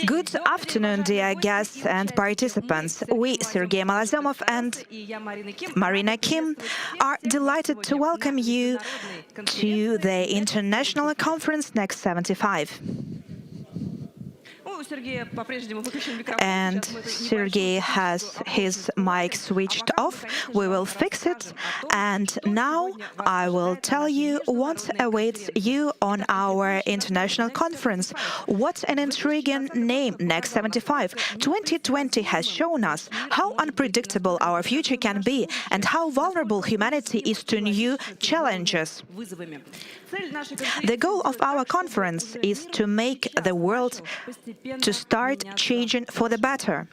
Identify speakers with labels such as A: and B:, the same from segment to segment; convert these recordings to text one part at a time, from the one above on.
A: Good afternoon, dear guests and participants. We, Sergey Malazomov and Marina Kim, are delighted to welcome you to the international conference NEXT75. And Sergey has his mic switched off. We will fix it. And now I will tell you what awaits you on our international conference. What an intriguing name, NEXT75. 2020 has shown us how unpredictable our future can be and how vulnerable humanity is to new challenges. The goal of our conference is to make the world to start changing for the better.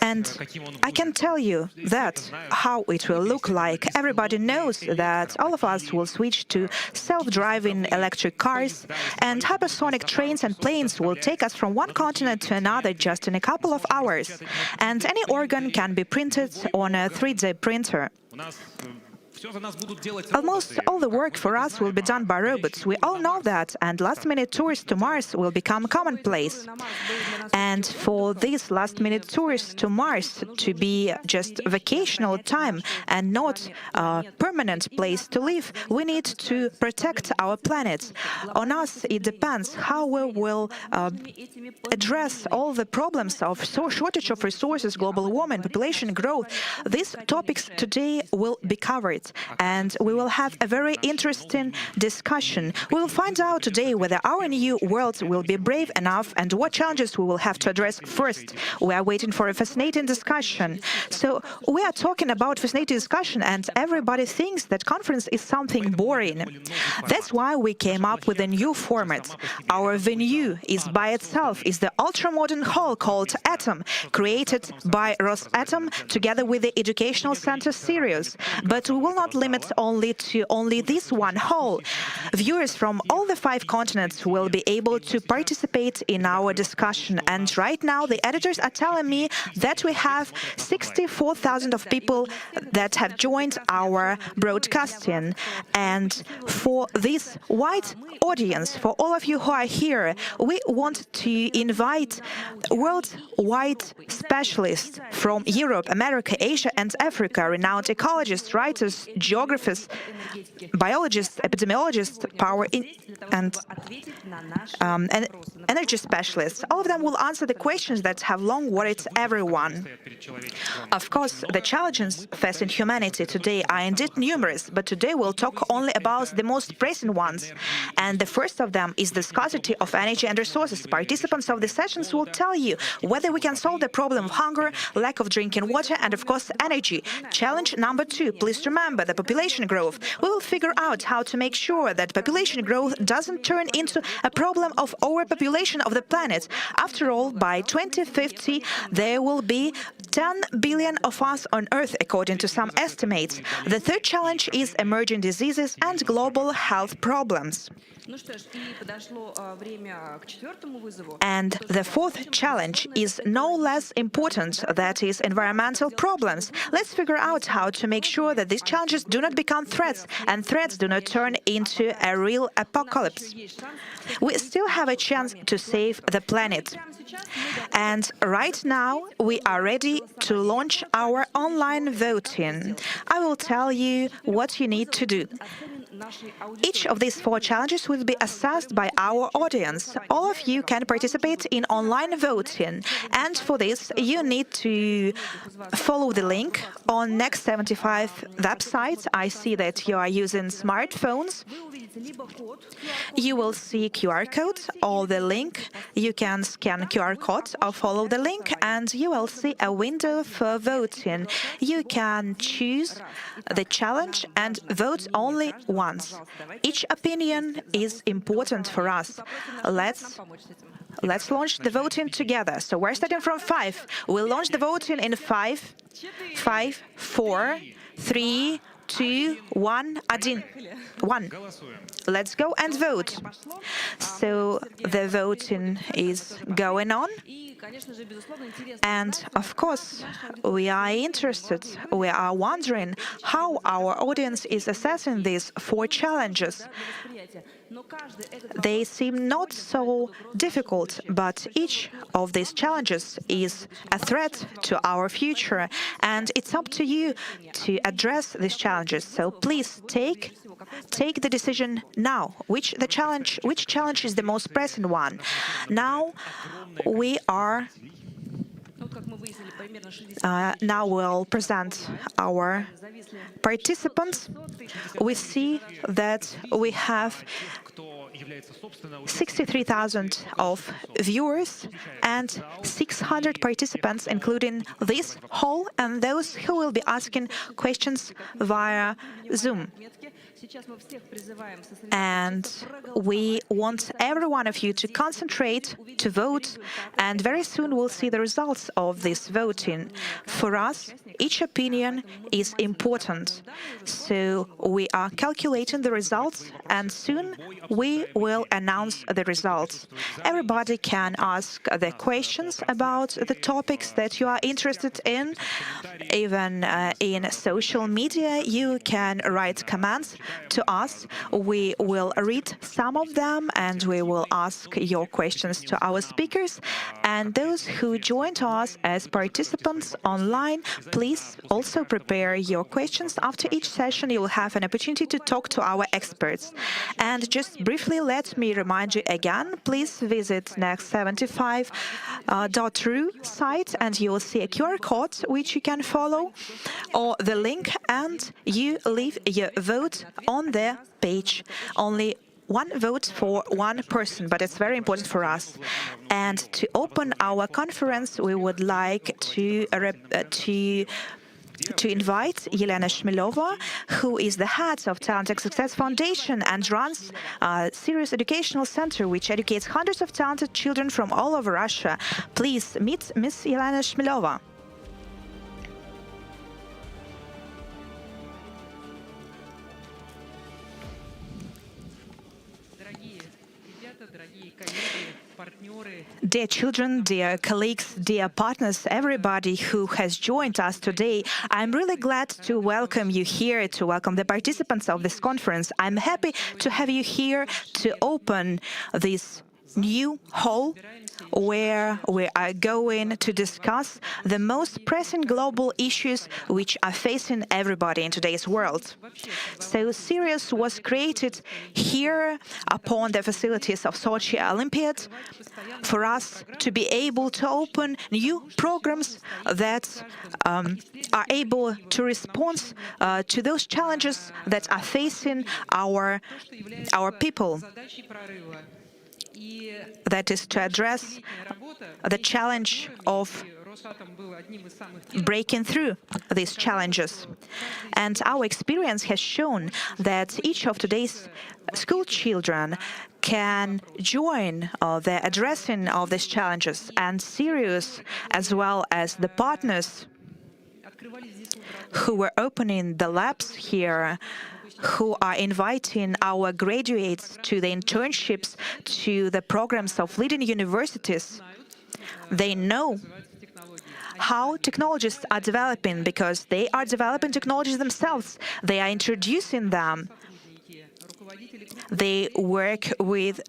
A: And I can tell you that how it will look like. Everybody knows that all of us will switch to self-driving electric cars, and hypersonic trains and planes will take us from one continent to another just in a couple of hours. And any organ can be printed on a 3D printer. Almost all the work for us will be done by robots. We all know that, and last-minute tours to Mars will become commonplace. And for these last-minute tours to Mars to be just vacational time and not a permanent place to live, we need to protect our planet. On us, it depends how we will address all the problems of shortage of resources, global warming, population growth. These topics today will be covered, and we will have a very interesting discussion. We will find out today whether our new world will be brave enough and what challenges we will have to address first. We are waiting for a fascinating discussion. So we are talking about fascinating discussion, and everybody thinks that conference is something boring. That's why we came up with a new format. Our venue is by itself is the ultra-modern hall called Atom, created by Rosatom together with the Educational Center series. But we will not limit only this one hall. Viewers from all the 5 continents will be able to participate in our discussion. And right now, the editors are telling me that we have 64,000 of people that have joined our broadcasting. And for this wide audience, for all of you who are here, we want to invite worldwide specialists from Europe, America, Asia, and Africa, renowned ecologists, writers, geographers, biologists, epidemiologists, and energy specialists. All of them will answer the questions that have long worried everyone. Of course, the challenges facing humanity today are indeed numerous, but today we'll talk only about the most pressing ones. And the first of them is the scarcity of energy and resources. Participants of the sessions will tell you whether we can solve the problem of hunger, lack of drinking water, and of course energy. Challenge number 2, please remember the population growth. We will figure out how to make sure that population growth doesn't turn into a problem of overpopulation of the planet. After all, by 2050, there will be 10 billion of us on Earth, according to some estimates. The third challenge is emerging diseases and global health problems. And the fourth challenge is no less important, that is environmental problems. Let's figure out how to make sure that these challenges do not become threats, and threats do not turn into a real apocalypse. We still have a chance to save the planet. And right now, we are ready to launch our online voting. I will tell you what you need to do. Each of these 4 challenges will be assessed by our audience. All of you can participate in online voting, and for this you need to follow the link on NEXT75 website. I see that you are using smartphones. You will see QR code or the link. You can scan QR code or follow the link, and you will see a window for voting. You can choose the challenge and vote only once. Each opinion is important for us. Let's launch the voting together. So we're starting from 5. We'll launch the voting in 5, 4, 3, 2, 1, 1. Let's go and vote. So the voting is going on. And of course, we are interested, we are wondering how our audience is assessing these 4 challenges. They seem not so difficult, but each of these challenges is a threat to our future, and it's up to you to address these challenges. So please take the decision now. Which challenge is the most pressing one? Now we'll present our participants. We see that we have 63,000 of viewers and 600 participants, including this hall and those who will be asking questions via Zoom. And we want every one of you to concentrate, to vote, and very soon we'll see the results of this voting. For us, each opinion is important. So we are calculating the results, and soon we will announce the results. Everybody can ask the questions about the topics that you are interested in. Even in social media, you can write comments to us. We will read some of them and we will ask your questions to our speakers. And those who joined us as participants online, please also prepare your questions. After each session, you will have an opportunity to talk to our experts. And just briefly, let me remind you again, please visit NEXT75.ru site and you will see a QR code which you can follow, or the link, and you leave your vote on the page. Only one vote for one person, but it's very important for us. And to open our conference, we would like to invite Elena Shmilova, who is the head of Talent and Success Foundation and runs a serious educational center which educates hundreds of talented children from all over Russia. Please meet Ms. Elena Shmilova. Dear children, dear colleagues, dear partners, everybody who has joined us today, I'm really glad to welcome you here, to welcome the participants of this conference. I'm happy to have you here to open this new hall where we are going to discuss the most pressing global issues which are facing everybody in today's world. So Sirius was created here upon the facilities of Sochi Olympiad for us to be able to open new programs that are able to respond to those challenges that are facing our people. That is to address the challenge of breaking through these challenges. And our experience has shown that each of today's school children can join the addressing of these challenges, and Sirius, as well as the partners who were opening the labs here, who are inviting our graduates to the internships, to the programs of leading universities. They know how technologies are developing because they are developing technologies themselves. They are introducing them. They work with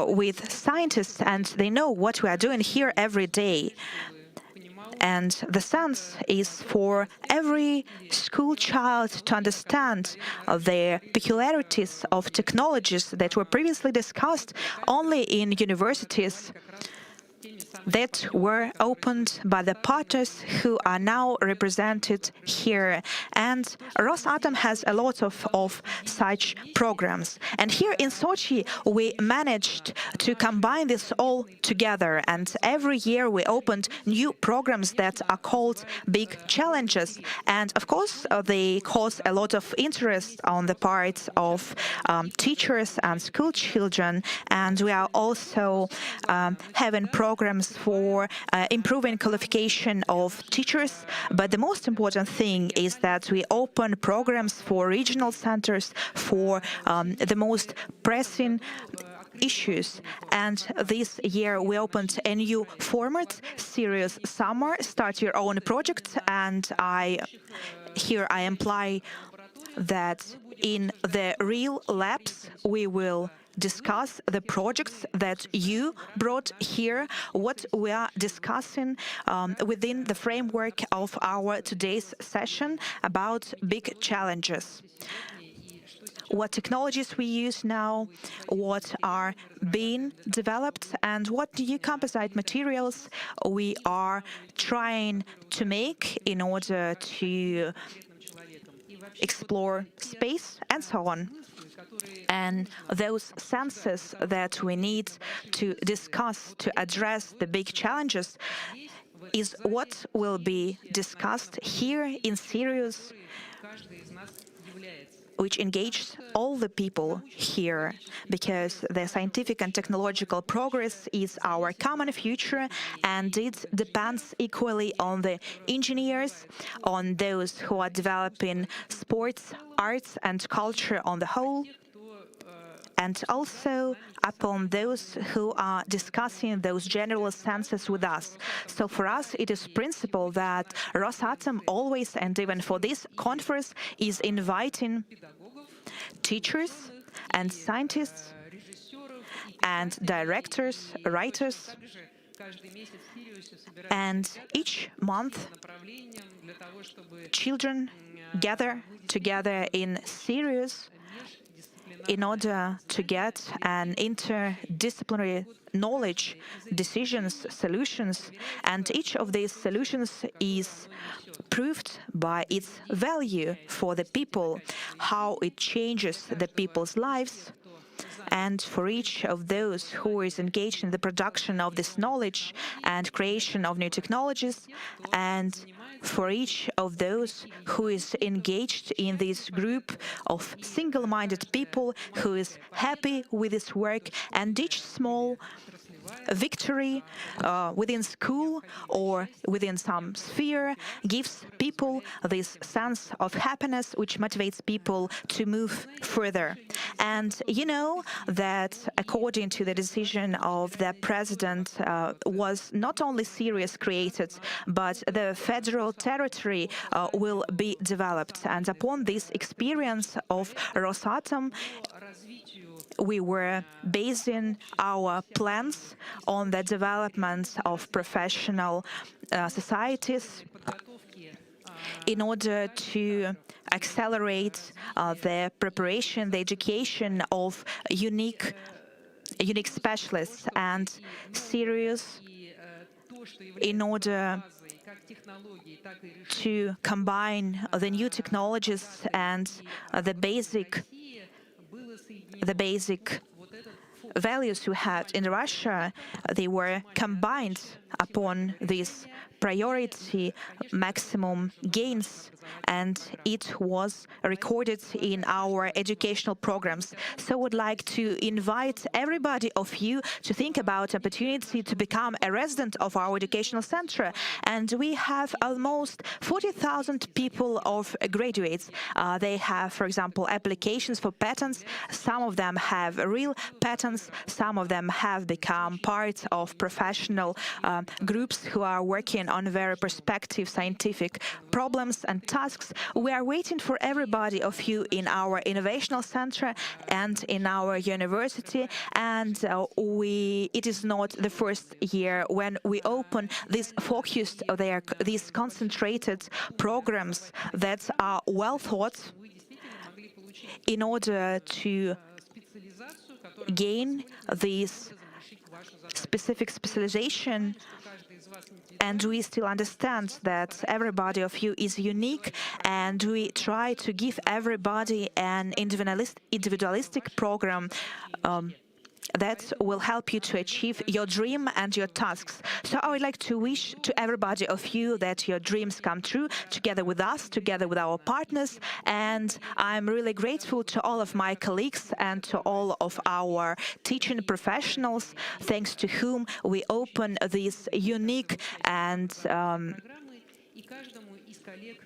A: with scientists, and they know what we are doing here every day. And the sense is for every school child to understand the peculiarities of technologies that were previously discussed only in universities, that were opened by the partners who are now represented here. And Rosatom has a lot of such programs. And here in Sochi, we managed to combine this all together. And every year we opened new programs that are called Big Challenges. And of course, they cause a lot of interest on the part of teachers and school children. And we are also having programs for improving qualification of teachers. But the most important thing is that we open programs for regional centers for the most pressing issues. And this year we opened a new format, Serious Summer, Start Your Own Project. And here I imply that In the real labs, we will discuss the projects that you brought here, what we are discussing within the framework of our today's session about big challenges. What technologies we use now, what are being developed, and what new composite materials we are trying to make in order to explore space, and so on. And those senses that we need to discuss to address the big challenges is what will be discussed here in Sirius, which engaged all the people here, because the scientific and technological progress is our common future, and it depends equally on the engineers, on those who are developing sports, arts, and culture on the whole, and also upon those who are discussing those general senses with us. So for us, it is principle that Rosatom always, and even for this conference, is inviting teachers and scientists and directors, writers, and each month children gather together in Sirius in order to get an interdisciplinary knowledge, decisions, solutions, and each of these solutions is proved by its value for the people, how it changes the people's lives. And for each of those who is engaged in the production of this knowledge and creation of new technologies, and for each of those who is engaged in this group of single-minded people who is happy with this work, and each small victory within school or within some sphere gives people this sense of happiness, which motivates people to move further. And you know that according to the decision of the president was not only Sirius created, but the federal territory will be developed. And upon this experience of Rosatom, we were basing our plans on the development of professional societies in order to accelerate the preparation, the education of unique specialists and Sirius, in order to combine the new technologies and the basic values we had in Russia. They were combined upon this priority maximum gains, and it was recorded in our educational programs. So I would like to invite everybody of you to think about opportunity to become a resident of our educational center. And we have almost 40,000 people of graduates. They have, for example, applications for patents. Some of them have real patents. Some of them have become part of professional groups who are working on very prospective scientific problems and tasks. We are waiting for everybody of you in our innovational center and in our university, and it is not the first year when we open these focused, these concentrated programs that are well thought in order to gain this specific specialization. And we still understand that everybody of you is unique, and we try to give everybody an individualistic program that will help you to achieve your dream and your tasks. So I would like to wish to everybody of you that your dreams come true together with us, together with our partners. And I'm really grateful to all of my colleagues and to all of our teaching professionals, thanks to whom we open these unique and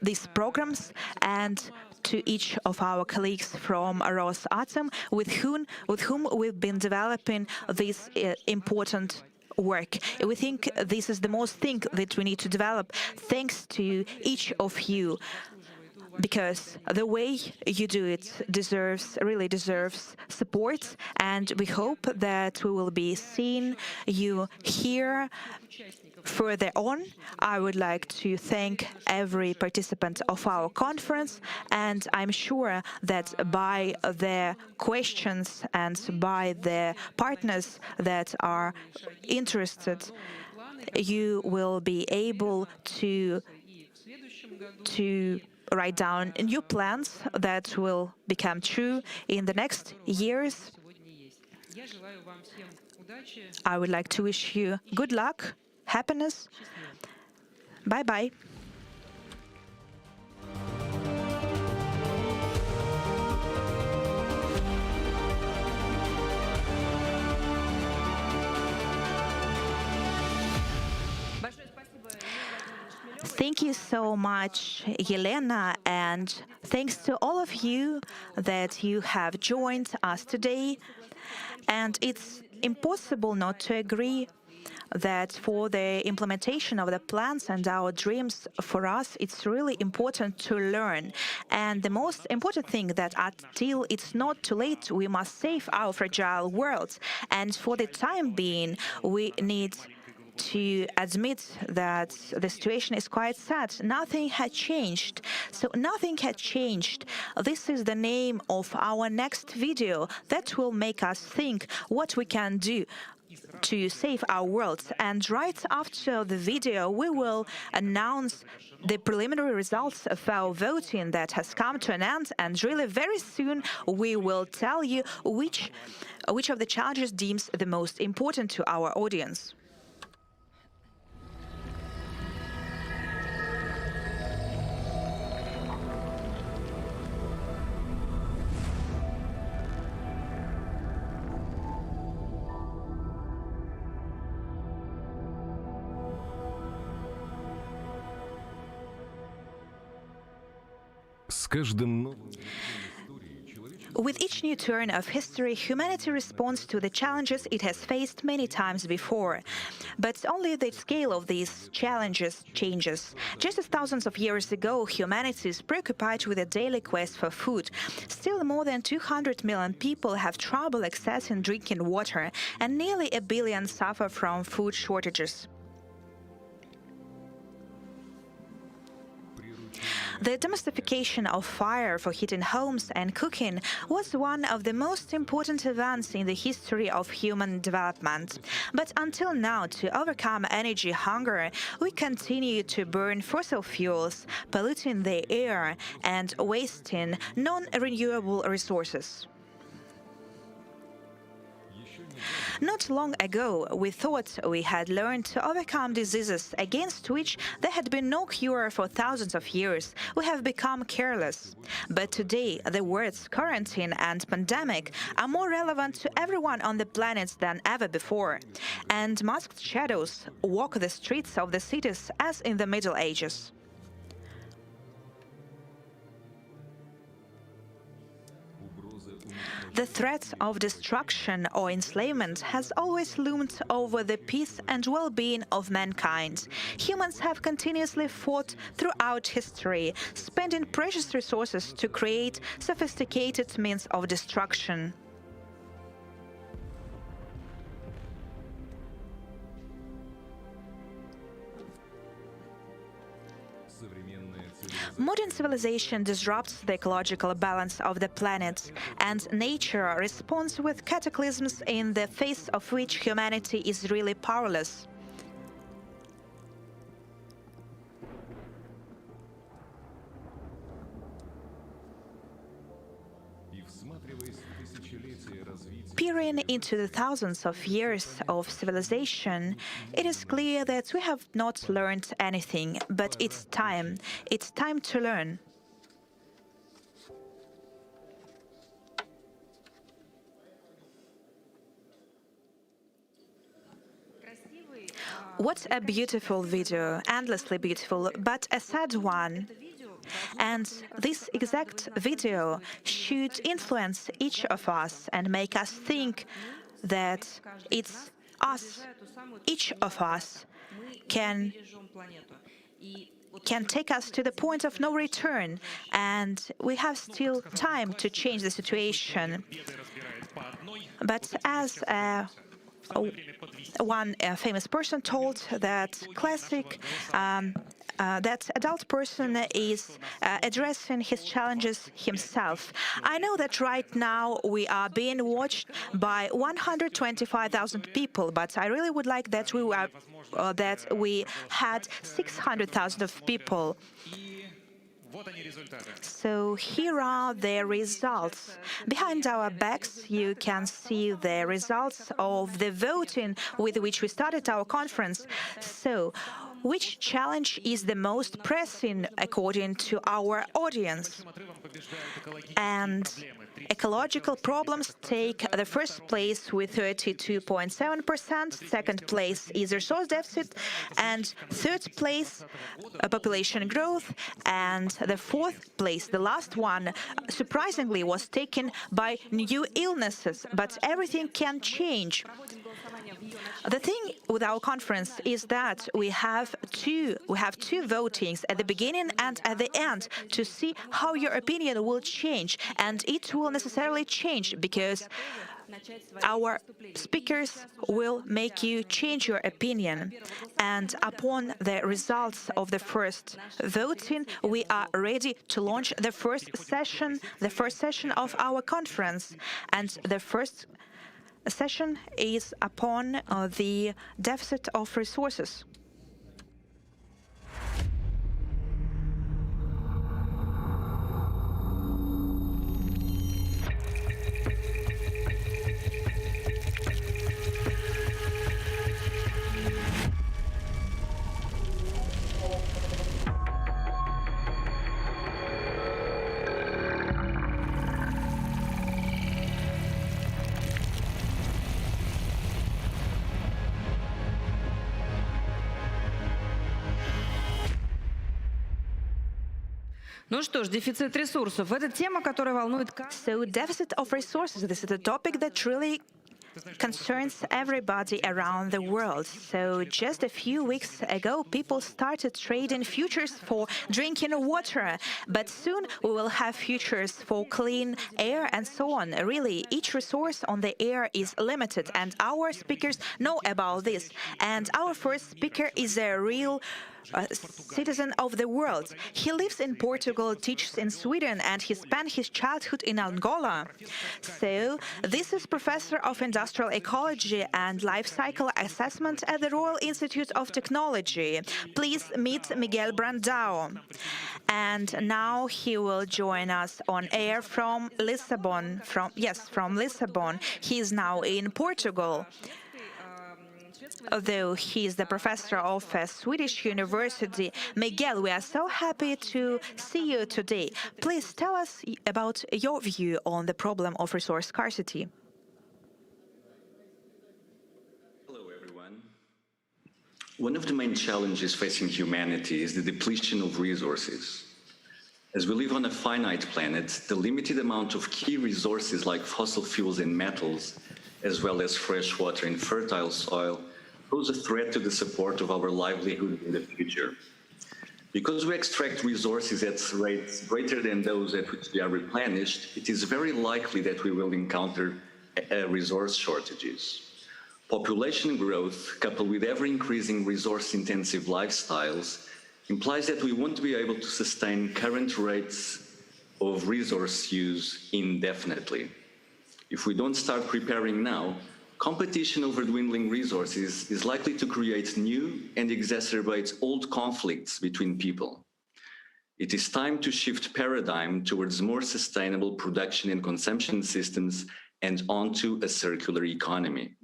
A: these programs, and to each of our colleagues from Rosatom, with whom we've been developing this important work. We think this is the most thing that we need to develop. Thanks to each of you, because the way you do it really deserves support, and we hope that we will be seeing you here further on. I would like to thank every participant of our conference, and I'm sure that by the questions and by the partners that are interested, you will be able to write down new plans that will become true in the next years. I would like to wish you good luck, happiness. Bye-bye. Thank you so much, Yelena, and thanks to all of you that you have joined us today. And it's impossible not to agree that for the implementation of the plans and our dreams, for us, it's really important to learn. And the most important thing that until it's not too late, we must save our fragile world. And for the time being, we need to admit that the situation is quite sad. Nothing had changed. So nothing had changed. This is the name of our next video that will make us think what we can do to save our world. And right after the video, we will announce the preliminary results of our voting that has come to an end. And really very soon, we will tell you which of the challenges deems the most important to our audience. With each new turn of history, humanity responds to the challenges it has faced many times before. But only the scale of these challenges changes. Just as thousands of years ago, humanity is preoccupied with a daily quest for food. Still, more than 200 million people have trouble accessing drinking water, and nearly a billion suffer from food shortages. The domestication of fire for heating homes and cooking was one of the most important events in the history of human development. But until now, to overcome energy hunger, we continue to burn fossil fuels, polluting the air and wasting non-renewable resources. Not long ago, we thought we had learned to overcome diseases against which there had been no cure for thousands of years. We have become careless. But today, the words quarantine and pandemic are more relevant to everyone on the planet than ever before. And masked shadows walk the streets of the cities as in the Middle Ages. The threat of destruction or enslavement has always loomed over the peace and well-being of mankind. Humans have continuously fought throughout history, spending precious resources to create sophisticated means of destruction. Modern civilization disrupts the ecological balance of the planet, and nature responds with cataclysms in the face of which humanity is really powerless. Peering into the thousands of years of civilization, it is clear that we have not learned anything, but it's time. It's time to learn. What a beautiful video, endlessly beautiful, but a sad one. And this exact video should influence each of us and make us think that it's us, each of us can can take us to the point of no return, and we have still time to change the situation. But as one famous person told, that that adult person is addressing his challenges himself. I know that right now we are being watched by 125,000 people, but I really would like that we had 600,000 of people. So here are the results. Behind our backs, you can see the results of the voting with which we started our conference. So, which challenge is the most pressing according to our audience? And ecological problems take the first place with 32.7%, second place is resource deficit, and third place population growth, and the fourth place, the last one, surprisingly was taken by new illnesses, but everything can change. The thing with our conference is that we have two votings at the beginning and at the end to see how your opinion will change, and it will necessarily change because our speakers will make you change your opinion. And upon the results of the first voting, we are ready to launch the first session of our conference. And the first session is upon the deficit of resources.
B: Ну что ж, дефицит ресурсов – это тема, которая волнует...
A: So, deficit of resources, this is a topic that really concerns everybody around the world. So just a few weeks ago, people started trading futures for drinking water, but soon we will have futures for clean air and so on. Really, each resource on the air is limited, and our speakers know about this. And our first speaker is a real citizen of the world. He lives in Portugal, teaches in Sweden, and he spent his childhood in Angola. So, this is Professor of Industrial Ecology and Life Cycle Assessment at the Royal Institute of Technology. Please meet Miguel Brandão. And now he will join us on air from Lisbon. From Lisbon. He is now in Portugal. Although he is the professor of a Swedish university. Miguel, we are so happy to see you today. Please tell us about your view on the problem of resource scarcity.
C: Hello, everyone. One of the main challenges facing humanity is the depletion of resources. As we live on a finite planet, the limited amount of key resources like fossil fuels and metals, as well as fresh water and fertile soil, pose a threat to the support of our livelihood in the future. Because we extract resources at rates greater than those at which they are replenished, it is very likely that we will encounter resource shortages. Population growth, coupled with ever-increasing resource-intensive lifestyles, implies that we won't be able to sustain current rates of resource use indefinitely. If we don't start preparing now, competition over dwindling resources is likely to create new and exacerbate old conflicts between people. It is time to shift paradigm towards more sustainable production and consumption systems and onto a circular economy.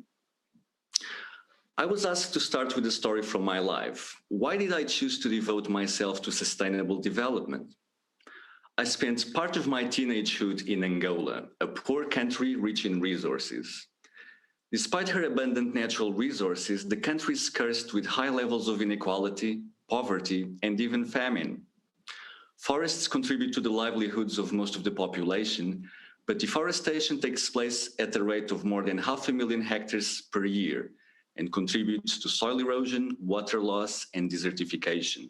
C: I was asked to start with a story from my life. Why did I choose to devote myself to sustainable development? I spent part of my teenagehood in Angola, a poor country rich in resources. Despite her abundant natural resources, the country is cursed with high levels of inequality, poverty, and even famine. Forests contribute to the livelihoods of most of the population, but deforestation takes place at a rate of more than 500,000 hectares per year and contributes to soil erosion, water loss, and desertification.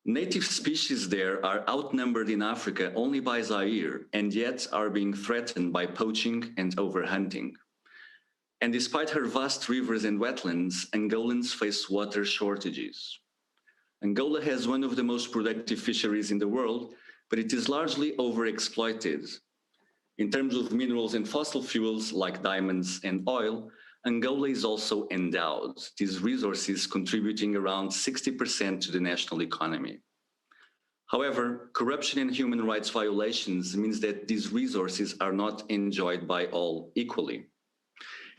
C: Native species there are outnumbered in Africa only by Zaire, and yet are being threatened by poaching and overhunting. And despite her vast rivers and wetlands, Angolans face water shortages. Angola has one of the most productive fisheries in the world, but it is largely overexploited. In terms of minerals and fossil fuels like diamonds and oil, Angola is also endowed, these resources contributing around 60% to the national economy. However, corruption and human rights violations means that these resources are not enjoyed by all equally.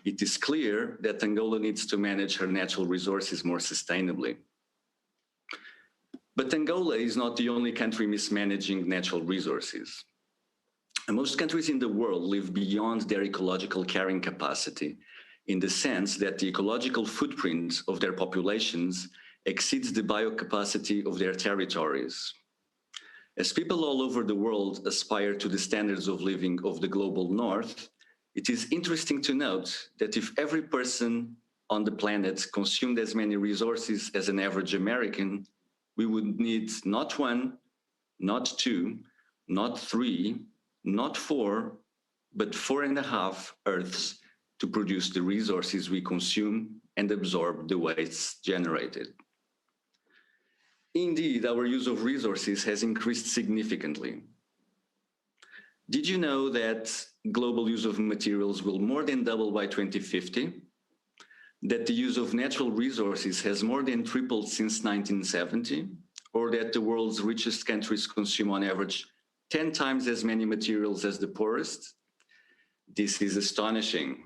C: It is clear that Angola needs to manage her natural resources more sustainably. But Angola is not the only country mismanaging natural resources. Most countries in the world live beyond their ecological carrying capacity, in the sense that the ecological footprint of their populations exceeds the biocapacity of their territories. As people all over the world aspire to the standards of living of the global north, it is interesting to note that if every person on the planet consumed as many resources as an average American, we would need not one, not two, not three, not four, but 4.5 Earths to produce the resources we consume and absorb the wastes generated. Indeed, our use of resources has increased significantly. Did you know that global use of materials will more than double by 2050? That the use of natural resources has more than tripled since 1970? Or that the world's richest countries consume on average 10 times as many materials as the poorest? This is astonishing.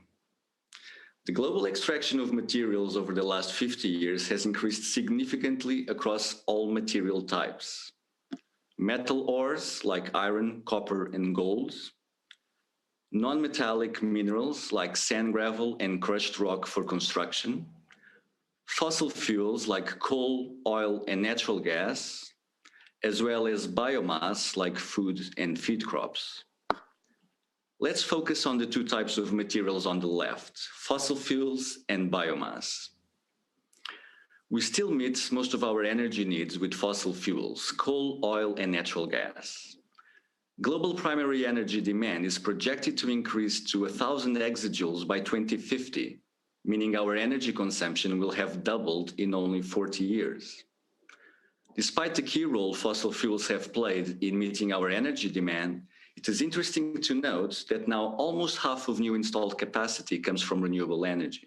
C: The global extraction of materials over the last 50 years has increased significantly across all material types. Metal ores like iron, copper, and gold. Non-metallic minerals like sand, gravel, and crushed rock for construction. Fossil fuels like coal, oil, and natural gas, as well as biomass like food and feed crops. Let's focus on the two types of materials on the left, fossil fuels and biomass. We still meet most of our energy needs with fossil fuels, coal, oil, and natural gas. Global primary energy demand is projected to increase to 1,000 exajoules by 2050, meaning our energy consumption will have doubled in only 40 years. Despite the key role fossil fuels have played in meeting our energy demand, it is interesting to note that now almost half of new installed capacity comes from renewable energy.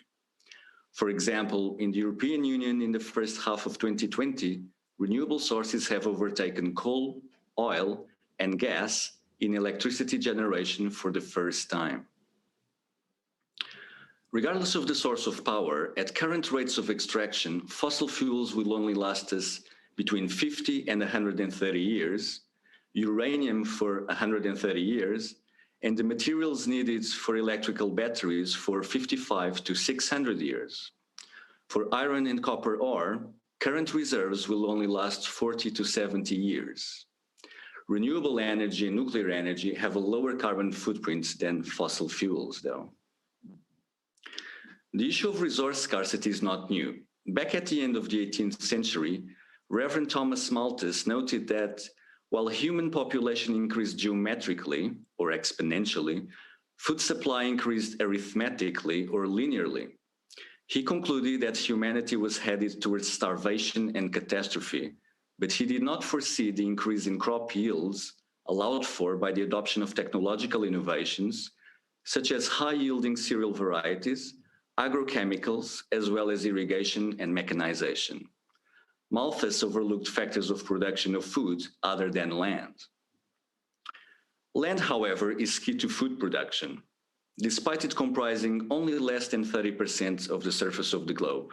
C: For example, in the European Union in the first half of 2020, renewable sources have overtaken coal, oil, and gas in electricity generation for the first time. Regardless of the source of power, at current rates of extraction, fossil fuels will only last us between 50 and 130 years, uranium for 130 years, and the materials needed for electrical batteries for 55 to 600 years. For iron and copper ore, current reserves will only last 40 to 70 years. Renewable energy and nuclear energy have a lower carbon footprint than fossil fuels, though. The issue of resource scarcity is not new. Back at the end of the 18th century, Reverend Thomas Malthus noted that while human population increased geometrically or exponentially, food supply increased arithmetically or linearly. He concluded that humanity was headed towards starvation and catastrophe, but he did not foresee the increase in crop yields allowed for by the adoption of technological innovations, such as high-yielding cereal varieties, agrochemicals, as well as irrigation and mechanization. Malthus overlooked factors of production of food other than land. Land, however, is key to food production, despite it comprising only less than 30% of the surface of the globe.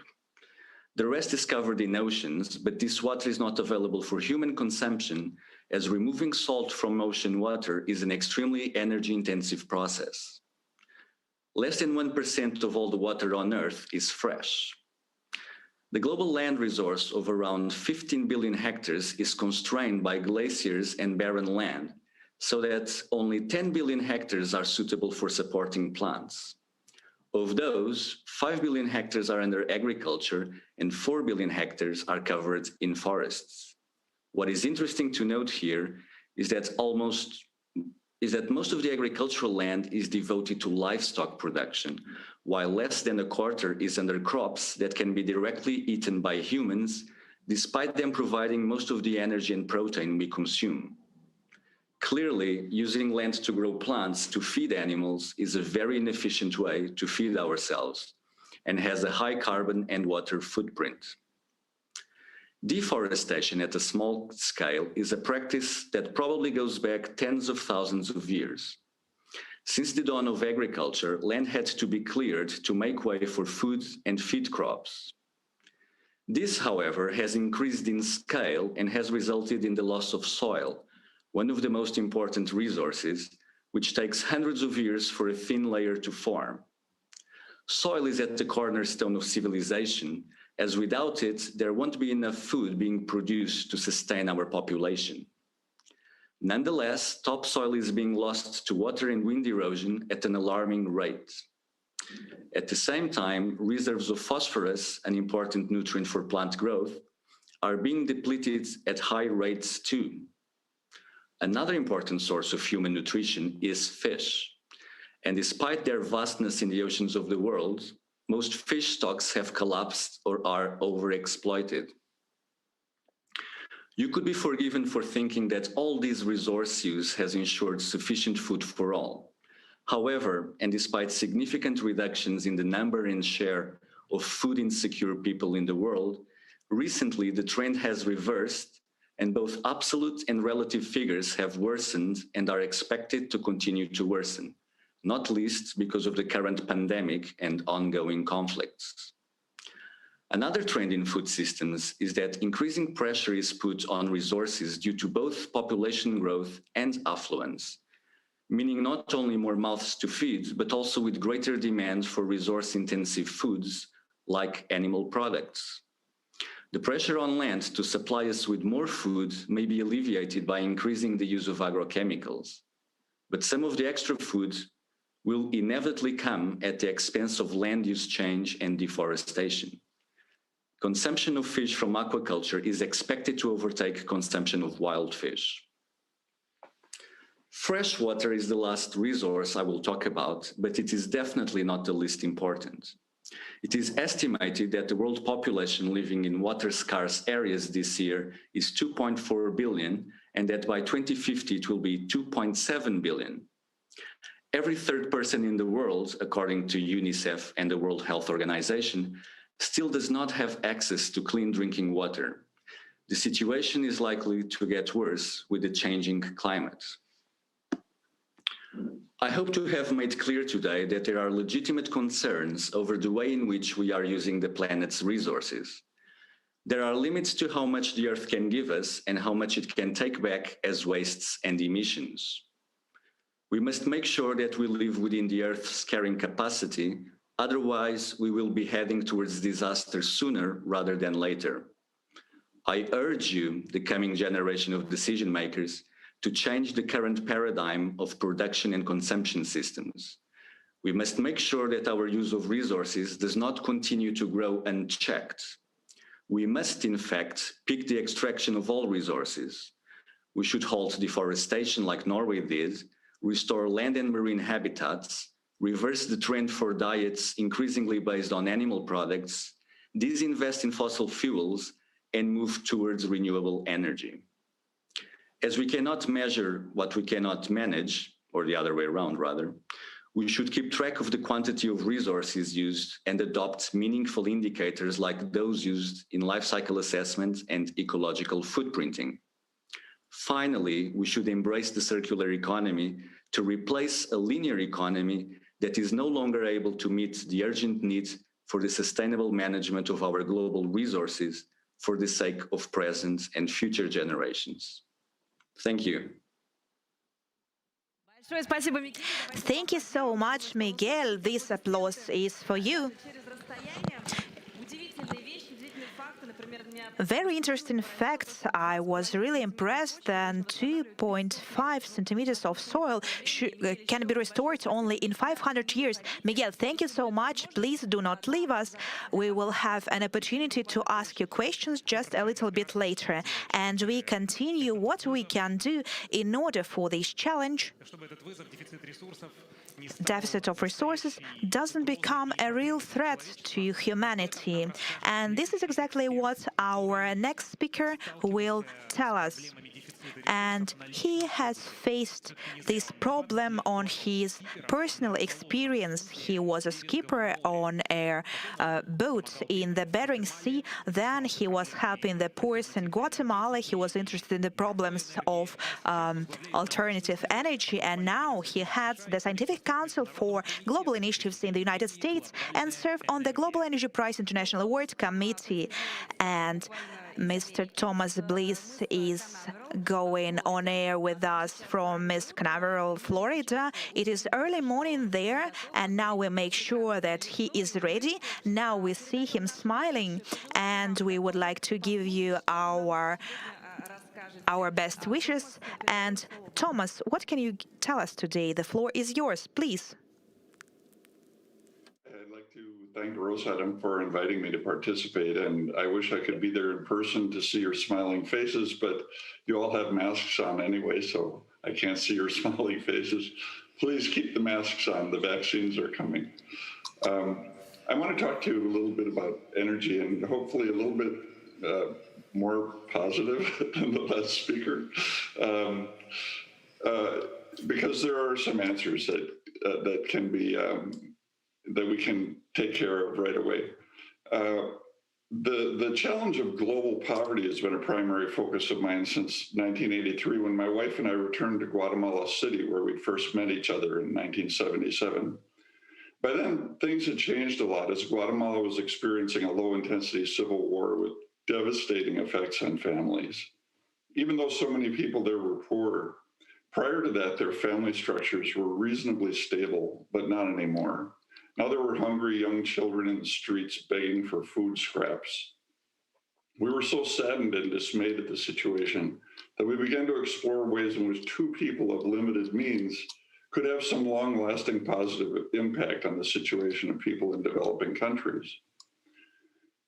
C: The rest is covered in oceans, but this water is not available for human consumption, as removing salt from ocean water is an extremely energy-intensive process. Less than 1% of all the water on Earth is fresh. The global land resource of around 15 billion hectares is constrained by glaciers and barren land, so that only 10 billion hectares are suitable for supporting plants. Of those, 5 billion hectares are under agriculture and 4 billion hectares are covered in forests. What is interesting to note here is that most of the agricultural land is devoted to livestock production, while less than a quarter is under crops that can be directly eaten by humans, despite them providing most of the energy and protein we consume. Clearly, using land to grow plants to feed animals is a very inefficient way to feed ourselves and has a high carbon and water footprint. Deforestation at a small scale is a practice that probably goes back tens of thousands of years. Since the dawn of agriculture, land had to be cleared to make way for food and feed crops. This, however, has increased in scale and has resulted in the loss of soil, one of the most important resources, which takes hundreds of years for a thin layer to form. Soil is at the cornerstone of civilization, as without it, there won't be enough food being produced to sustain our population. Nonetheless, topsoil is being lost to water and wind erosion at an alarming rate. At the same time, reserves of phosphorus, an important nutrient for plant growth, are being depleted at high rates too. Another important source of human nutrition is fish. And despite their vastness in the oceans of the world, most fish stocks have collapsed or are overexploited. You could be forgiven for thinking that all this resource use has ensured sufficient food for all. However, and despite significant reductions in the number and share of food insecure people in the world, recently the trend has reversed and both absolute and relative figures have worsened and are expected to continue to worsen, not least because of the current pandemic and ongoing conflicts. Another trend in food systems is that increasing pressure is put on resources due to both population growth and affluence, meaning not only more mouths to feed, but also with greater demand for resource-intensive foods like animal products. The pressure on land to supply us with more food may be alleviated by increasing the use of agrochemicals, but some of the extra food will inevitably come at the expense of land use change and deforestation. Consumption of fish from aquaculture is expected to overtake consumption of wild fish. Fresh water is the last resource I will talk about, but it is definitely not the least important. It is estimated that the world population living in water-scarce areas this year is 2.4 billion, and that by 2050 it will be 2.7 billion. Every third person in the world, according to UNICEF and the World Health Organization, still does not have access to clean drinking water. The situation is likely to get worse with the changing climate. I hope to have made clear today that there are legitimate concerns over the way in which we are using the planet's resources. There are limits to how much the Earth can give us and how much it can take back as wastes and emissions. We must make sure that we live within the Earth's carrying capacity, otherwise we will be heading towards disaster sooner rather than later. I urge you, the coming generation of decision makers, to change the current paradigm of production and consumption systems. We must make sure that our use of resources does not continue to grow unchecked. We must, in fact, pick the extraction of all resources. We should halt deforestation like Norway did, restore land and marine habitats, reverse the trend for diets increasingly based on animal products, disinvest in fossil fuels, and move towards renewable energy. As we cannot measure what we cannot manage, or the other way around rather, we should keep track of the quantity of resources used and adopt meaningful indicators like those used in life cycle assessment and ecological footprinting. Finally, we should embrace the circular economy to replace a linear economy that is no longer able to meet the urgent need for the sustainable management of our global resources for the sake of present and future generations. Thank you.
A: Thank you so much, Miguel. This applause is for you. very interesting facts. I was really impressed that 2.5 centimeters of soil can be restored only in 500 years. Miguel, thank you so much. Please do not leave us. We will have an opportunity to ask you questions just a little bit later. And we continue what we can do in order for this challenge. Deficit of resources doesn't become a real threat to humanity. And this is exactly what our next speaker will tell us. And he has faced this problem on his personal experience. He was a skipper on a boat in the Bering Sea. Then he was helping the poor in Guatemala. He was interested in the problems of alternative energy. And now he heads the Scientific Council for Global Initiatives in the United States and served on the Global Energy Prize International Award Committee. And Mr. Thomas Bliss is going on air with us from Miss Canaveral, Florida. It is early morning there, and now we make sure that he is ready. Now we see him smiling, and we would like to give you our best wishes. And Thomas, what can you tell us today? The floor is yours, please.
D: I'd like to thank Rosatom for inviting me to participate, and I wish I could be there in person to see your smiling faces, but you all have masks on anyway, so I can't see your smiling faces. Please keep the masks on. The vaccines are coming. I want to talk to you a little bit about energy and hopefully a little bit more positive than the last speaker, because there are some answers that can be that we can take care of right away. The challenge of global poverty has been a primary focus of mine since 1983, when my wife and I returned to Guatemala City, where we first met each other in 1977. By then, things had changed a lot, as Guatemala was experiencing a low-intensity civil war with devastating effects on families. Even though so many people there were poor, prior to that, their family structures were reasonably stable, but not anymore. Now there were hungry young children in the streets begging for food scraps. We were so saddened and dismayed at the situation that we began to explore ways in which two people of limited means could have some long-lasting positive impact on the situation of people in developing countries.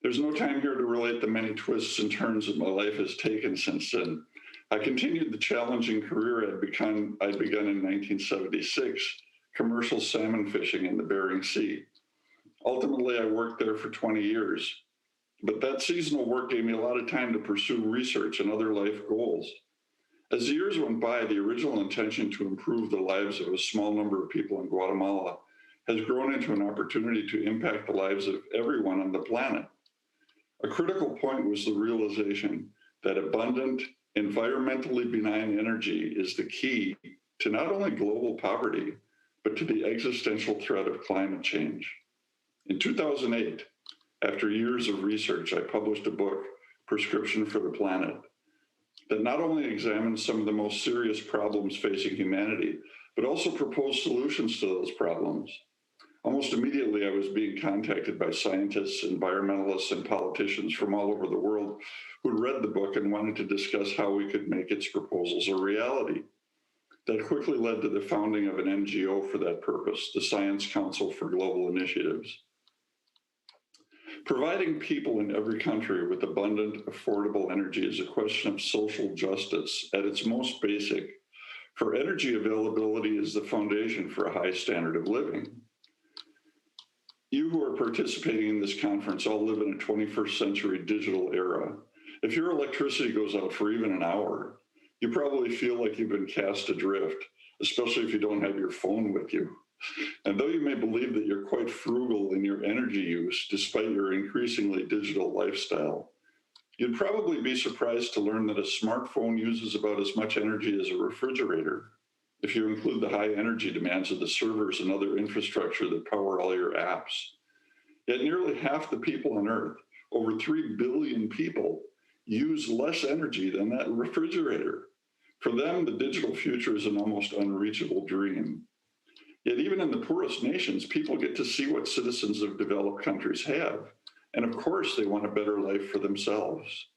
D: There's no time here to relate the many twists and turns that my life has taken since then. I continued the challenging career I'd begun in 1976, commercial salmon fishing in the Bering Sea. Ultimately, I worked there for 20 years, but that seasonal work gave me a lot of time to pursue research and other life goals. As the years went by, the original intention to improve the lives of a small number of people in Guatemala has grown into an opportunity to impact the lives of everyone on the planet. A critical point was the realization that abundant, environmentally benign energy is the key to not only global poverty, but to the existential threat of climate change. In 2008, after years of research, I published a book, Prescription for the Planet, that not only examines some of the most serious problems facing humanity, but also proposed solutions to those problems. Almost immediately, I was being contacted by scientists, environmentalists, and politicians from all over the world who'd read the book and wanted to discuss how we could make its proposals a reality. That quickly led to the founding of an NGO for that purpose, the Science Council for Global Initiatives. Providing people in every country with abundant, affordable energy is a question of social justice at its most basic, for energy availability is the foundation for a high standard of living. You who are participating in this conference all live in a 21st century digital era. If your electricity goes out for even an hour, you probably feel like you've been cast adrift, especially if you don't have your phone with you. And though you may believe that you're quite frugal in your energy use, despite your increasingly digital lifestyle, you'd probably be surprised to learn that a smartphone uses about as much energy as a refrigerator, if you include the high energy demands of the servers and other infrastructure that power all your apps. Yet nearly half the people on Earth, over 3 billion people, use less energy than that refrigerator. For them, the digital future is an almost unreachable dream. Yet even in the poorest nations, people get to see what citizens of developed countries have. And of course, they want a better life for themselves.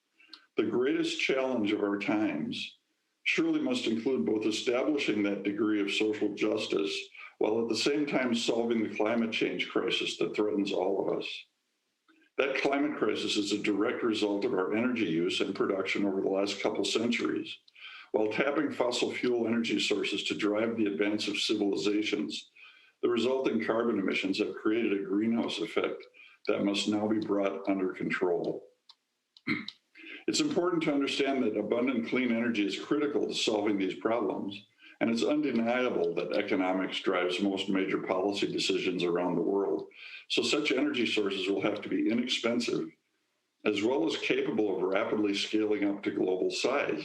D: The greatest challenge of our times surely must include both establishing that degree of social justice while at the same time solving the climate change crisis that threatens all of us. That climate crisis is a direct result of our energy use and production over the last couple centuries. While tapping fossil fuel energy sources to drive the advance of civilizations, the resulting carbon emissions have created a greenhouse effect that must now be brought under control. It's important to understand that abundant clean energy is critical to solving these problems, and it's undeniable that economics drives most major policy decisions around the world. So such energy sources will have to be inexpensive, as well as capable of rapidly scaling up to global size.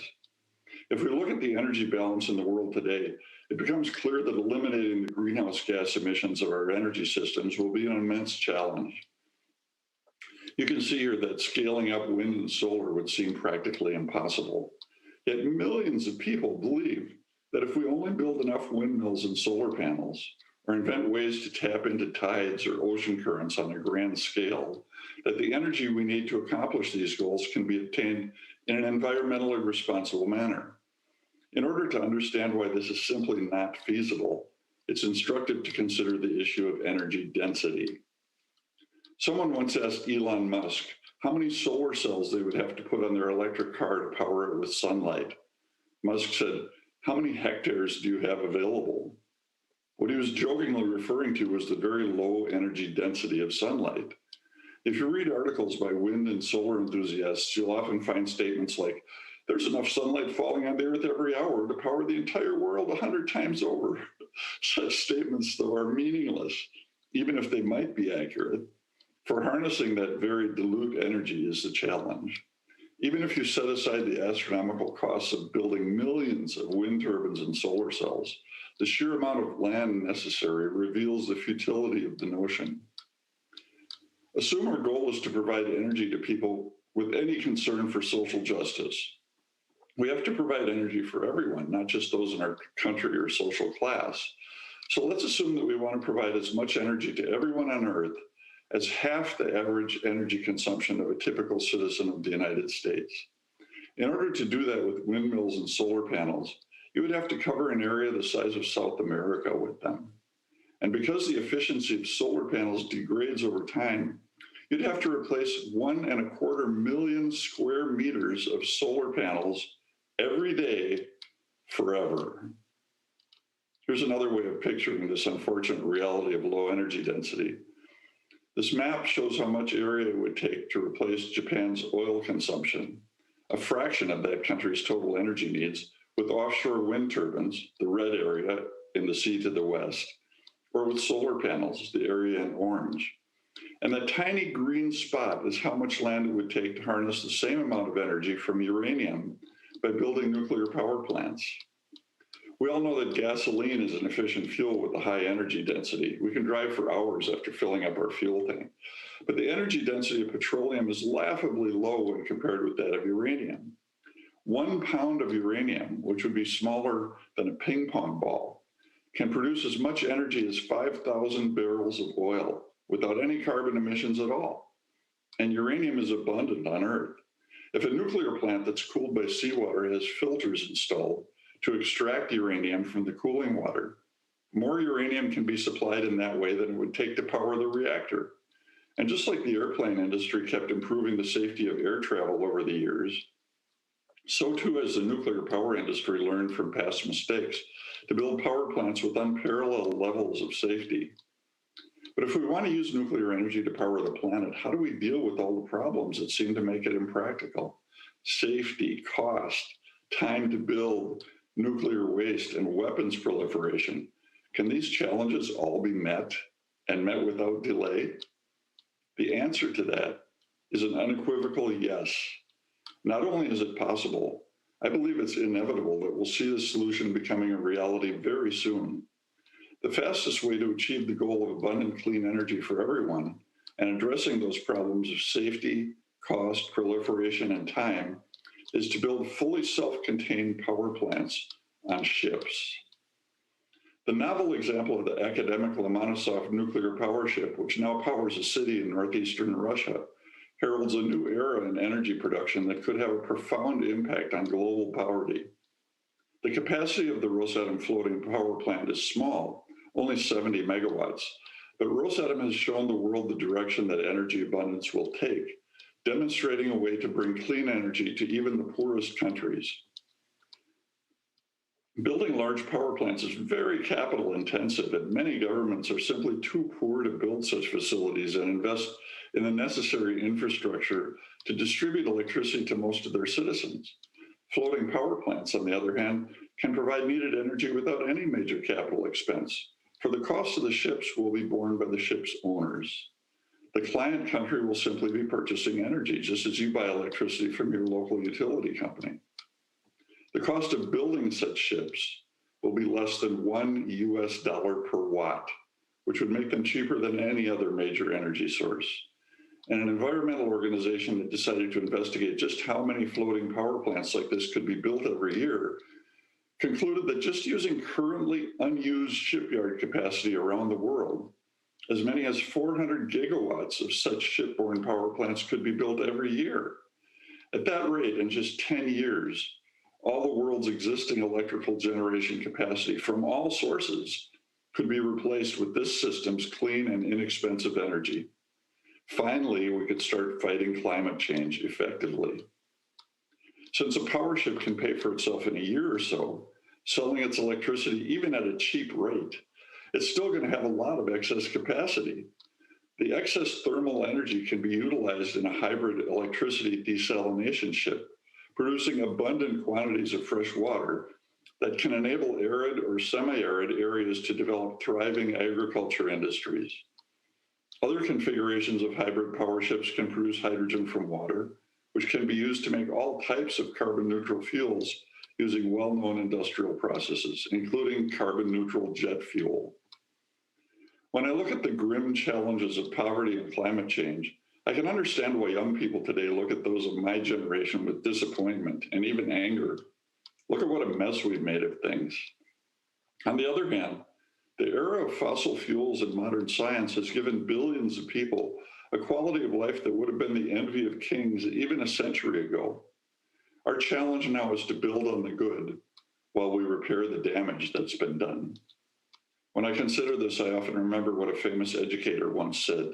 D: If we look at the energy balance in the world today, it becomes clear that eliminating the greenhouse gas emissions of our energy systems will be an immense challenge. You can see here that scaling up wind and solar would seem practically impossible. Yet millions of people believe that if we only build enough windmills and solar panels, or invent ways to tap into tides or ocean currents on a grand scale, that the energy we need to accomplish these goals can be obtained in an environmentally responsible manner. In order to understand why this is simply not feasible, it's instructive to consider the issue of energy density. Someone once asked Elon Musk how many solar cells they would have to put on their electric car to power it with sunlight. Musk said, "How many hectares do you have available?" What he was jokingly referring to was the very low energy density of sunlight. If you read articles by wind and solar enthusiasts, you'll often find statements like, "There's enough sunlight falling on the earth every hour to power the entire world 100 times over." Such statements, though, are meaningless, even if they might be accurate. For harnessing that very dilute energy is the challenge. Even if you set aside the astronomical costs of building millions of wind turbines and solar cells, the sheer amount of land necessary reveals the futility of the notion. Assume our goal is to provide energy to people with any concern for social justice. We have to provide energy for everyone, not just those in our country or social class. So let's assume that we want to provide as much energy to everyone on Earth as half the average energy consumption of a typical citizen of the United States. In order to do that with windmills and solar panels, you would have to cover an area the size of South America with them. And because the efficiency of solar panels degrades over time, you'd have to replace 1.25 million square meters of solar panels every day forever. Here's another way of picturing this unfortunate reality of low energy density. This map shows how much area it would take to replace Japan's oil consumption, a fraction of that country's total energy needs, with offshore wind turbines, the red area in the sea to the west, or with solar panels, the area in orange. And that tiny green spot is how much land it would take to harness the same amount of energy from uranium by building nuclear power plants. We all know that gasoline is an efficient fuel with a high energy density. We can drive for hours after filling up our fuel tank. But the energy density of petroleum is laughably low when compared with that of uranium. 1 pound of uranium, which would be smaller than a ping pong ball, can produce as much energy as 5,000 barrels of oil without any carbon emissions at all. And uranium is abundant on Earth. If a nuclear plant that's cooled by seawater has filters installed to extract uranium from the cooling water, more uranium can be supplied in that way than it would take to power the reactor. And just like the airplane industry kept improving the safety of air travel over the years, so too has the nuclear power industry learned from past mistakes to build power plants with unparalleled levels of safety. But if we want to use nuclear energy to power the planet, how do we deal with all the problems that seem to make it impractical? Safety, cost, time to build, nuclear waste, and weapons proliferation. Can these challenges all be met and met without delay? The answer to that is an unequivocal yes. Not only is it possible, I believe it's inevitable that we'll see this solution becoming a reality very soon. The fastest way to achieve the goal of abundant clean energy for everyone and addressing those problems of safety, cost, proliferation, and time is to build fully self-contained power plants on ships. The novel example of the academic Lomonosov nuclear power ship, which now powers a city in northeastern Russia, heralds a new era in energy production that could have a profound impact on global poverty. The capacity of the Rosatom floating power plant is small, only 70 megawatts, but Rosatom has shown the world the direction that energy abundance will take, demonstrating a way to bring clean energy to even the poorest countries. Building large power plants is very capital intensive, and many governments are simply too poor to build such facilities and invest in the necessary infrastructure to distribute electricity to most of their citizens. Floating power plants, on the other hand, can provide needed energy without any major capital expense, for the cost of the ships will be borne by the ship's owners. The client country will simply be purchasing energy, just as you buy electricity from your local utility company. The cost of building such ships will be less than $1 per watt, which would make them cheaper than any other major energy source. And an environmental organization that decided to investigate just how many floating power plants like this could be built every year concluded that just using currently unused shipyard capacity around the world, as many as 400 gigawatts of such shipborne power plants could be built every year. At that rate, in just 10 years, all the world's existing electrical generation capacity from all sources could be replaced with this system's clean and inexpensive energy. Finally, we could start fighting climate change effectively. Since a power ship can pay for itself in a year or so, selling its electricity even at a cheap rate, it's still going to have a lot of excess capacity. The excess thermal energy can be utilized in a hybrid electricity desalination ship, producing abundant quantities of fresh water that can enable arid or semi-arid areas to develop thriving agriculture industries. Other configurations of hybrid power ships can produce hydrogen from water, which can be used to make all types of carbon-neutral fuels using well-known industrial processes, including carbon-neutral jet fuel. When I look at the grim challenges of poverty and climate change, I can understand why young people today look at those of my generation with disappointment and even anger. Look at what a mess we've made of things. On the other hand, the era of fossil fuels and modern science has given billions of people a quality of life that would have been the envy of kings even a century ago. Our challenge now is to build on the good while we repair the damage that's been done. When I consider this, I often remember what a famous educator once said: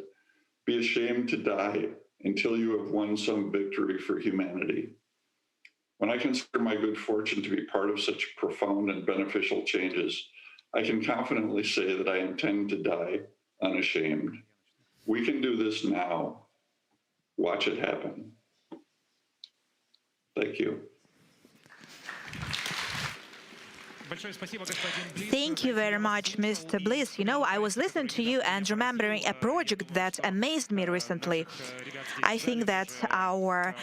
D: "Be ashamed to die until you have won some victory for humanity." When I consider my good fortune to be part of such profound and beneficial changes, I can confidently say that I intend to die unashamed. We can do this now. Watch it happen. Thank you.
A: Thank you very much, Mr. Bliss. You know, I was listening to you and remembering a project that amazed me recently. I think that our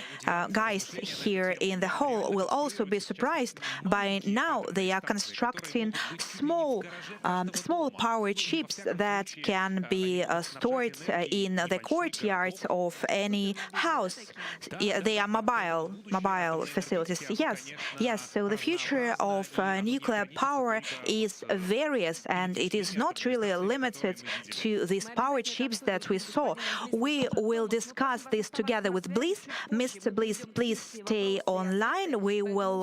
A: guys here in the hall will also be surprised. By now, they are constructing small power chips that can be stored in the courtyard of any house. They are mobile facilities. Yes. So the future of nuclear power is various, and it is not really limited to these power chips that we saw. We will discuss this together with Bliss. Mr. Bliss, please stay online. We will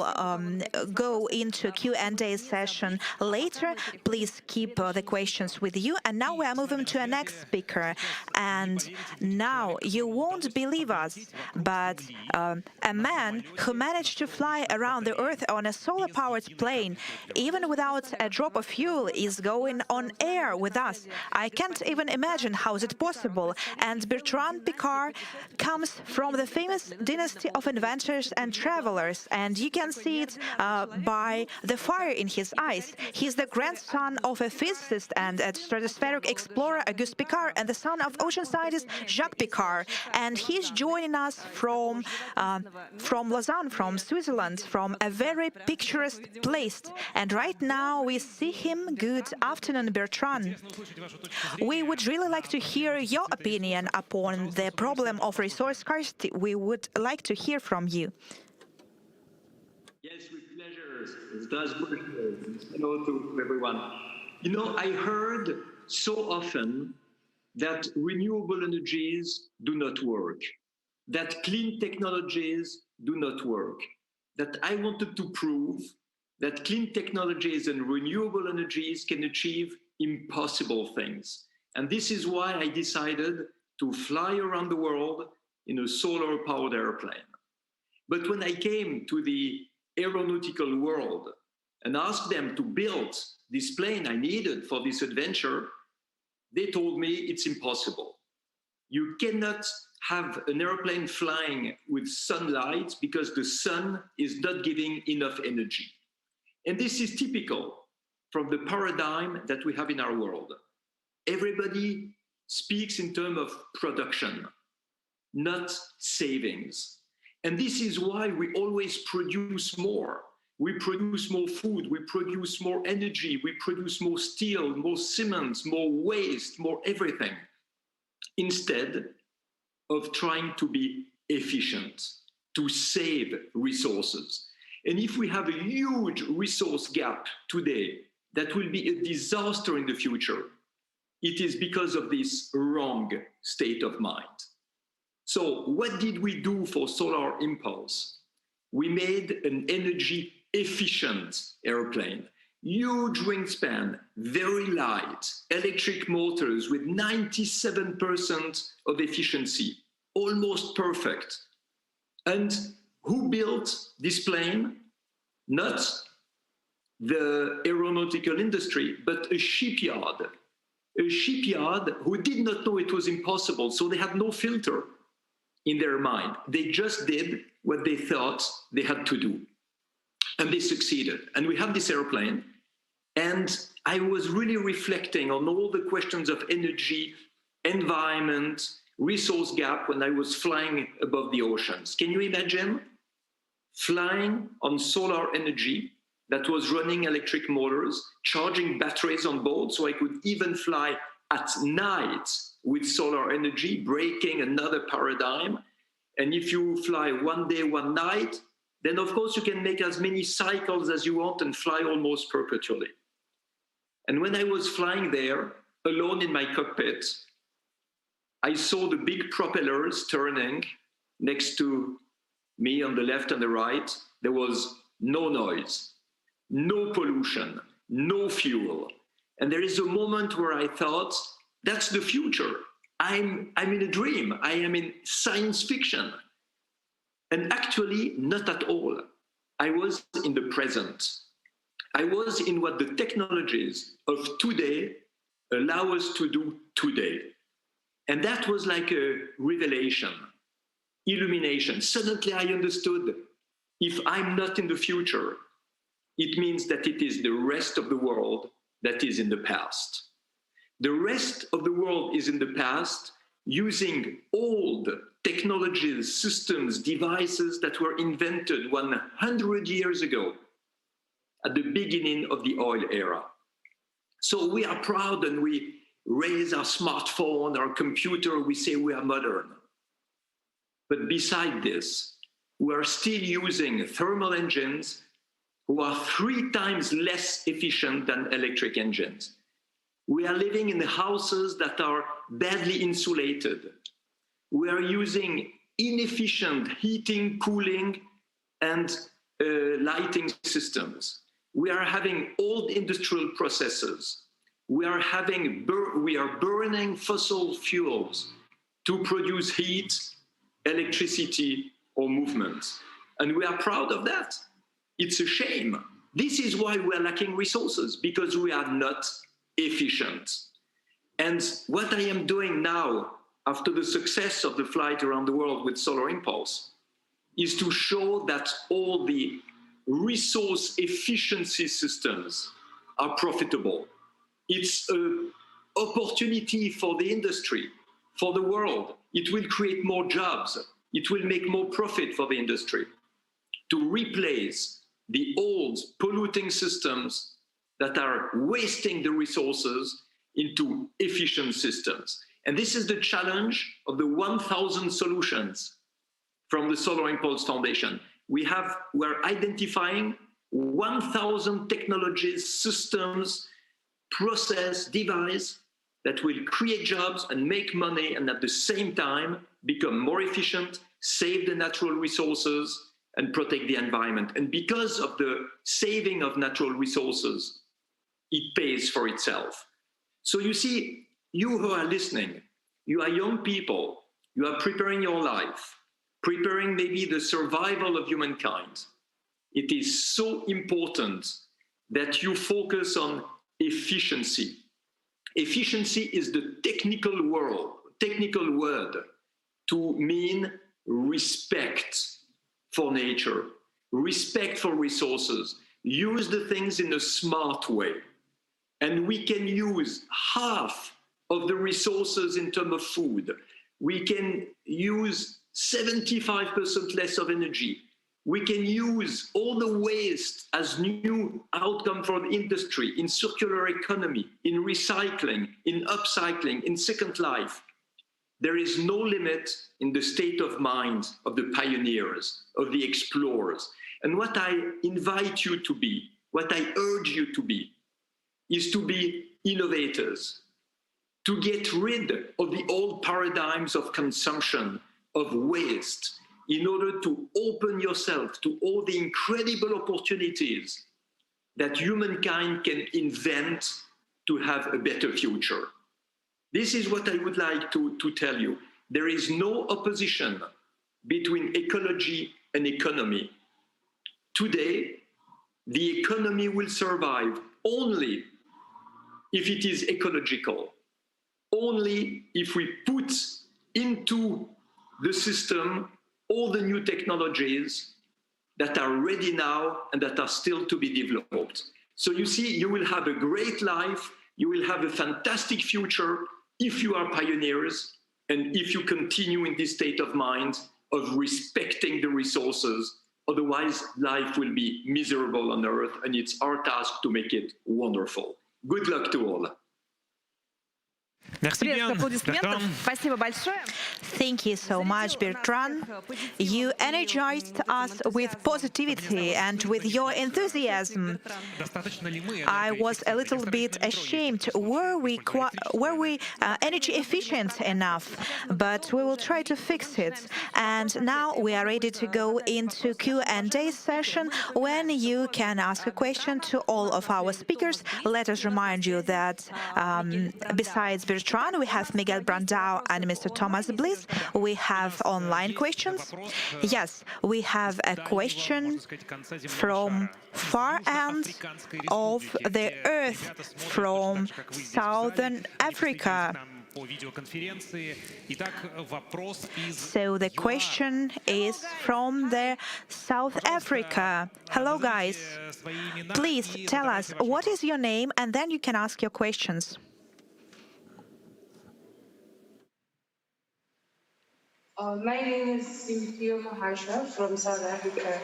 A: go into Q&A session later. Please keep the questions with you. And now we are moving to our next speaker. And now you won't believe us, but a man who managed to fly around the Earth on a solar-powered plane, even without a drop of fuel, is going on air with us. I can't even imagine how is it possible. And Bertrand Piccard comes from the famous dynasty of inventors and travelers, and you can see it by the fire in his eyes. He's the grandson of a physicist and a stratospheric explorer, Auguste Piccard, and the son of ocean scientist Jacques Piccard. And he's joining us from Lausanne, from Switzerland, from a very picturesque place. And right now we see him. Good afternoon, Bertrand. We would really like to hear your opinion upon the problem of resource scarcity. We would like to hear from you.
E: Yes, with pleasure. Hello to everyone. You know, I heard so often that renewable energies do not work. that clean technologies do not work, that I wanted to prove that clean technologies and renewable energies can achieve impossible things. And this is why I decided to fly around the world in a solar-powered airplane. But when I came to the aeronautical world and asked them to build this plane I needed for this adventure, they told me it's impossible. You cannot have an airplane flying with sunlight because the sun is not giving enough energy. And this is typical from the paradigm that we have in our world. Everybody speaks in terms of production, not savings. And this is why we always produce more. We produce more food, we produce more energy, we produce more steel, more cement, more waste, more everything, instead of trying to be efficient, to save resources. And if we have a huge resource gap today, that will be a disaster in the future. It is because of this wrong state of mind. So what did we do for Solar Impulse? We made an energy efficient airplane, huge wingspan, very light, electric motors with 97% of efficiency, almost perfect. And who built this plane? Not the aeronautical industry, but a shipyard who did not know it was impossible, so they had no filter in their mind. They just did what they thought they had to do. And they succeeded. And we have this airplane. And I was really reflecting on all the questions of energy, environment, resource gap when I was flying above the oceans. Can you imagine flying on solar energy that was running electric motors, charging batteries on board, so I could even fly at night with solar energy, breaking another paradigm. And if you fly one day, one night, then of course you can make as many cycles as you want and fly almost perpetually. And when I was flying there, alone in my cockpit, I saw the big propellers turning next to me on the left and the right. There was no noise, no pollution, no fuel. And there is a moment where I thought, that's the future. I'm in a dream. I am in science fiction. And actually, not at all. I was in the present. I was in what the technologies of today allow us to do today. And that was like a revelation, illumination. Suddenly I understood, if I'm not in the future, it means that it is the rest of the world that is in the past. The rest of the world is in the past using old technologies, systems, devices that were invented 100 years ago at the beginning of the oil era. So we are proud and we raise our smartphone, our computer, we say we are modern. But beside this, we are still using thermal engines who are 3 times less efficient than electric engines. We are living in houses that are badly insulated. We are using inefficient heating, cooling, and lighting systems. We are having old industrial processes. We are burning fossil fuels to produce heat, electricity, or movement. And we are proud of that. It's a shame. This is why we are lacking resources, because we are not efficient. And what I am doing now, after the success of the flight around the world with Solar Impulse, is to show that all the resource efficiency systems are profitable. It's an opportunity for the industry, for the world. It will create more jobs. It will make more profit for the industry to replace the old polluting systems that are wasting the resources into efficient systems. And this is the challenge of the 1,000 solutions from the Solar Impulse Foundation. We're identifying 1,000 technologies, systems, process, device that will create jobs and make money and at the same time become more efficient, save the natural resources, and protect the environment. And because of the saving of natural resources, it pays for itself. So you see, you who are listening, you are young people, you are preparing your life, preparing maybe the survival of humankind. It is so important that you focus on efficiency. Efficiency is the technical word to mean respect for nature, respect for resources, use the things in a smart way. And we can use half of the resources in terms of food. We can use 75% less of energy. We can use all the waste as new outcome for the industry, in circular economy, in recycling, in upcycling, in second life. There is no limit in the state of mind of the pioneers, of the explorers. And what I invite you to be, what I urge you to be, is to be innovators, to get rid of the old paradigms of consumption, of waste, in order to open yourself to all the incredible opportunities that humankind can invent to have a better future. This is what I would like to tell you. There is no opposition between ecology and economy. Today, the economy will survive only if it is ecological, only if we put into the system all the new technologies that are ready now and that are still to be developed. So you see, you will have a great life, you will have a fantastic future if you are pioneers and if you continue in this state of mind of respecting the resources. Otherwise, life will be miserable on Earth, and it's our task to make it wonderful. Good luck to all.
B: Всплеск аплодисментов. Спасибо большое.
A: Thank you so much, Bertrand. You energized us with positivity and with your enthusiasm. I was a little bit ashamed. Were we energy efficient enough? But we will try to fix it. And now we are ready to go into Q&A session when you can ask a question to all of our speakers. Let us remind you that besides Bertrand, we have Miguel Brandao and Mr. Thomas Bliss. We have online questions. Yes, we have a question from far end of the earth, from Southern Africa. So the question is from South Africa. Hello, guys. Please tell us, what is your name? And then you can ask your questions.
F: My name is Cynthia Mahasha from South Africa.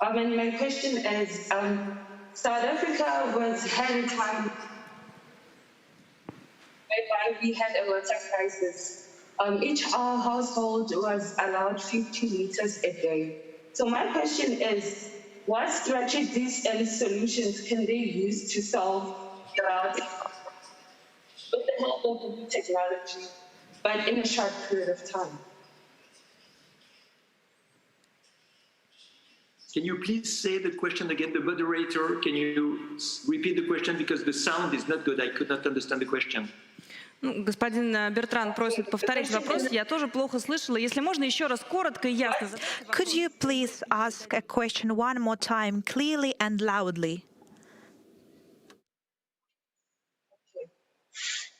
F: And my question is, South Africa had a time whereby we had a water crisis. Each household was allowed 50 liters a day. So my question is, what strategies and solutions can they use to solve drought with the help of new technology, but in a short period of time?
E: Can you please say the question again? The moderator, can you repeat the question, because the sound is not good. I could not understand the question.
B: Господин Бертран просит повторить вопрос. Я тоже плохо слышала. Если можно, еще раз коротко и ясно.
A: Could you please ask a question one more time, clearly and loudly?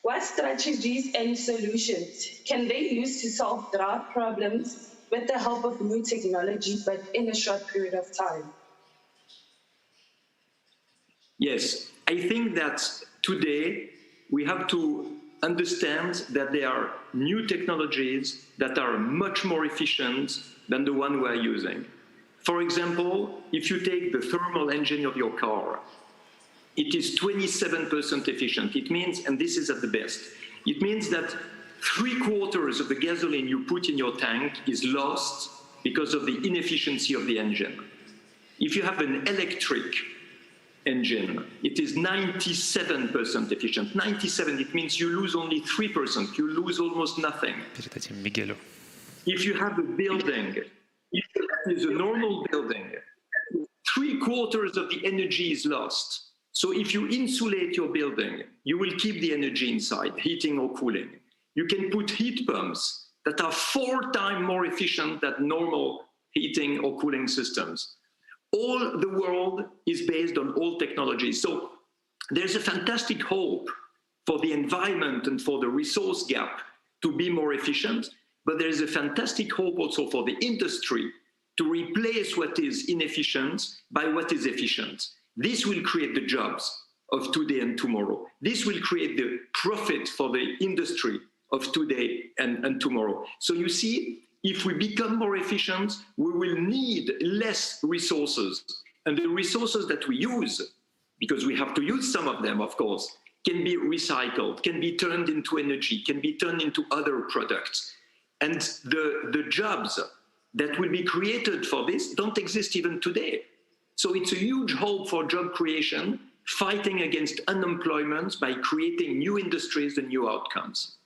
F: What strategies and solutions can they use to solve drought problems with the help of new technology, but in a short period of time?
E: Yes, I think that today we have to understand that there are new technologies that are much more efficient than the one we are using. For example, if you take the thermal engine of your car, it is 27% efficient. It means, and this is at the best, it means that 3/4 of the gasoline you put in your tank is lost because of the inefficiency of the engine. If you have an electric engine. It is 97% efficient. 97, it means you lose only 3%. You lose almost nothing.
G: Передадим Мигелю.
E: If you have a building, if it is a normal building, 3/4 of the energy is lost. So if you insulate your building, you will keep the energy inside, heating or cooling. You can put heat pumps that are 4 times more efficient than normal heating or cooling systems. All the world is based on old technologies. So there's a fantastic hope for the environment and for the resource gap to be more efficient, but there's a fantastic hope also for the industry to replace what is inefficient by what is efficient. This will create the jobs of today and tomorrow. This will create the profit for the industry of today and tomorrow. So you see, if we become more efficient, we will need less resources. And the resources that we use, because we have to use some of them, of course, can be recycled, can be turned into energy, can be turned into other products. And the jobs that will be created for this don't exist even today. So it's a huge hope for job creation, fighting against unemployment by creating new industries and new outcomes.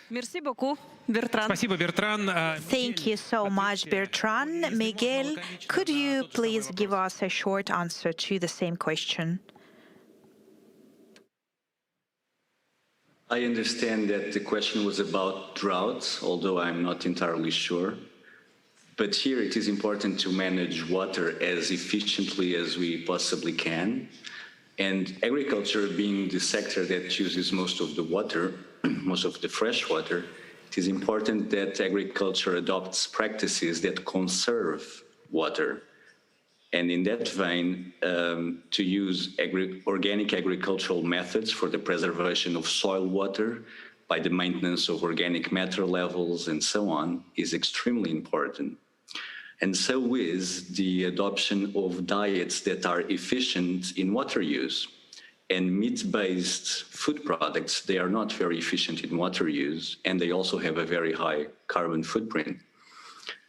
B: Merci beaucoup, Bertrand.
G: Спасибо, Бертран.
A: Thank you so much, Bertrand. Miguel, could you please give us a short answer to the same question?
C: I understand that the question was about droughts, although I'm not entirely sure. But here it is important to manage water as efficiently as we possibly can. And agriculture being the sector that uses most of the water, most of the fresh water, it is important that agriculture adopts practices that conserve water. And in that vein, to use organic agricultural methods for the preservation of soil water by the maintenance of organic matter levels and so on is extremely important. And so is the adoption of diets that are efficient in water use. And meat-based food products, they are not very efficient in water use, and they also have a very high carbon footprint.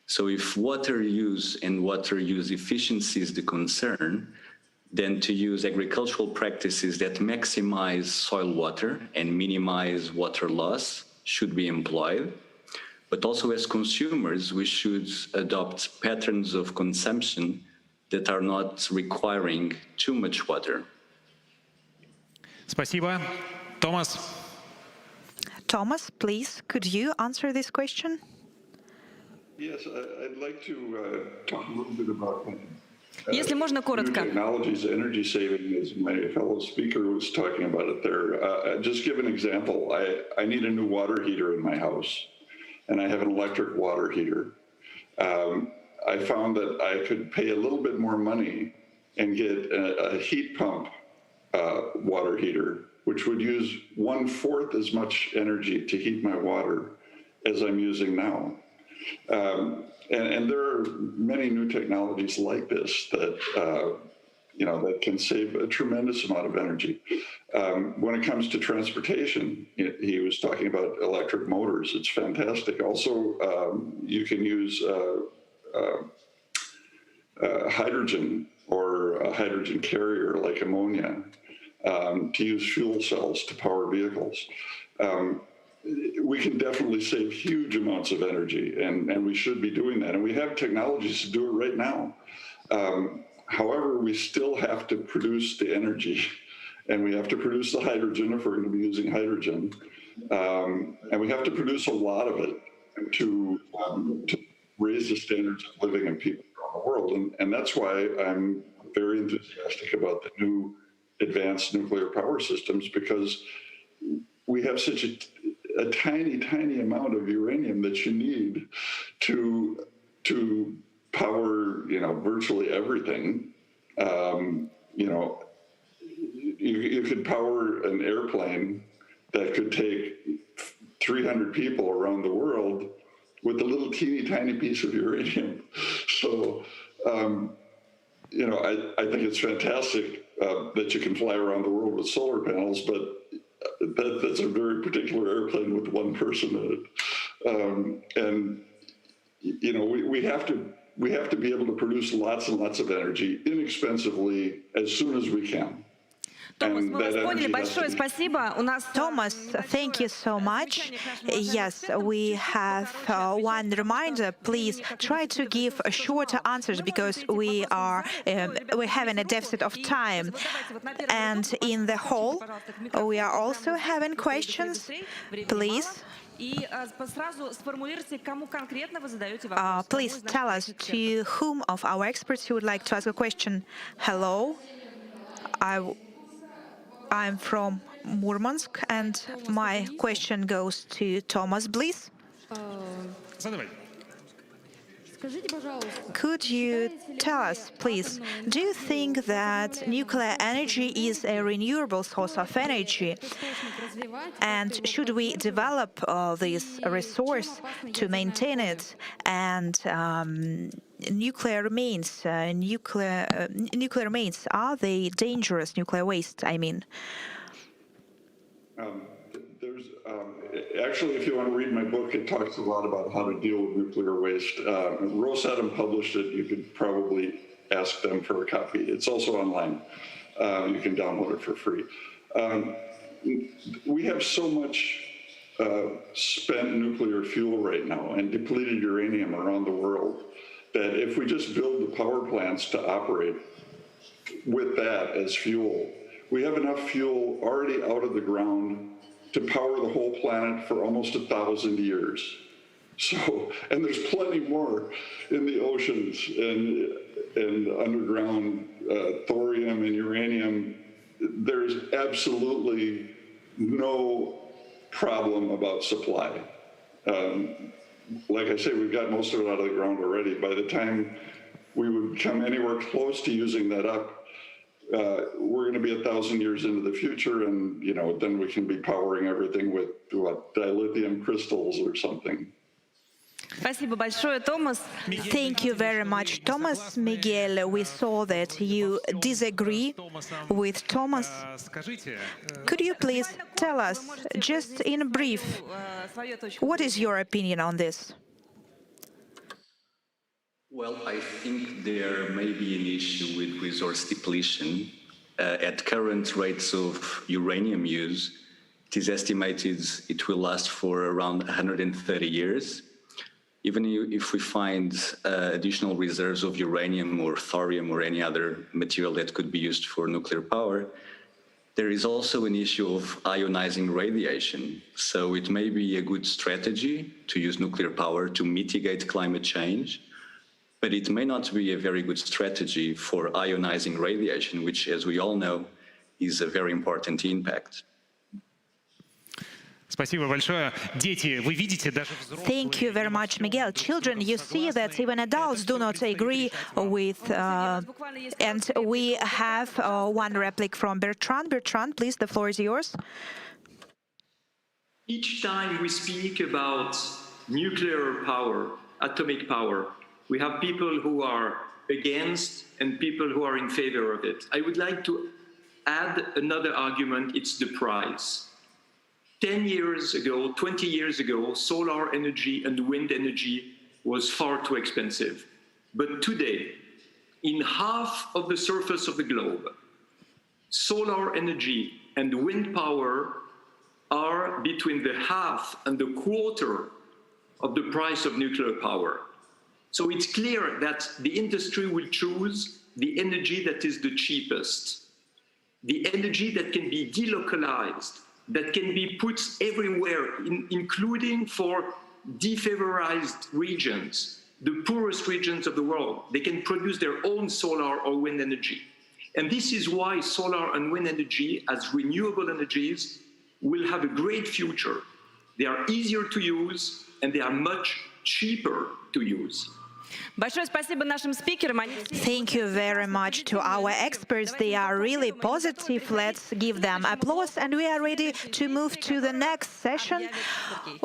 C: So if water use and water use efficiency is the concern, then to use agricultural practices that maximize soil water and minimize water loss should be employed. But also as consumers, we should adopt patterns of consumption that are not requiring too much water.
G: Спасибо. Thomas.
A: Thomas, please, could you answer this question?
D: Yes, I'd like to talk a little bit about
B: Если можно,
D: new
B: коротко.
D: technologies, energy saving, as my fellow speaker was talking about it there. Just give an example. I need a new water heater in my house, and I have an electric water heater. I found that I could pay a little bit more money and get a heat pump water heater, which would use 1/4 as much energy to heat my water as I'm using now. And there are many new technologies like this that that can save a tremendous amount of energy. When it comes to transportation, he was talking about electric motors. It's fantastic. Also, you can use hydrogen or a hydrogen carrier like ammonia to use fuel cells to power vehicles. We can definitely save huge amounts of energy, and we should be doing that. And we have technologies to do it right now. However, we still have to produce the energy, and we have to produce the hydrogen if we're going to be using hydrogen. And we have to produce a lot of it to raise the standards of living of people around the world. And that's why I'm very enthusiastic about the new advanced nuclear power systems, because we have such a tiny, tiny amount of uranium that you need to power, virtually everything. You could power an airplane that could take 300 people around the world with a little teeny tiny piece of uranium. So, I think it's fantastic that you can fly around the world with solar panels, but that's a very particular airplane with one person in it. We have to we have to be able to produce lots and lots of energy inexpensively as soon as we can.
B: Томас,
D: And
B: мы вас
D: that
B: поняли.
D: energy has to
B: Большое
D: be-
B: спасибо. У нас
A: Thomas, thank you so much. Yes, we have one reminder. Please try to give shorter answers because we're having a deficit of time. And in the hall, we are also having questions. Please.
B: И сразу сформулируйте, кому конкретно вы задаете вопрос.
A: Please tell us to whom of our experts you would like to ask a question. Hello, I'm from Murmansk, and my question goes to Thomas, please.
G: Задавай.
A: Could you tell us, please, do you think that nuclear energy is a renewable source of energy? And should we develop this resource to maintain it? And nuclear remains, are they dangerous, nuclear waste, I mean?
D: There's actually, if you want to read my book, it talks a lot about how to deal with nuclear waste. Rosatom published it. You could probably ask them for a copy. It's also online. You can download it for free. We have so much spent nuclear fuel right now and depleted uranium around the world that if we just build the power plants to operate with that as fuel, we have enough fuel already out of the ground to power the whole planet for almost 1,000 years. So, and there's plenty more in the oceans and underground thorium and uranium. There's absolutely no problem about supply. Like I say, we've got most of it out of the ground already. By the time we would come anywhere close to using that up, we're going to be 1,000 years into the future, and then we can be powering everything with dilithium crystals or something.
B: Спасибо большое, Томас.
A: Thank you very much, Thomas. Miguel, we saw that you disagree with Thomas. Could you please tell us, just in brief, what is your opinion on this?
C: Well, I think there may be an issue with resource depletion. At current rates of uranium use, it is estimated it will last for around 130 years. Even if we find additional reserves of uranium or thorium or any other material that could be used for nuclear power, there is also an issue of ionizing radiation. So it may be a good strategy to use nuclear power to mitigate climate change, but it may not be a very good strategy for ionizing radiation, which, as we all know, is a very important impact.
G: Спасибо большое. Дети, вы видите, даже взрослые...
A: Thank you very much, Miguel. Children, you see that even adults do not agree with... and we have one replic from Bertrand. Bertrand, please, the floor is yours.
E: Each time we speak about nuclear power, atomic power, we have people who are against and people who are in favor of it. I would like to add another argument, it's the price. 10 years ago, 20 years ago, solar energy and wind energy was far too expensive. But today, in half of the surface of the globe, solar energy and wind power are between the half and the quarter of the price of nuclear power. So it's clear that the industry will choose the energy that is the cheapest, the energy that can be delocalized, that can be put everywhere, including for defavorized regions, the poorest regions of the world. They can produce their own solar or wind energy. And this is why solar and wind energy as renewable energies will have a great future. They are easier to use and they are much cheaper to use.
B: Большое спасибо нашим спикерам.
A: Thank you very much to our experts. They are really positive. Let's give them applause. And we are ready to move to the next session,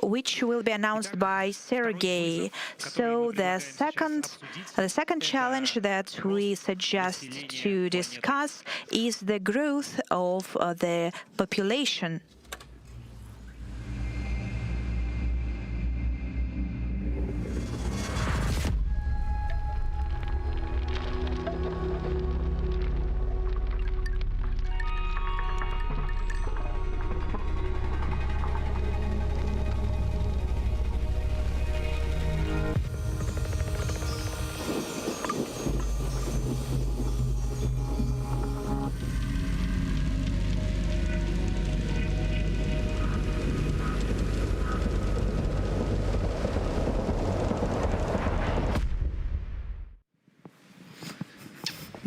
A: which will be announced by Sergey. So the second challenge that we suggest to discuss is the growth of the population.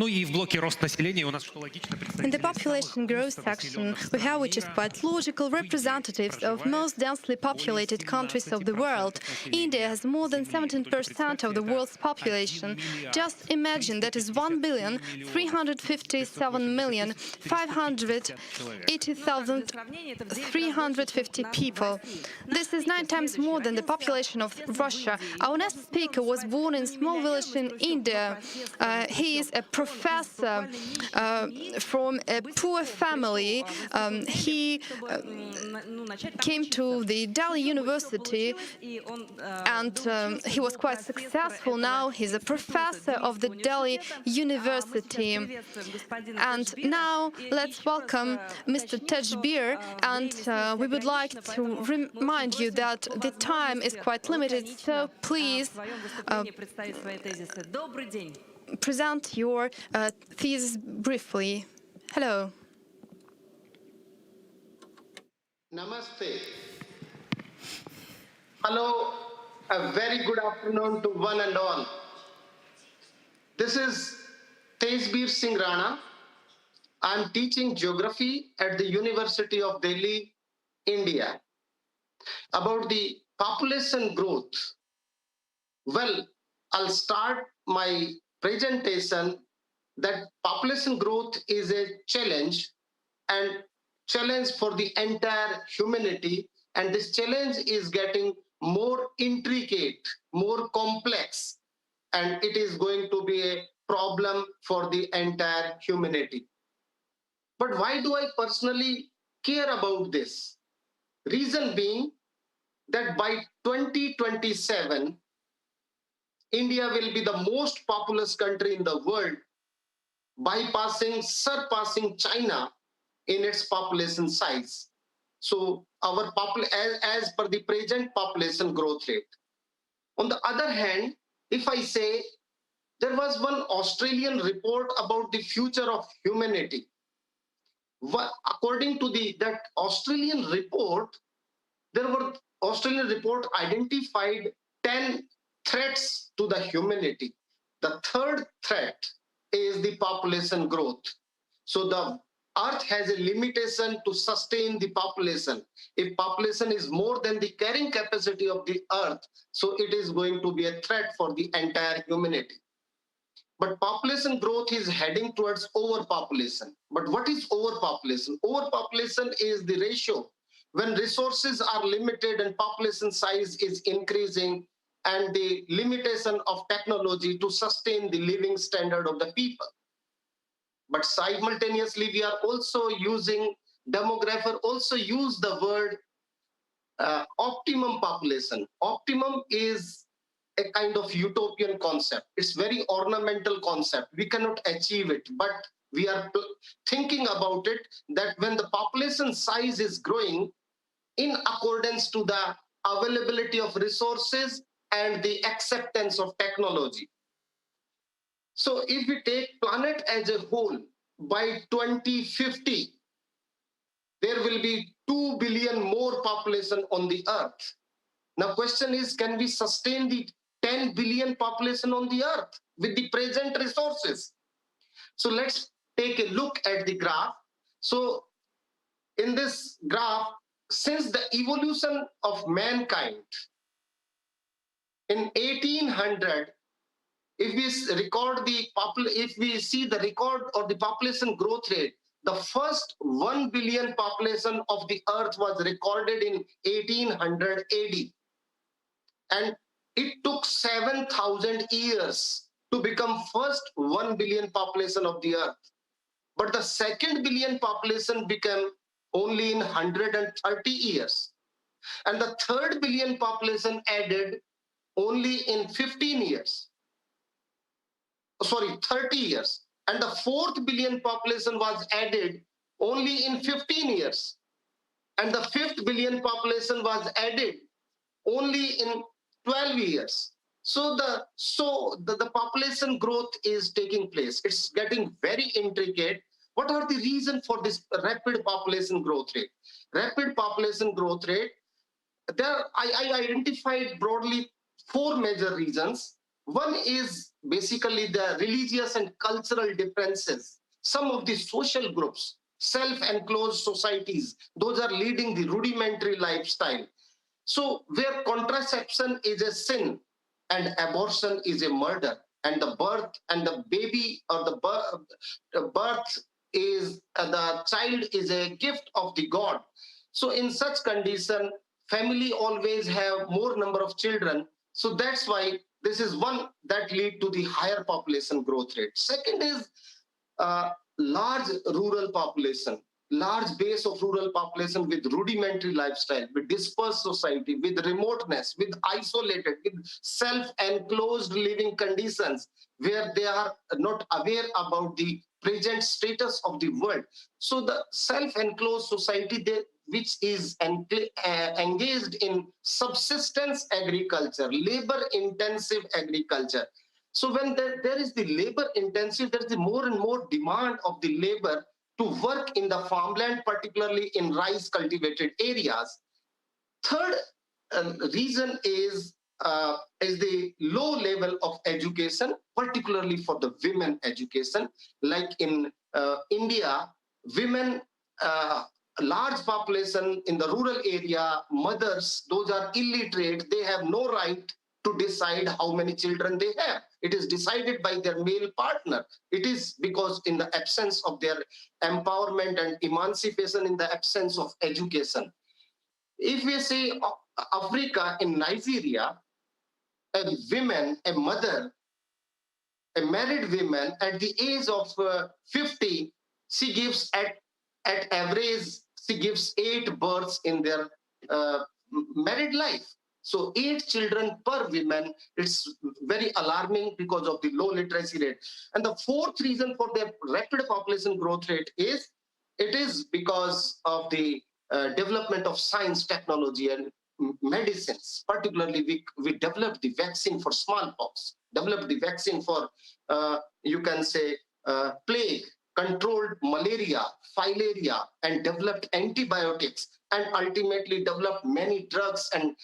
G: Ну и в блоке рост населения у нас, что логично,
H: In the
G: представители
H: population growth section, we have, which is quite logical, representatives of most densely populated countries of the world. India has more than 17% of the world's population. Just imagine that is 1,357,580,350 people. This is 9 times more than the population of Russia. Our next speaker was born in a small village in India. He is a professor from a poor family. He came to the Delhi University and he was quite successful. Now he's a professor of the Delhi University. And now let's welcome Mr. Tejbir, and we would like to remind you that the time is quite limited, so please present your thesis briefly. Hello.
I: Namaste. Hello, a very good afternoon to one and all. This is Tejbir Singh Rana. I'm teaching geography at the University of Delhi, India. About the population growth, well, I'll start my presentation that population growth is a challenge for the entire humanity, and this challenge is getting more intricate, more complex, and it is going to be a problem for the entire humanity. But why do I personally care about this? Reason being that by 2027, India will be the most populous country in the world, surpassing China in its population size. So our as per the present population growth rate. On the other hand, if I say there was one Australian report about the future of humanity. According to that Australian report, Australian report identified 10 threats to the humanity. The third threat is the population growth. So the Earth has a limitation to sustain the population. If population is more than the carrying capacity of the Earth, so it is going to be a threat for the entire humanity. But population growth is heading towards overpopulation. But what is overpopulation? Overpopulation is the ratio when resources are limited and population size is increasing, and the limitation of technology to sustain the living standard of the people. But simultaneously, we are also using, demographer also use the word optimum population. Optimum is a kind of utopian concept. It's very ornamental concept. We cannot achieve it, but we are thinking about it, that when the population size is growing in accordance to the availability of resources and the acceptance of technology. So if we take planet as a whole, by 2050, there will be 2 billion more population on the Earth. Now question is, can we sustain the 10 billion population on the Earth with the present resources? So let's take a look at the graph. So in this graph, since the evolution of mankind, in 1800, if we see the record of the population growth rate, the first 1 billion population of the Earth was recorded in 1800 AD. And it took 7,000 years to become first 1 billion population of the Earth. But the second billion population became only in 130 years. And the third billion population added only in 15 years. Sorry, 30 years. And the fourth billion population was added only in 15 years. And the fifth billion population was added only in 12 years. So the population growth is taking place. It's getting very intricate. What are the reasons for this rapid population growth rate? Rapid population growth rate, I identified broadly 4 major reasons. One is basically the religious and cultural differences. Some of the social groups, self-enclosed societies, those are leading the rudimentary lifestyle. So where contraception is a sin and abortion is a murder, and the birth and the baby or the birth is the child is a gift of the God. So in such condition, family always have more number of children. So that's why this is one that lead to the higher population growth rate. Second is large rural population, large base of rural population with rudimentary lifestyle, with dispersed society, with remoteness, with isolated, with self-enclosed living conditions, where they are not aware about the present status of the world. So the self-enclosed society, which is engaged in subsistence agriculture, labor-intensive agriculture. So when there is the labor intensive, there is the more and more demand of the labor to work in the farmland, particularly in rice cultivated areas. Third reason is the low level of education, particularly for the women education. Like in India, women, large population in the rural area, mothers, those are illiterate, they have no right to decide how many children they have. It is decided by their male partner. It is because in the absence of their empowerment and emancipation, in the absence of education. If we say Africa, in Nigeria, a mother, a married woman at the age of 50, she gives at average, she gives 8 births in their married life. So 8 children per woman, it's very alarming because of the low literacy rate. And the fourth reason for their rapid population growth rate is, it is because of the development of science, technology, and medicines. Particularly, we developed the vaccine for smallpox, developed the vaccine for, you can say, plague, controlled malaria, filaria, and developed antibiotics, and ultimately developed many drugs, and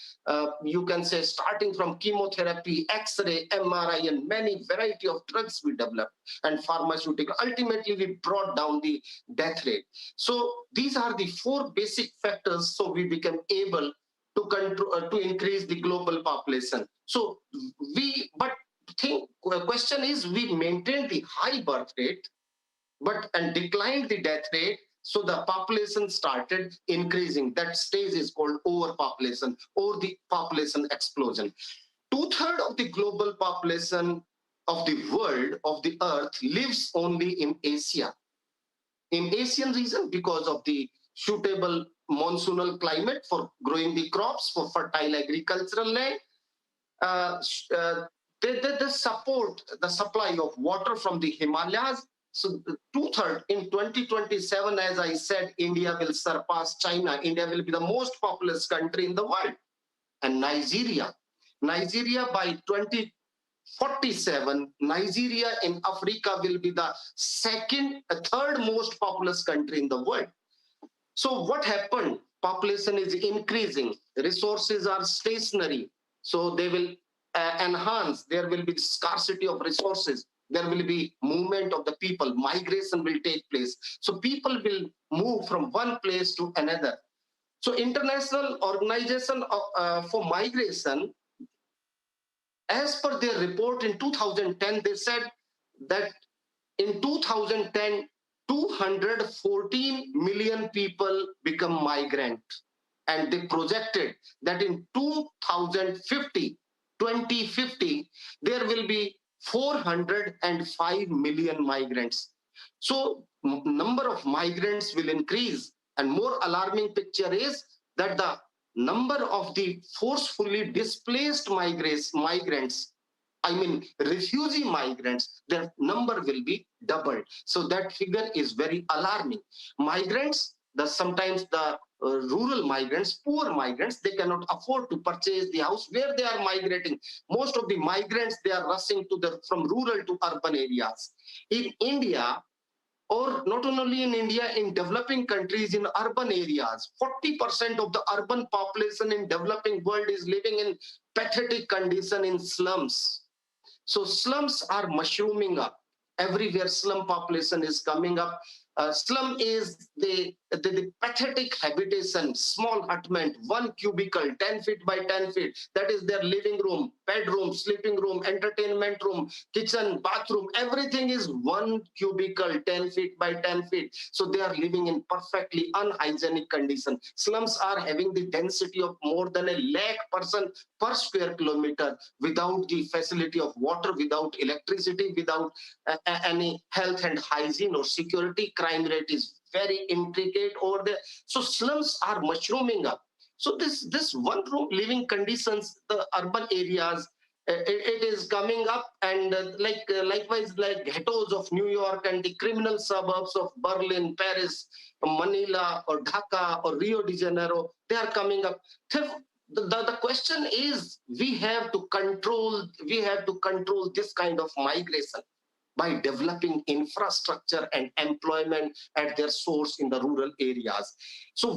I: you can say starting from chemotherapy, X-ray, MRI, and many variety of drugs we developed, and pharmaceutical. Ultimately, we brought down the death rate. So these are the 4 basic factors, so we became able to control, to increase the global population. So question is, we maintained the high birth rate, and declined the death rate, so the population started increasing. That stage is called overpopulation or the population explosion. 2/3 of the global population of the world, of the earth, lives only in Asia. In Asian region, because of the suitable monsoonal climate for growing the crops, for fertile agricultural land, they support the supply of water from the Himalayas. So 2/3 in 2027, as I said, India will surpass China. India will be the most populous country in the world. And Nigeria by 2047, Nigeria in Africa will be the third most populous country in the world. So what happened? Population is increasing. Resources are stationary. So they will enhance. There will be scarcity of resources. There will be movement of the people. Migration will take place. So people will move from one place to another. So International Organization for Migration, as per their report in 2010, they said that in 2010, 214 million people become migrant. And they projected that in 2050, there will be 405 million migrants. So number of migrants will increase. And more alarming picture is that the number of the forcefully displaced migrants, I mean refugee migrants, their number will be doubled. So that figure is very alarming. Migrants, sometimes the rural migrants, poor migrants, they cannot afford to purchase the house where they are migrating. Most of the migrants, they are rushing from rural to urban areas. In India, or not only in India, in developing countries, in urban areas, 40% of the urban population in developing world is living in pathetic condition in slums. So slums are mushrooming up. Everywhere slum population is coming up. Slum is the pathetic habitation, small hutment, 1 cubicle, 10 feet by 10 feet. That is their living room, bedroom, sleeping room, entertainment room, kitchen, bathroom. Everything is 1 cubicle, 10 feet by 10 feet. So they are living in perfectly unhygienic condition. Slums are having the density of more than 1 lakh person per square kilometer, without the facility of water, without electricity, without any health and hygiene or security. Crime rate is very intricate over there. So slums are mushrooming up. So this one room living conditions, the urban areas, it is coming up, and likewise, like ghettos of New York and the criminal suburbs of Berlin, Paris, Manila, or Dhaka, or Rio de Janeiro, they are coming up. The question is, we have to control this kind of migration by developing infrastructure and employment at their source in the rural areas. So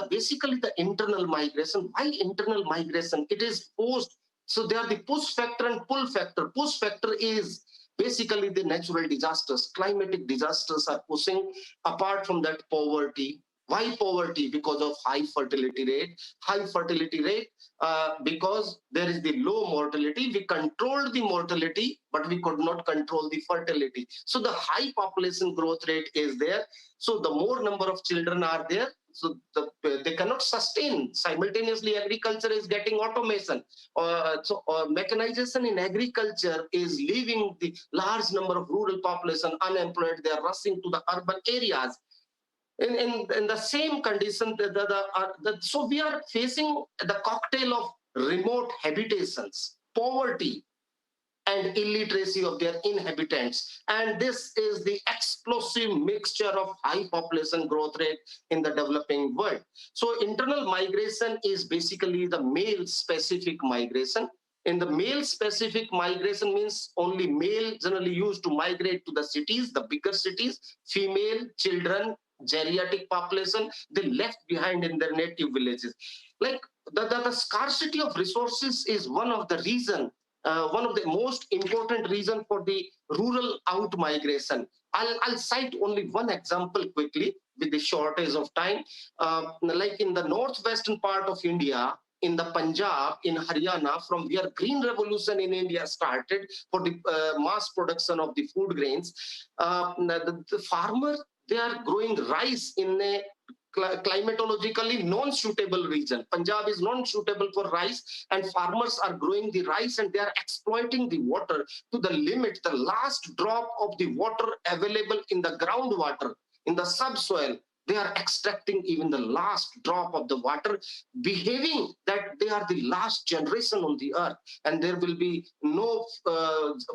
I: basically the internal migration, why internal migration? It is post, so they are the push factor and pull factor. Push factor is basically the natural disasters, climatic disasters are pushing. Apart from that, poverty. Why poverty? Because of high fertility rate. High fertility rate because there is the low mortality. We controlled the mortality, but we could not control the fertility. So the high population growth rate is there. So the more number of children are there, so they cannot sustain. Simultaneously, agriculture is getting automation. Mechanization in agriculture is leaving the large number of rural population unemployed. They are rushing to the urban areas. In the same condition, so we are facing the cocktail of remote habitations, poverty, and illiteracy of their inhabitants. And this is the explosive mixture of high population growth rate in the developing world. So internal migration is basically the male-specific migration. In the male-specific migration means only male generally used to migrate to the cities, the bigger cities. Female, children, geriatric population, they left behind in their native villages. Like the scarcity of resources is one of the reason, one of the most important reason for the rural out migration. I'll cite only one example quickly with the shortage of time. Like in the northwestern part of India, in the Punjab, in Haryana, from where green revolution in India started for the mass production of the food grains, the farmers, they are growing rice in a climatologically non-suitable region. Punjab is non-suitable for rice, and farmers are growing the rice and they are exploiting the water to the limit. The last drop of the water available in the groundwater, in the subsoil, they are extracting even the last drop of the water, behaving that they are the last generation on the earth, and there will be no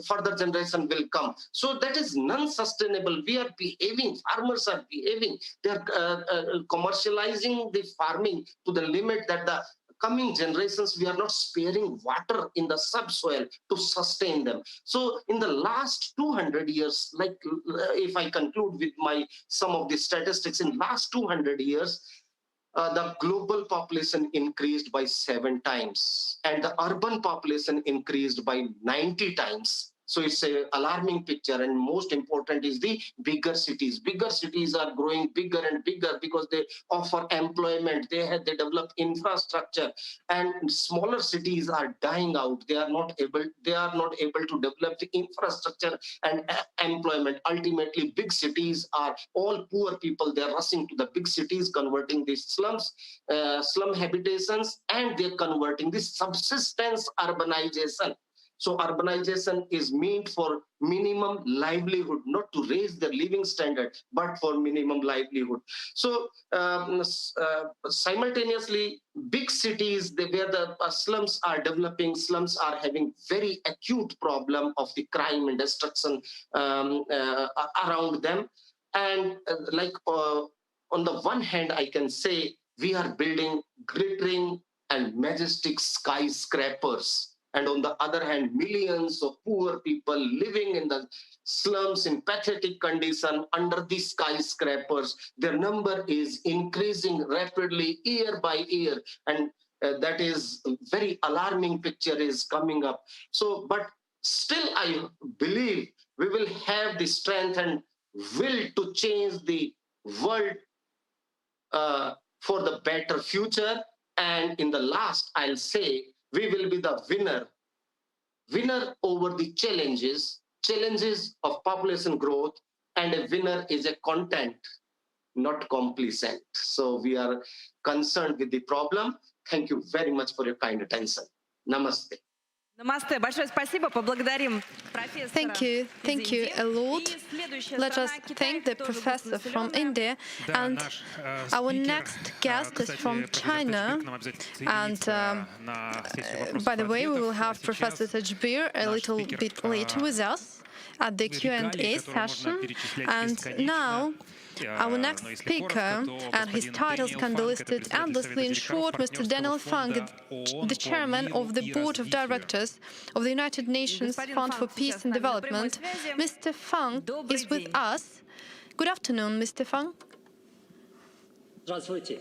I: further generation will come. So that is non-sustainable. We are behaving, farmers are behaving, they are commercializing the farming to the limit that the coming generations, we are not sparing water in the subsoil to sustain them. So in the last 200 years, like if I conclude with some of the statistics, in last 200 years, the global population increased by 7 times and the urban population increased by 90 times. So it's an alarming picture, and most important is the bigger cities. Bigger cities are growing bigger and bigger because they offer employment, they develop infrastructure, and smaller cities are dying out. They are not able to develop the infrastructure and employment. Ultimately, big cities are all poor people. They are rushing to the big cities, converting these slums, slum habitations, and they're converting this subsistence urbanization. So urbanization is meant for minimum livelihood, not to raise the living standard, but for minimum livelihood. So simultaneously, big cities where the slums are developing, slums are having very acute problem of the crime and destruction around them. And on the one hand, I can say we are building glittering and majestic skyscrapers. And on the other hand, millions of poor people living in the slums in pathetic condition under these skyscrapers. Their number is increasing rapidly year by year. And that is a very alarming picture is coming up. So, but still I believe we will have the strength and will to change the world for the better future. And in the last, I'll say we will be the winner over the challenges of population growth, and a winner is a content, not complacent. So we are concerned with the problem. Thank you very much for your kind attention. Namaste.
B: Намасте. Большое спасибо. Поблагодарим профессора.
H: Thank you a lot. Let us thank the professor from India. And our next guest is from China. And by the way, we will have Professor Tajbir a little bit later with us at the Q&A session. And now, our next speaker, and his titles can be listed endlessly in short, Mr. Daniel Fung, the chairman of the board of directors of the United Nations Fund for Peace and Development. Mr. Fung is with us. Good afternoon, Mr. Fung.
J: Здравствуйте.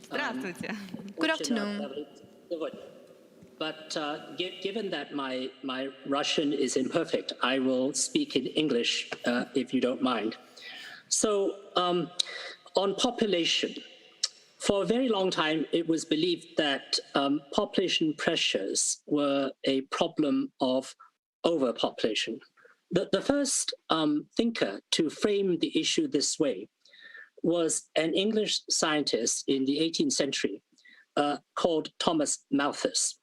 B: Здравствуйте.
H: Good afternoon.
J: But given that my Russian is imperfect, I will speak in English if you don't mind. So on population, for a very long time, it was believed that population pressures were a problem of overpopulation. The first thinker to frame the issue this way was an English scientist in the 18th century called Thomas Malthus.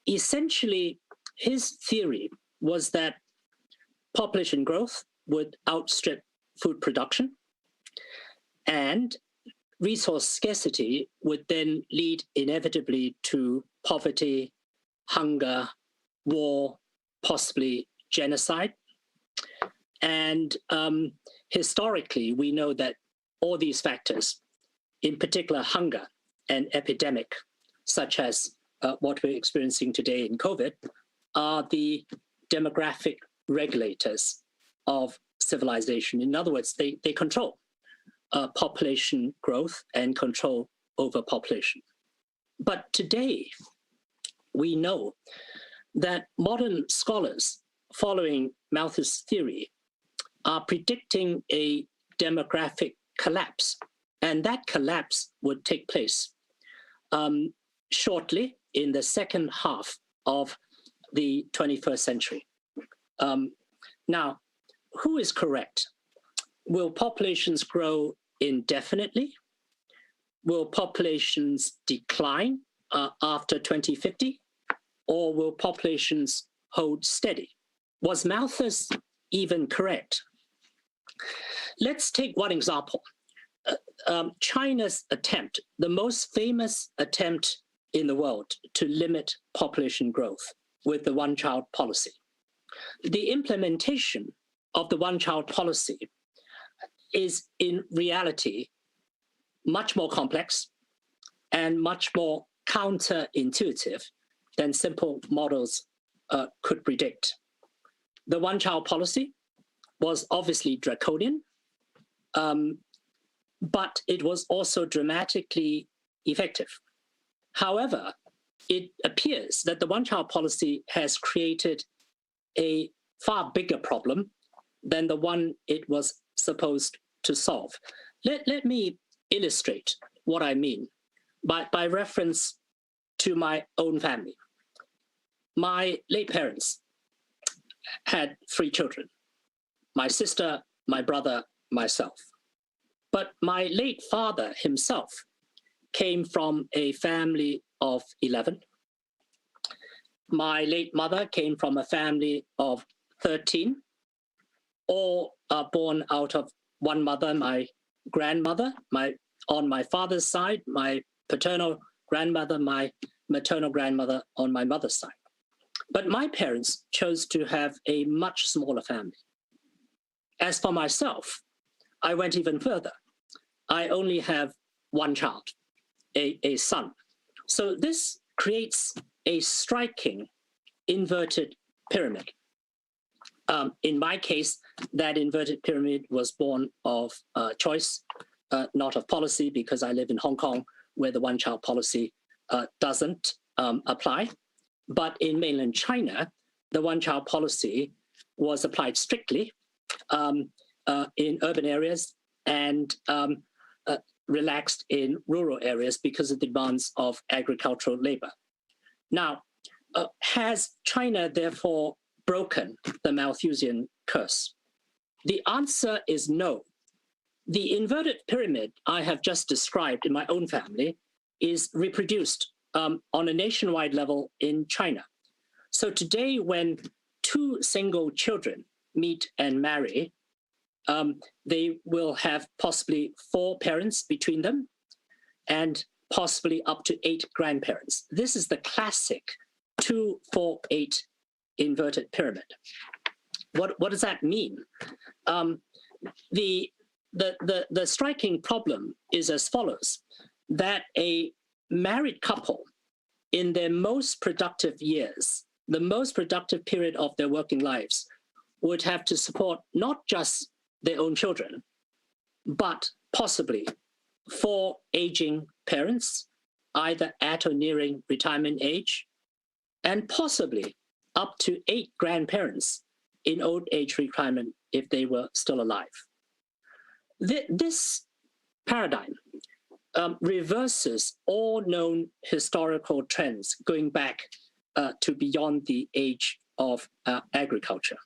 J: Essentially, his theory was that population growth would outstrip food production, and resource scarcity would then lead inevitably to poverty, hunger, war, possibly genocide. And historically, we know that all these factors, in particular hunger and epidemic, such as what we're experiencing today in COVID, are the demographic regulators of civilization. In other words, they control population growth and control overpopulation. But today, we know that modern scholars following Malthus' theory are predicting a demographic collapse, and that collapse would take place shortly in the second half of the 21st century. Now, who is correct? Will populations grow indefinitely? Will populations decline after 2050? Or will populations hold steady? Was Malthus even correct? Let's take one example. China's attempt, the most famous attempt in the world to limit population growth with the one-child policy. The implementation of the one-child policy is in reality much more complex and much more counterintuitive than simple models could predict. The one-child policy was obviously draconian, but it was also dramatically effective. However, it appears that the one-child policy has created a far bigger problem than the one it was supposed to solve. Let me illustrate what I mean by reference to my own family. My late parents had 3 children, my sister, my brother, myself. But my late father himself came from a family of 11. My late mother came from a family of 13, all born out of one mother, my grandmother, on my father's side, my paternal grandmother, my maternal grandmother on my mother's side. But my parents chose to have a much smaller family. As for myself, I went even further. I only have one child, a son. So this creates a striking inverted pyramid. In my case, that inverted pyramid was born of choice, not of policy, because I live in Hong Kong, where the one-child policy doesn't apply. But in mainland China, the one-child policy was applied strictly in urban areas and relaxed in rural areas because of the demands of agricultural labor. Now, has China therefore broken the Malthusian curse? The answer is no. The inverted pyramid I have just described in my own family is reproduced on a nationwide level in China. So today, when two single children meet and marry, they will have possibly 4 parents between them and possibly up to 8 grandparents. This is the classic 2, 4, 8 inverted pyramid. What does that mean? The striking problem is as follows, that a married couple in their most productive years, the most productive period of their working lives, would have to support not just their own children, but possibly 4 aging parents, either at or nearing retirement age, and possibly up to 8 grandparents in old age retirement if they were still alive. This paradigm reverses all known historical trends going back to beyond the age of agriculture.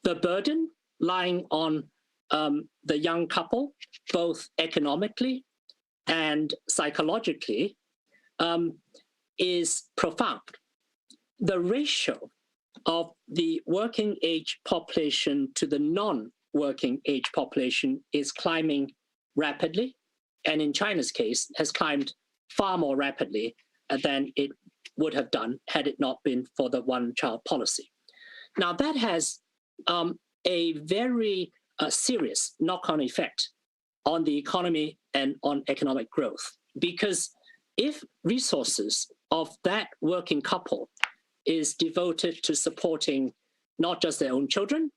J: The burden lying on the young couple, both economically and psychologically, is profound. The ratio of the working age population to the non-working age population is climbing rapidly, and in China's case, has climbed far more rapidly than it would have done had it not been for the one-child policy. Now, that has a very serious knock-on effect on the economy and on economic growth, because if resources of that working couple is devoted to supporting not just their own children,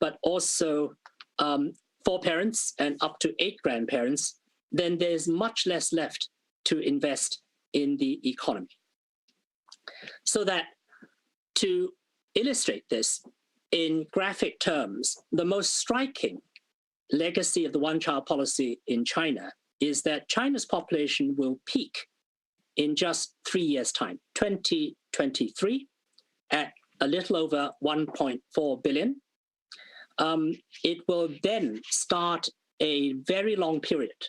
J: but also 4 parents and up to 8 grandparents, then there's much less left to invest in the economy. So that to illustrate this in graphic terms, the most striking legacy of the one-child policy in China is that China's population will peak in just 3 years' time, 2023, at a little over 1.4 billion. It will then start a very long period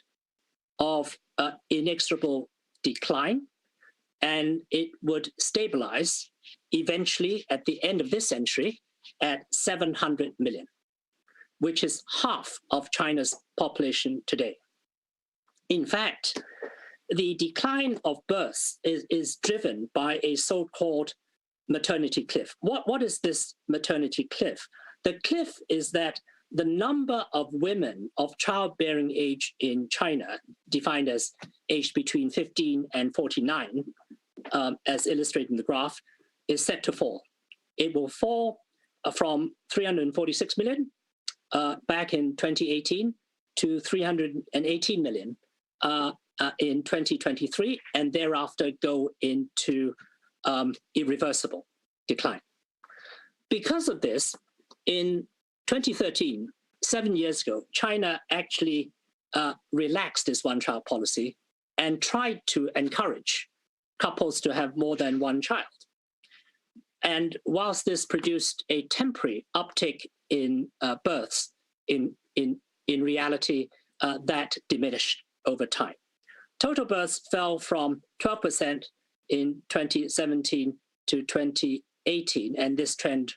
J: of inexorable decline, and it would stabilize eventually at the end of this century at 700 million, which is half of China's population today. In fact, the decline of births is driven by a so-called maternity cliff. What is this maternity cliff? The cliff is that the number of women of childbearing age in China, defined as aged between 15 and 49, as illustrated in the graph, is set to fall. It will fall from 346 million back in 2018 to 318 million in 2023, and thereafter go into irreversible decline. Because of this, in 2013, 7 years ago, China actually relaxed its one-child policy and tried to encourage couples to have more than one child. And whilst this produced a temporary uptick in births, in reality, that diminished over time. Total births fell from 12% in 2017 to 2018, and this trend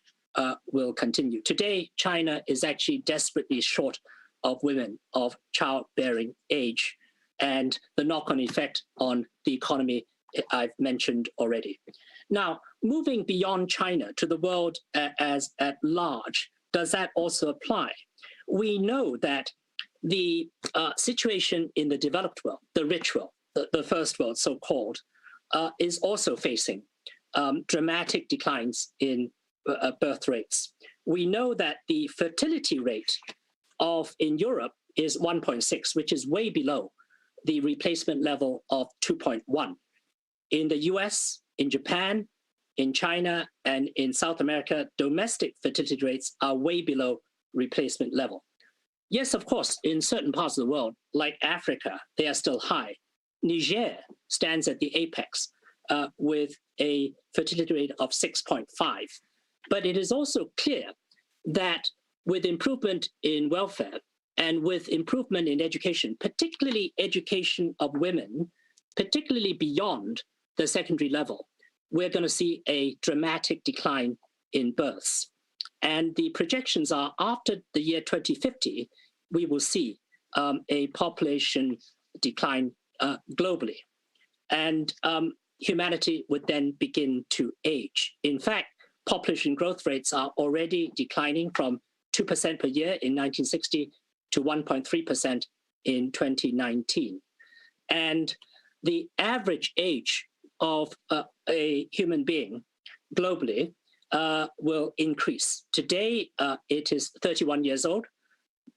J: will continue. Today, China is actually desperately short of women of childbearing age, and the knock-on effect on the economy I've mentioned already. Now, moving beyond China to the world as at large, does that also apply? We know that the situation in the developed world, the rich world, the first world so-called, is also facing dramatic declines in birth rates. We know that the fertility rate in Europe is 1.6, which is way below the replacement level of 2.1. In the US, in Japan, in China and in South America, domestic fertility rates are way below replacement level. Yes, of course, in certain parts of the world, like Africa, they are still high. Niger stands at the apex with a fertility rate of 6.5. But it is also clear that with improvement in welfare and with improvement in education, particularly education of women, particularly beyond the secondary level, we're going to see a dramatic decline in births. And the projections are after the year 2050, we will see a population decline globally. And humanity would then begin to age. In fact, population growth rates are already declining from 2% per year in 1960 to 1.3% in 2019. And the average age of a human being globally will increase. Today, it is 31 years old.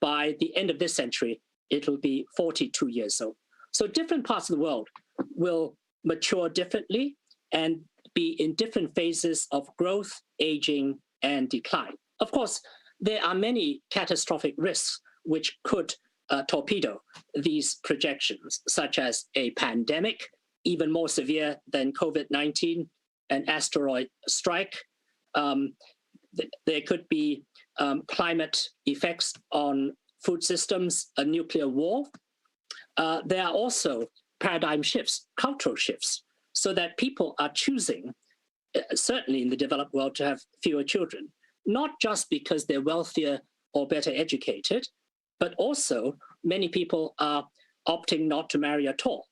J: By the end of this century, it will be 42 years old. So different parts of the world will mature differently and be in different phases of growth, aging, and decline. Of course, there are many catastrophic risks which could torpedo these projections, such as a pandemic, even more severe than COVID-19, an asteroid strike. There could be climate effects on food systems, a nuclear war. There are also paradigm shifts, cultural shifts, so that people are choosing, certainly in the developed world, to have fewer children, not just because they're wealthier or better educated, but also many people are opting not to marry at all.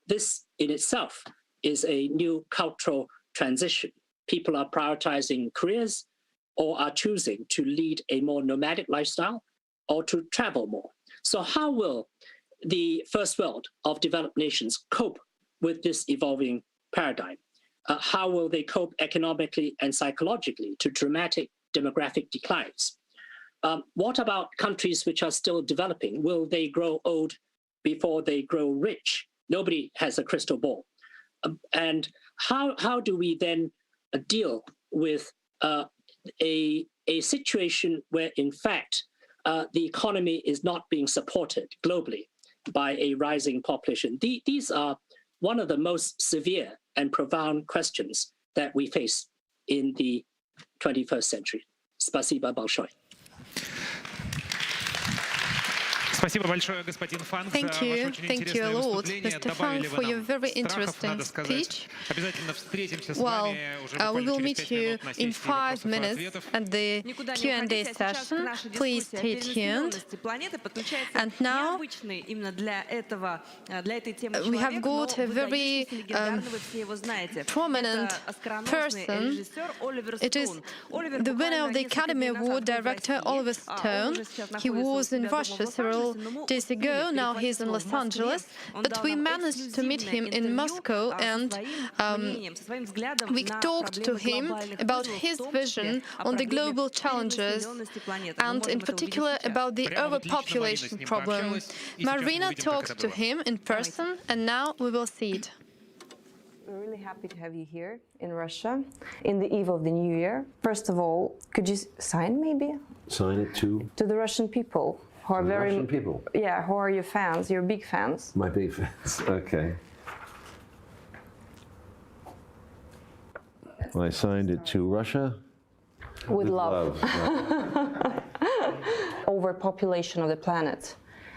J: This in itself is a new cultural transition. People are prioritizing careers or are choosing to lead a more nomadic lifestyle or to travel more. So how will the first world of developed nations cope with this evolving paradigm? How will they cope economically and psychologically to dramatic demographic declines? What about countries which are still developing? Will they grow old before they grow rich? Nobody has a crystal ball. And how do we then deal with a situation where, in fact, the economy is not being supported globally by a rising population? These are one of the most severe and profound questions that we face in the 21st century. Спасибо большое.
H: Thank you a lot, Mr. Fang, for your very interesting speech. Well, we will meet you in 5 minutes at the Q&A session. Please stay tuned. And now we have got a very prominent person. It is the winner of the Academy Award, director Oliver Stone. He was in Russia several days ago. Now he's in Los Angeles, but we managed to meet him in Moscow, and we talked to him about his vision on the global challenges, and in particular about the overpopulation problem. Marina talked to him in person, and now we will see it.
K: We're really happy to have you here in Russia in the eve of the new year. First of all, could you sign maybe?
L: Sign it to
K: the Russian people. Who are very,
L: Russian people?
K: Yeah, who are your fans, your big fans?
L: My big fans, okay. Well, I signed it to Russia.
K: With love.
L: Right.
K: Overpopulation of the planet.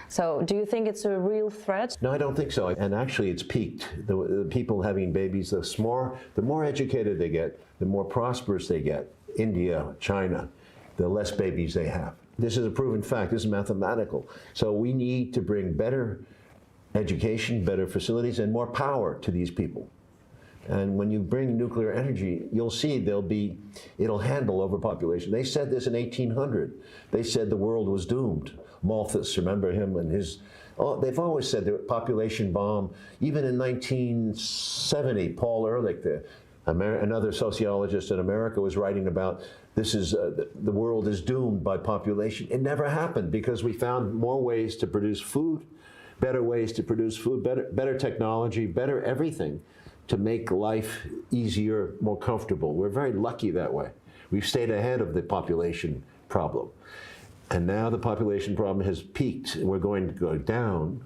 K: So do you think it's a real threat?
L: No, I don't think so. And actually it's peaked. The people having babies, the more educated they get, the more prosperous they get. India, China, the less babies they have. This is a proven fact. This is mathematical. So we need to bring better education, better facilities, and more power to these people. And when you bring nuclear energy, you'll see it'll handle overpopulation. They said this in 1800. They said the world was doomed. Malthus, remember him and his, they've always said the population bomb. Even in 1970, Paul Ehrlich, another sociologist in America, was writing about the world is doomed by population. It never happened because we found more ways to produce food, better ways to produce food, better technology, better everything. to make life easier, more comfortable. We're very lucky that way. We've stayed ahead of the population problem. And now the population problem has peaked. We're going to go down.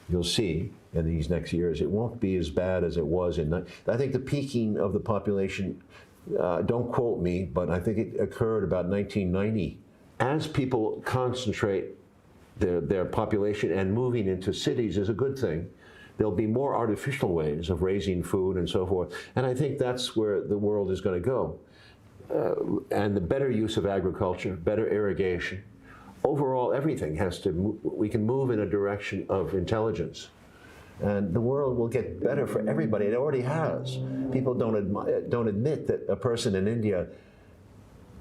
L: You'll see in these next years, it won't be as bad as it was I think the peaking of the population, don't quote me, but I think it occurred about 1990. As people concentrate their population and moving into cities is a good thing. There'll be more artificial ways of raising food and so forth. And I think that's where the world is going to go. And the better use of agriculture, better irrigation, overall everything has to we can move in a direction of intelligence. And the world will get better for everybody. It already has. People don't admit that a person in India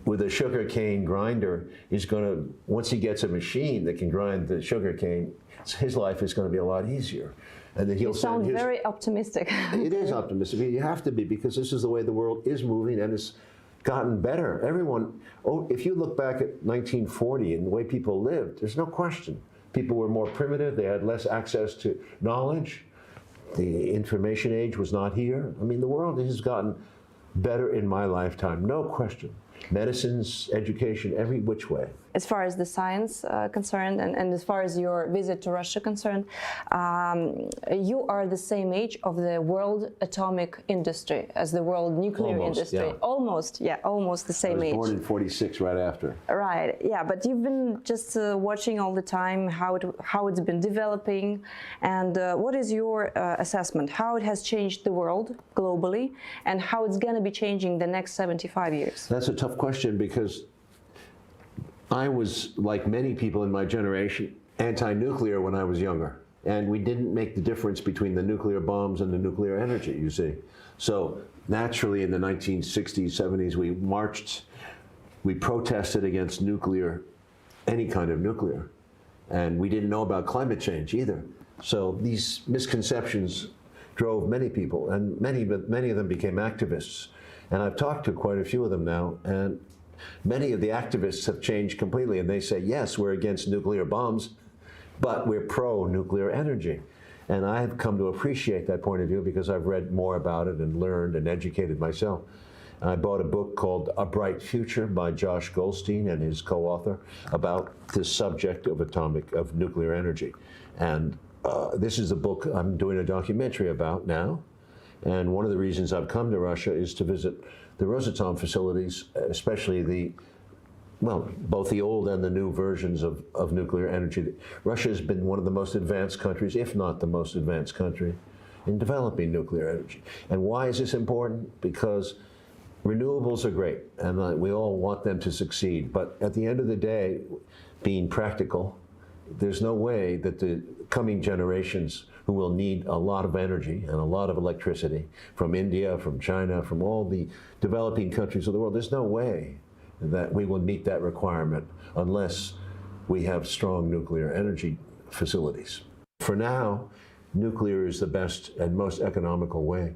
L: with a sugar cane grinder is going to, once he gets a machine that can grind the sugar cane, his life is going to be a lot easier. And then he'll
K: sound very optimistic.
L: It is optimistic. You have to be, because this is the way the world is moving, and it's gotten better. Everyone, if you look back at 1940 and the way people lived, there's no question. People were more primitive. They had less access to knowledge. The information age was not here. I mean, the world has gotten better in my lifetime, no question. Medicines, education, every which way.
K: As far as the science concerned, and as far as your visit to Russia concerned, you are the same age of the world atomic industry as the world nuclear industry.
L: Yeah.
K: Almost the same age.
L: I was born in 46, right after.
K: Right, yeah, but you've been just watching all the time how it's been developing, and what is your assessment? How it has changed the world globally, and how it's going to be changing the next 75 years?
L: That's a tough question, because I was, like many people in my generation, anti-nuclear when I was younger. And we didn't make the difference between the nuclear bombs and the nuclear energy, you see. So naturally in the 1960s, 70s, we marched, we protested against nuclear, any kind of nuclear. And we didn't know about climate change either. So these misconceptions drove many people, and many of them became activists. And I've talked to quite a few of them now, and many of the activists have changed completely, and they say, yes, we're against nuclear bombs, but we're pro-nuclear energy. And I've come to appreciate that point of view because I've read more about it and learned and educated myself. I bought a book called A Bright Future by Josh Goldstein and his co-author about this subject of nuclear energy. And this is the book I'm doing a documentary about now. And one of the reasons I've come to Russia is to visit the Rosatom facilities, especially both the old and the new versions of nuclear energy. Russia has been one of the most advanced countries, if not the most advanced country, in developing nuclear energy. And why is this important? Because renewables are great, and we all want them to succeed. But at the end of the day, being practical, there's no way that the coming generations who will need a lot of energy and a lot of electricity from India, from China, from all the developing countries of the world, there's no way that we will meet that requirement unless we have strong nuclear energy facilities. For now, nuclear is the best and most economical way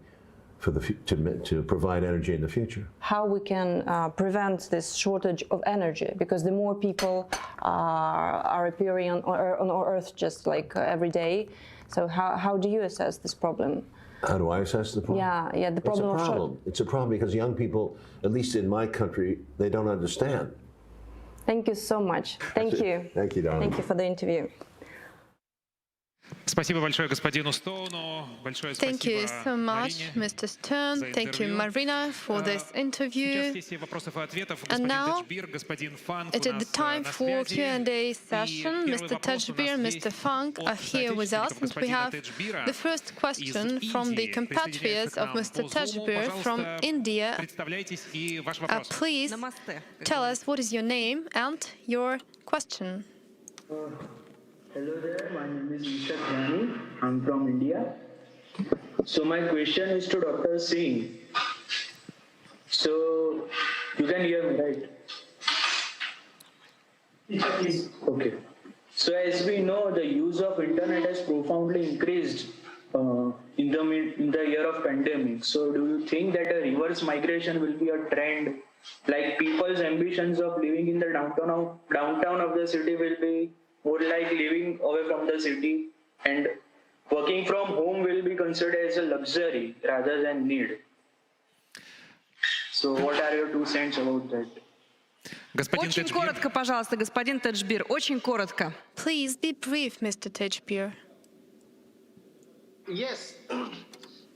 L: for to provide energy in the future.
K: How we can prevent this shortage of energy, because the more people are appearing on our Earth just like every day. So how do you assess this problem?
L: How do I assess the problem?
K: Yeah, the problem.
L: It's a problem. It's a problem because young people, at least in my country, they don't understand.
K: Thank you so much. Thank you.
L: Thank you, darling.
K: Thank you for the interview.
G: Спасибо большое господину Стоуну. Большое спасибо
H: Thank you so much, Mr. Stern. Thank you, Marina, for this interview. And now, it is the time for Q&A session. Mr. Tejbir, Mr. Funk are here with us, and we have the first question from the compatriots of Mr. Tejbir from India. Please tell us what is your name and your question.
M: Hello there, my name is Ishak Jani. I'm from India. So my question is to Dr. Singh. So you can hear me, right? Okay. So as we know, the use of internet has profoundly increased in the year of pandemic. So do you think that a reverse migration will be a trend? Like people's ambitions of living in the downtown of the city will be more like living away from the city, and working from home will be considered as a luxury rather than need. So what are your 2 cents about that?
B: Очень коротко, пожалуйста, господин Теджбир, очень коротко.
H: Please be brief, Mr. Tejbir.
I: Yes,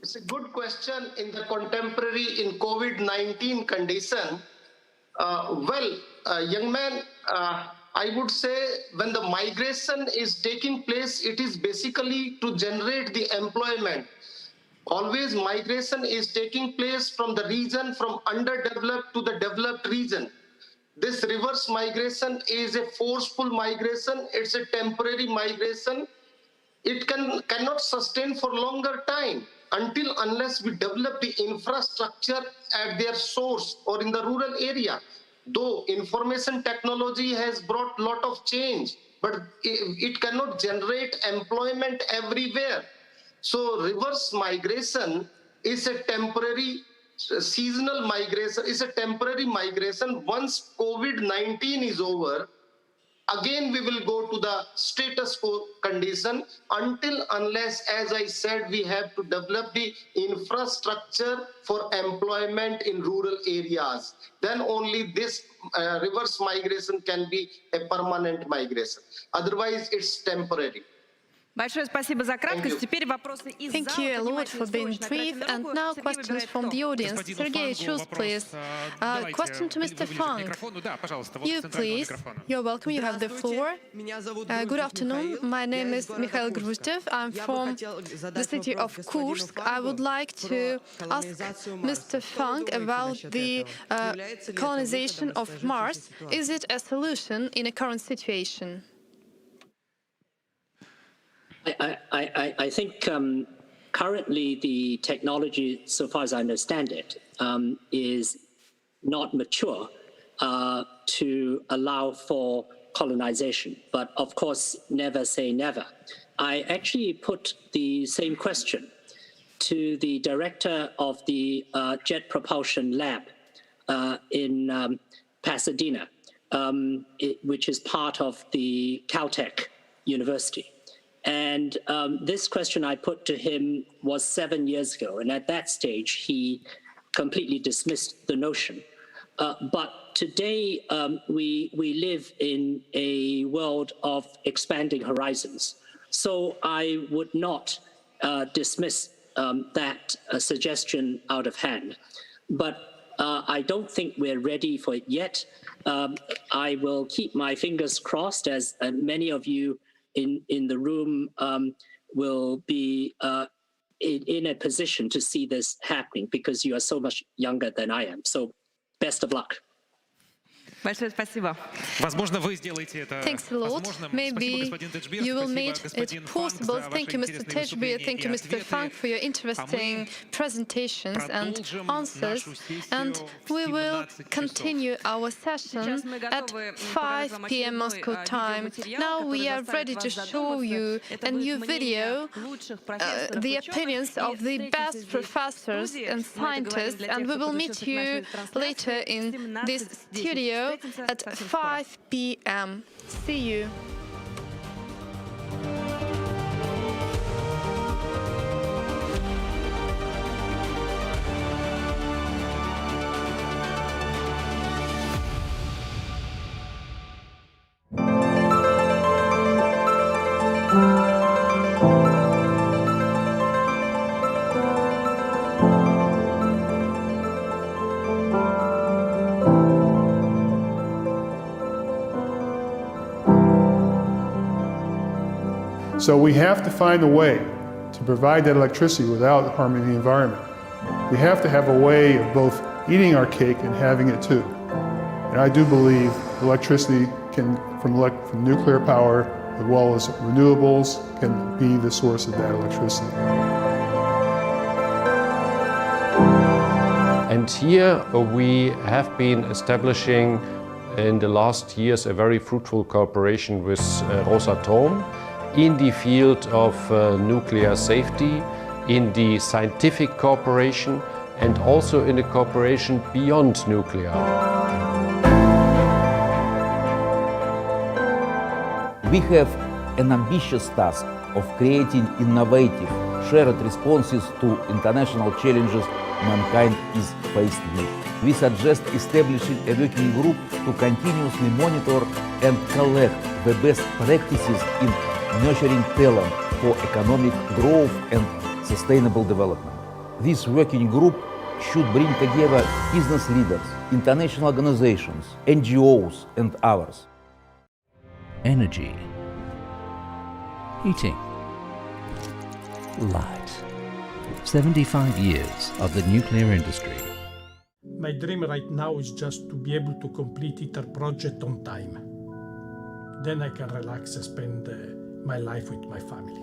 I: it's a good question in the contemporary in COVID-19 condition. Young man, I would say when the migration is taking place, it is basically to generate the employment. Always migration is taking place from the region from underdeveloped to the developed region. This reverse migration is a forceful migration. It's a temporary migration. It cannot sustain for longer time unless we develop the infrastructure at their source or in the rural area. Though information technology has brought a lot of change, but it cannot generate employment everywhere. So reverse migration is a temporary seasonal migration, is a temporary migration. Once COVID-19 is over, again we will go to the status quo condition unless, as I said, we have to develop the infrastructure for employment in rural areas. Then only this reverse migration can be a permanent migration. Otherwise, it's temporary.
B: Большое спасибо за краткость. Теперь вопросы из зала.
H: Thank you a lot for being brief. And now questions from the audience. Sergey, choose, please. Question to Mr. Funk. You, please. You're welcome. You have the floor. Good afternoon. My name is Mikhail Gruzdev. I'm from the city of Kursk. I would like to ask Mr. Funk about the colonization of Mars. Is it a solution in a current situation?
J: I think currently the technology, so far as I understand it, is not mature to allow for colonization. But of course, never say never. I actually put the same question to the director of the Jet Propulsion Lab in Pasadena, which is part of the Caltech University. And this question I put to him was 7 years ago. And at that stage, he completely dismissed the notion. But today, we live in a world of expanding horizons. So I would not dismiss that suggestion out of hand. But I don't think we're ready for it yet. I will keep my fingers crossed, as many of you in the room will be in a position to see this happening because you are so much younger than I am. So best of luck.
B: Большое спасибо.
G: Возможно, вы сделаете это
H: Thanks a lot.
G: возможным.
H: Maybe
G: Спасибо, господин Теджбир.
H: you will
G: Спасибо,
H: make
G: господин
H: it
G: Фанк,
H: possible.
G: за
H: Thank you,
G: ваши
H: Mr.
G: интересные
H: Tejbir.
G: выступления
H: Thank you,
G: и
H: Mr.
G: ответы.
H: Funk, for your interesting presentations and
G: Продолжим
H: answers.
G: нашу сессию
H: And
G: в
H: we will
G: 17 часов.
H: continue our session at 5 p.m. Moscow time. Now we are ready to show you a new video, the opinions of the best professors and scientists, and we will meet you later in this studio at 5 p.m. See you.
N: So we have to find a way to provide that electricity without harming the environment. We have to have a way of both eating our cake and having it too. And I do believe electricity from nuclear power as well as renewables can be the source of that electricity.
O: And here we have been establishing in the last years a very fruitful cooperation with Rosatom in the field of nuclear safety, in the scientific cooperation, and also in the cooperation beyond nuclear.
P: We have an ambitious task of creating innovative, shared responses to international challenges mankind is faced with. We suggest establishing a working group to continuously monitor and collect the best practices in nurturing talent for economic growth and sustainable development. This working group should bring together business leaders, international organizations, NGOs, and others.
Q: Energy, heating, light. 75 years of the nuclear industry.
R: My dream right now is just to be able to complete ITER project on time. Then I can relax and spend my life with my family.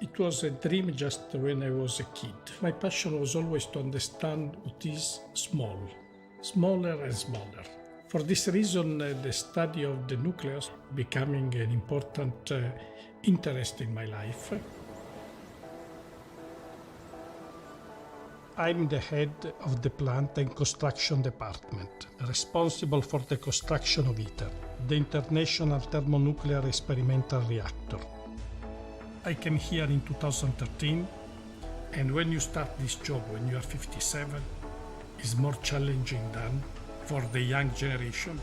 R: It was a dream just when I was a kid. My passion was always to understand what is small, smaller and smaller. For this reason, the study of the nucleus becoming an important interest in my life. I'm the head of the plant and construction department, responsible for the construction of ITER, the International Thermonuclear Experimental Reactor. I came here in 2013, and when you start this job when you are 57, it's more challenging than for the young generation.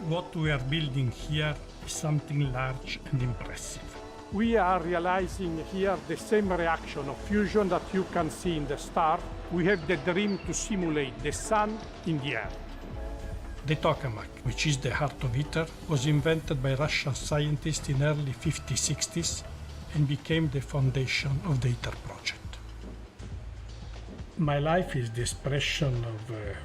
R: What we are building here is something large and impressive. We are realizing here the same reaction of fusion that you can see in the star. We have the dream to simulate the sun in the earth. The tokamak, which is the heart of ITER, was invented by Russian scientists in early 50s-60s and became the foundation of the ITER project. My life is the expression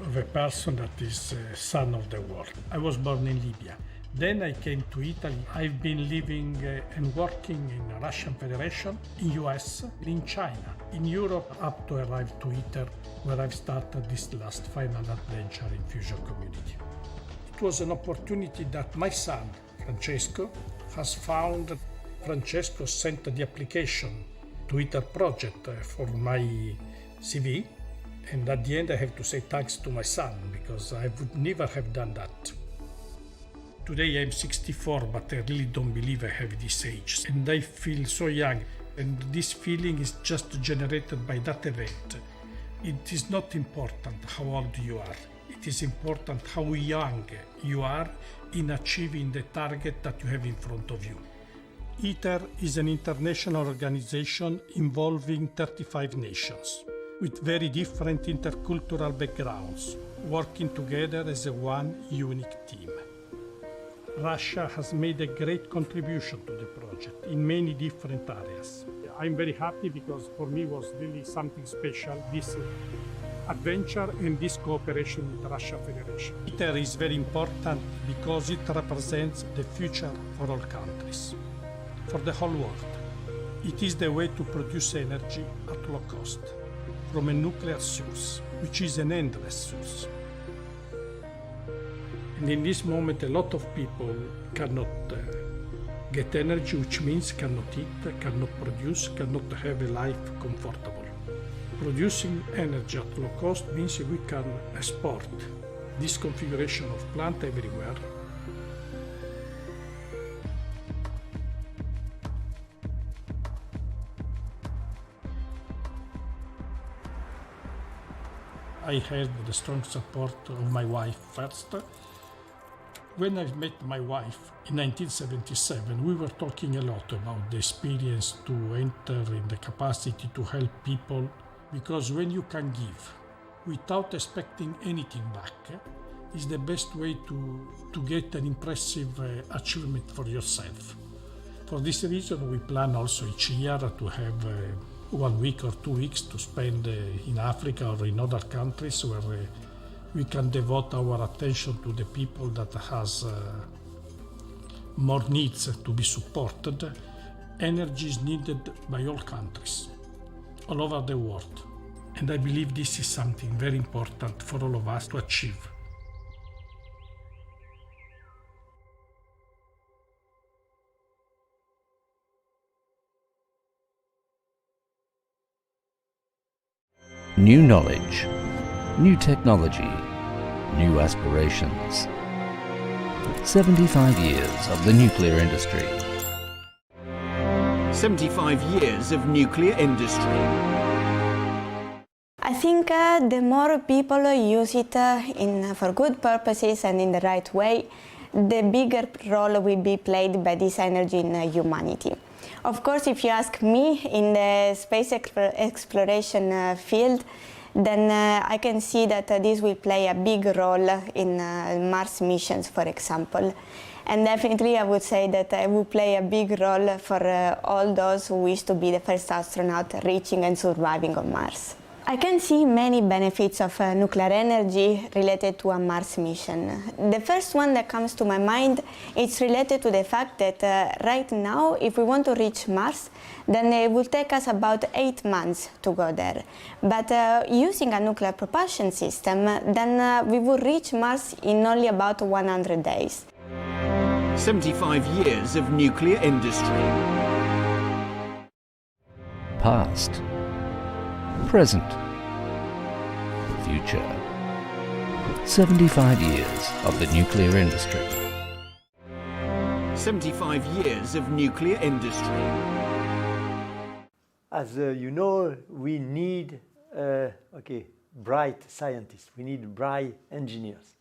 R: of a person that is son of the world. I was born in Libya. Then I came to Italy. I've been living and working in the Russian Federation, in US, in China, in Europe, up to arrive to ITER, where I've started this last final adventure in fusion community. It was an opportunity that my son, Francesco, has found. Francesco sent the application to ITER project for my CV, and at the end I have to say thanks to my son, because I would never have done that. Today I'm 64, but I really don't believe I have this age, and I feel so young, and this feeling is just generated by that event. It is not important how old you are, it is important how young you are in achieving the target that you have in front of you. ITER is an international organization involving 35 nations, with very different intercultural backgrounds, working together as a one unique team. Russia has made a great contribution to the project in many different areas. I'm very happy because for me it was really something special, this adventure and this cooperation with the Russian Federation. ITER is very important because it represents the future for all countries, for the whole world. It is the way to produce energy at low cost from a nuclear source, which is an endless source. And in this moment, a lot of people cannot get energy, which means cannot eat, cannot produce, cannot have a life comfortable. Producing energy at low cost means we can export this configuration of plant everywhere. I had the strong support of my wife first. When I met my wife in 1977, we were talking a lot about the experience to enter in the capacity to help people, because when you can give without expecting anything back is the best way to get an impressive achievement for yourself. For this reason, we plan also each year to have 1 week or 2 weeks to spend in Africa or in other countries where we can devote our attention to the people that has more needs to be supported. Energy is needed by all countries, all over the world. And I believe this is something very important for all of us to achieve.
Q: New knowledge, new technology, new aspirations. 75 years of the nuclear industry.
S: 75 years of nuclear industry.
T: I think the more people use it for good purposes and in the right way, the bigger role will be played by this energy in humanity. Of course, if you ask me, in the space exploration field, then I can see that this will play a big role in Mars missions, for example. And definitely I would say that I will play a big role for all those who wish to be the first astronaut reaching and surviving on Mars. I can see many benefits of nuclear energy related to a Mars mission. The first one that comes to my mind is related to the fact that right now, if we want to reach Mars, then it will take us about 8 months to go there. But using a nuclear propulsion system, then we will reach Mars in only about 100 days.
S: 75 years of nuclear industry.
Q: Past, present, future. 75 years of the nuclear industry.
S: 75 years of nuclear industry.
U: As you know, we need bright scientists. We need bright engineers.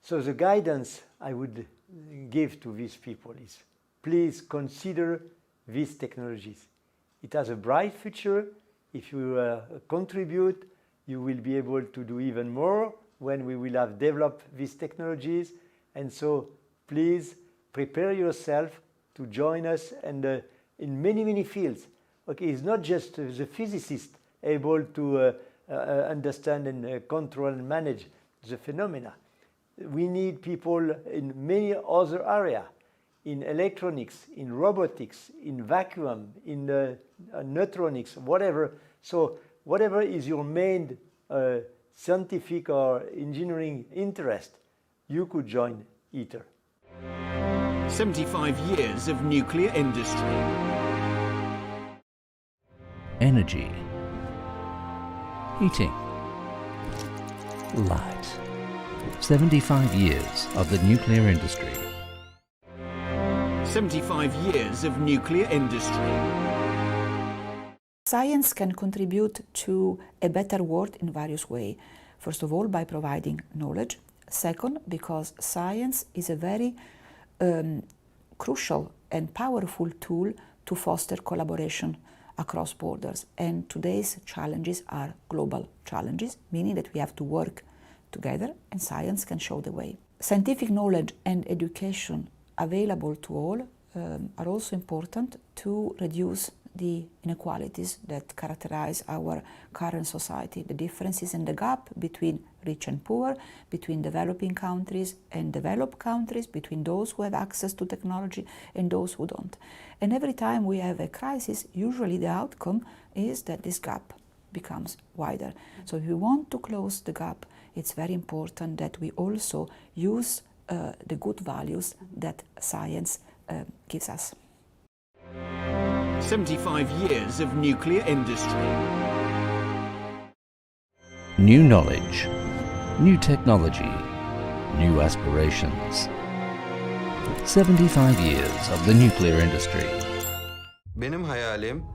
U: So the guidance I would give to these people is, please consider these technologies. It has a bright future. If you contribute, you will be able to do even more when we will have developed these technologies. And so please prepare yourself to join us and in many, many fields. Okay, it's not just the physicist able to understand and control and manage the phenomena. We need people in many other areas, in electronics, in robotics, in vacuum, in neutronics, whatever. So whatever is your main scientific or engineering interest, you could join ITER.
S: 75 years of nuclear industry.
Q: Energy, heating, light. 75 years of the nuclear industry.
S: 75 years of nuclear industry.
V: Science can contribute to a better world in various ways. First of all, by providing knowledge. Second, because science is a very crucial and powerful tool to foster collaboration across borders. And today's challenges are global challenges, meaning that we have to work together, and science can show the way. Scientific knowledge and education available to all are also important to reduce the inequalities that characterize our current society, the differences and the gap between rich and poor, between developing countries and developed countries, between those who have access to technology and those who don't. And every time we have a crisis, usually the outcome is that this gap becomes wider. So if we want to close the gap, it's very important that we also use the good values that science gives us.
S: 75 years of nuclear industry.
Q: New knowledge, new technology, new aspirations. 75 years of the nuclear industry.
W: Benim hayalim,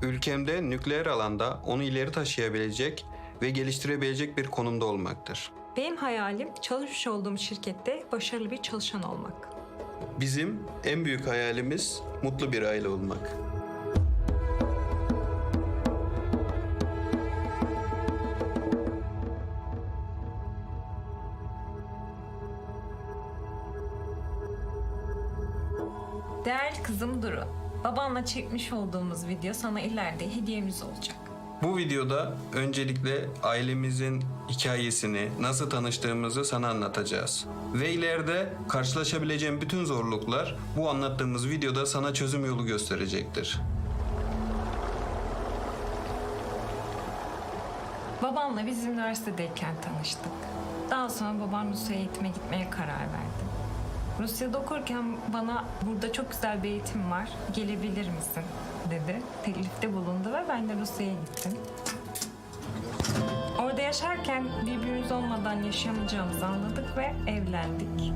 W: ülkemde nükleer alanda onu ileri taşıyabilecek ve geliştirebilecek bir konumda olmaktır.
X: Benim hayalim çalışmış olduğum şirkette başarılı bir çalışan olmak.
W: Bizim en büyük hayalimiz mutlu bir aile olmak.
X: Değerli kızım Duru, babanla çekmiş olduğumuz video sana ileride hediyemiz olacak.
W: Bu videoda öncelikle ailemizin hikayesini, nasıl tanıştığımızı sana anlatacağız. Ve ileride karşılaşabileceğin bütün zorluklar bu anlattığımız videoda sana çözüm yolu gösterecektir.
X: Babamla biz üniversitedeyken tanıştık. Daha sonra babam Rusya'ya eğitime gitmeye karar verdi. Rusya'da okurken bana burada çok güzel bir eğitim var, gelebilir misin dedi. Teklifte bulundu ve ben de Rusya'ya gittim. Orada yaşarken birbirimiz olmadan yaşayamayacağımızı anladık ve evlendik.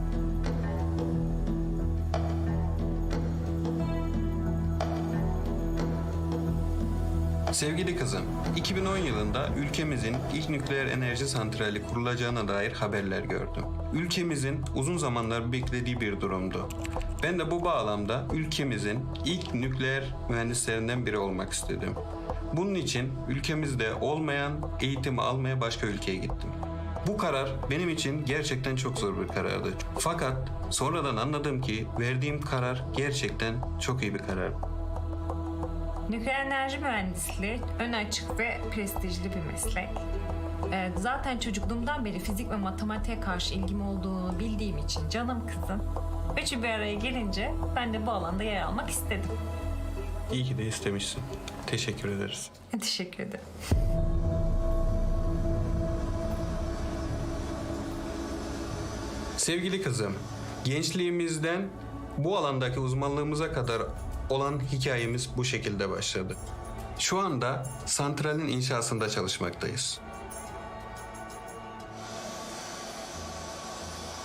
W: Sevgili kızım, 2010 yılında ülkemizin ilk nükleer enerji santrali kurulacağına dair haberler gördüm. Ülkemizin uzun zamanlar beklediği bir durumdu. Ben de bu bağlamda ülkemizin ilk nükleer mühendislerinden biri olmak istedim. Bunun için ülkemizde olmayan eğitimi almaya başka ülkeye gittim. Bu karar benim için gerçekten çok zor bir karardı. Fakat sonradan anladım ki verdiğim karar gerçekten çok iyi bir karardı.
X: Nükleer enerji mühendisliği ön açık ve prestijli bir meslek. Zaten çocukluğumdan beri fizik ve matematiğe karşı ilgim olduğunu bildiğim için canım kızım. Üçü bir araya gelince ben de bu alanda yer almak istedim.
W: İyi ki de istemişsin. Teşekkür ederiz.
X: Teşekkür ederim.
W: Sevgili kızım, gençliğimizden bu alandaki uzmanlığımıza kadar olan hikayemiz bu şekilde başladı. Şu anda santralin inşasında çalışmaktayız.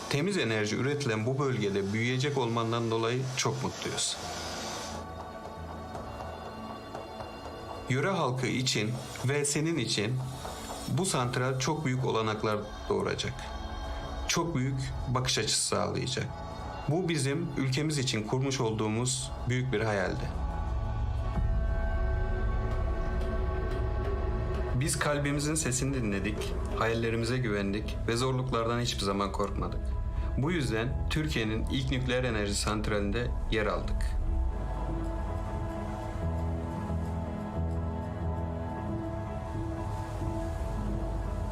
W: Temiz enerji üretilen bu bölgede büyüyecek olmandan dolayı çok mutluyuz. Yöre halkı için ve senin için bu santral çok büyük olanaklar doğuracak. Çok büyük bakış açısı sağlayacak. Bu bizim ülkemiz için kurmuş olduğumuz büyük bir hayaldi. Biz kalbimizin sesini dinledik, hayallerimize güvendik ve zorluklardan hiçbir zaman korkmadık. Bu yüzden Türkiye'nin ilk nükleer enerji santralinde yer aldık.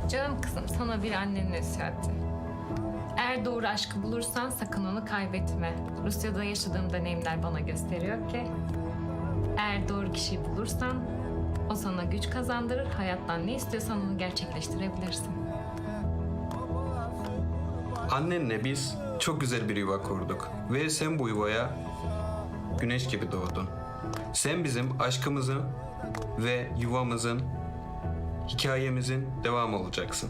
X: Canım kızım, sana bir annenin nasihatı. Eğer doğru aşkı bulursan sakın onu kaybetme. Rusya'da yaşadığım deneyimler bana gösteriyor ki eğer doğru kişiyi bulursan o sana güç kazandırır, hayattan ne istiyorsan onu gerçekleştirebilirsin.
W: Annenle biz çok güzel bir yuva kurduk ve sen bu yuvaya güneş gibi doğdun. Sen bizim aşkımızın ve yuvamızın, hikayemizin devamı olacaksın.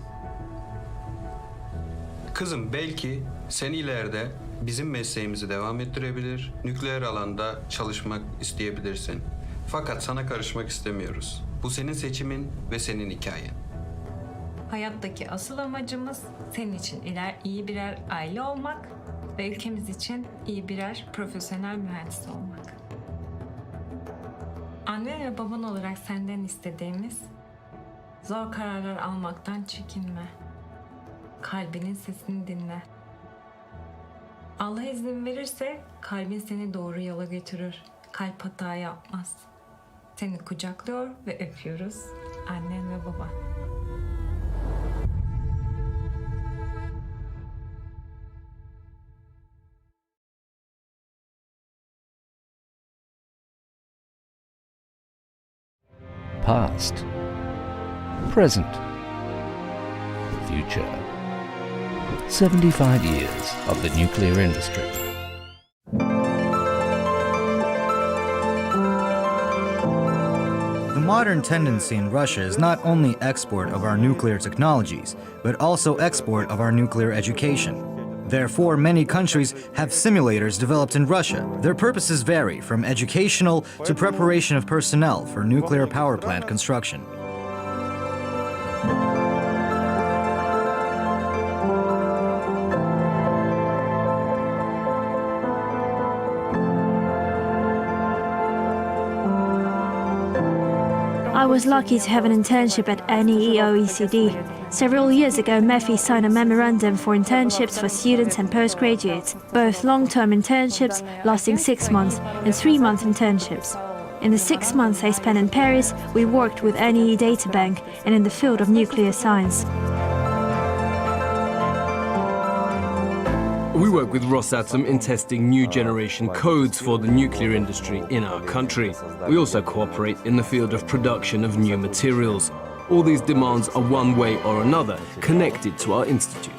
W: Kızım, belki sen ileride bizim mesleğimizi devam ettirebilir, nükleer alanda çalışmak isteyebilirsin. Fakat sana karışmak istemiyoruz. Bu senin seçimin ve senin hikayen.
X: Hayattaki asıl amacımız senin için iyi birer aile olmak ve ülkemiz için iyi birer profesyonel mühendis olmak. Anne ve baban olarak senden istediğimiz zor kararlar almaktan çekinme. Kalbinin sesini dinle. Allah izin verirse kalbin seni doğru yola götürür. Kalp hata yapmaz. Seni kucaklıyor ve öpüyoruz. Annen ve baban.
Q: Past, present, future. 75 years of the nuclear industry.
C: The modern tendency in Russia is not only export of our nuclear technologies, but also export of our nuclear education. Therefore, many countries have simulators developed in Russia. Their purposes vary from educational to preparation of personnel for nuclear power plant construction.
D: I was lucky to have an internship at NEOECD. Several years ago, MEFI signed a memorandum for internships for students and postgraduates, both long-term internships lasting 6 months and 3-month internships. In the 6 months I spent in Paris, we worked with NEE Data Bank and in the field of nuclear science.
E: We work with Rosatom in testing new generation codes for the nuclear industry in our country. We also cooperate in the field of production of new materials. All these demands are one way or another connected to our institute.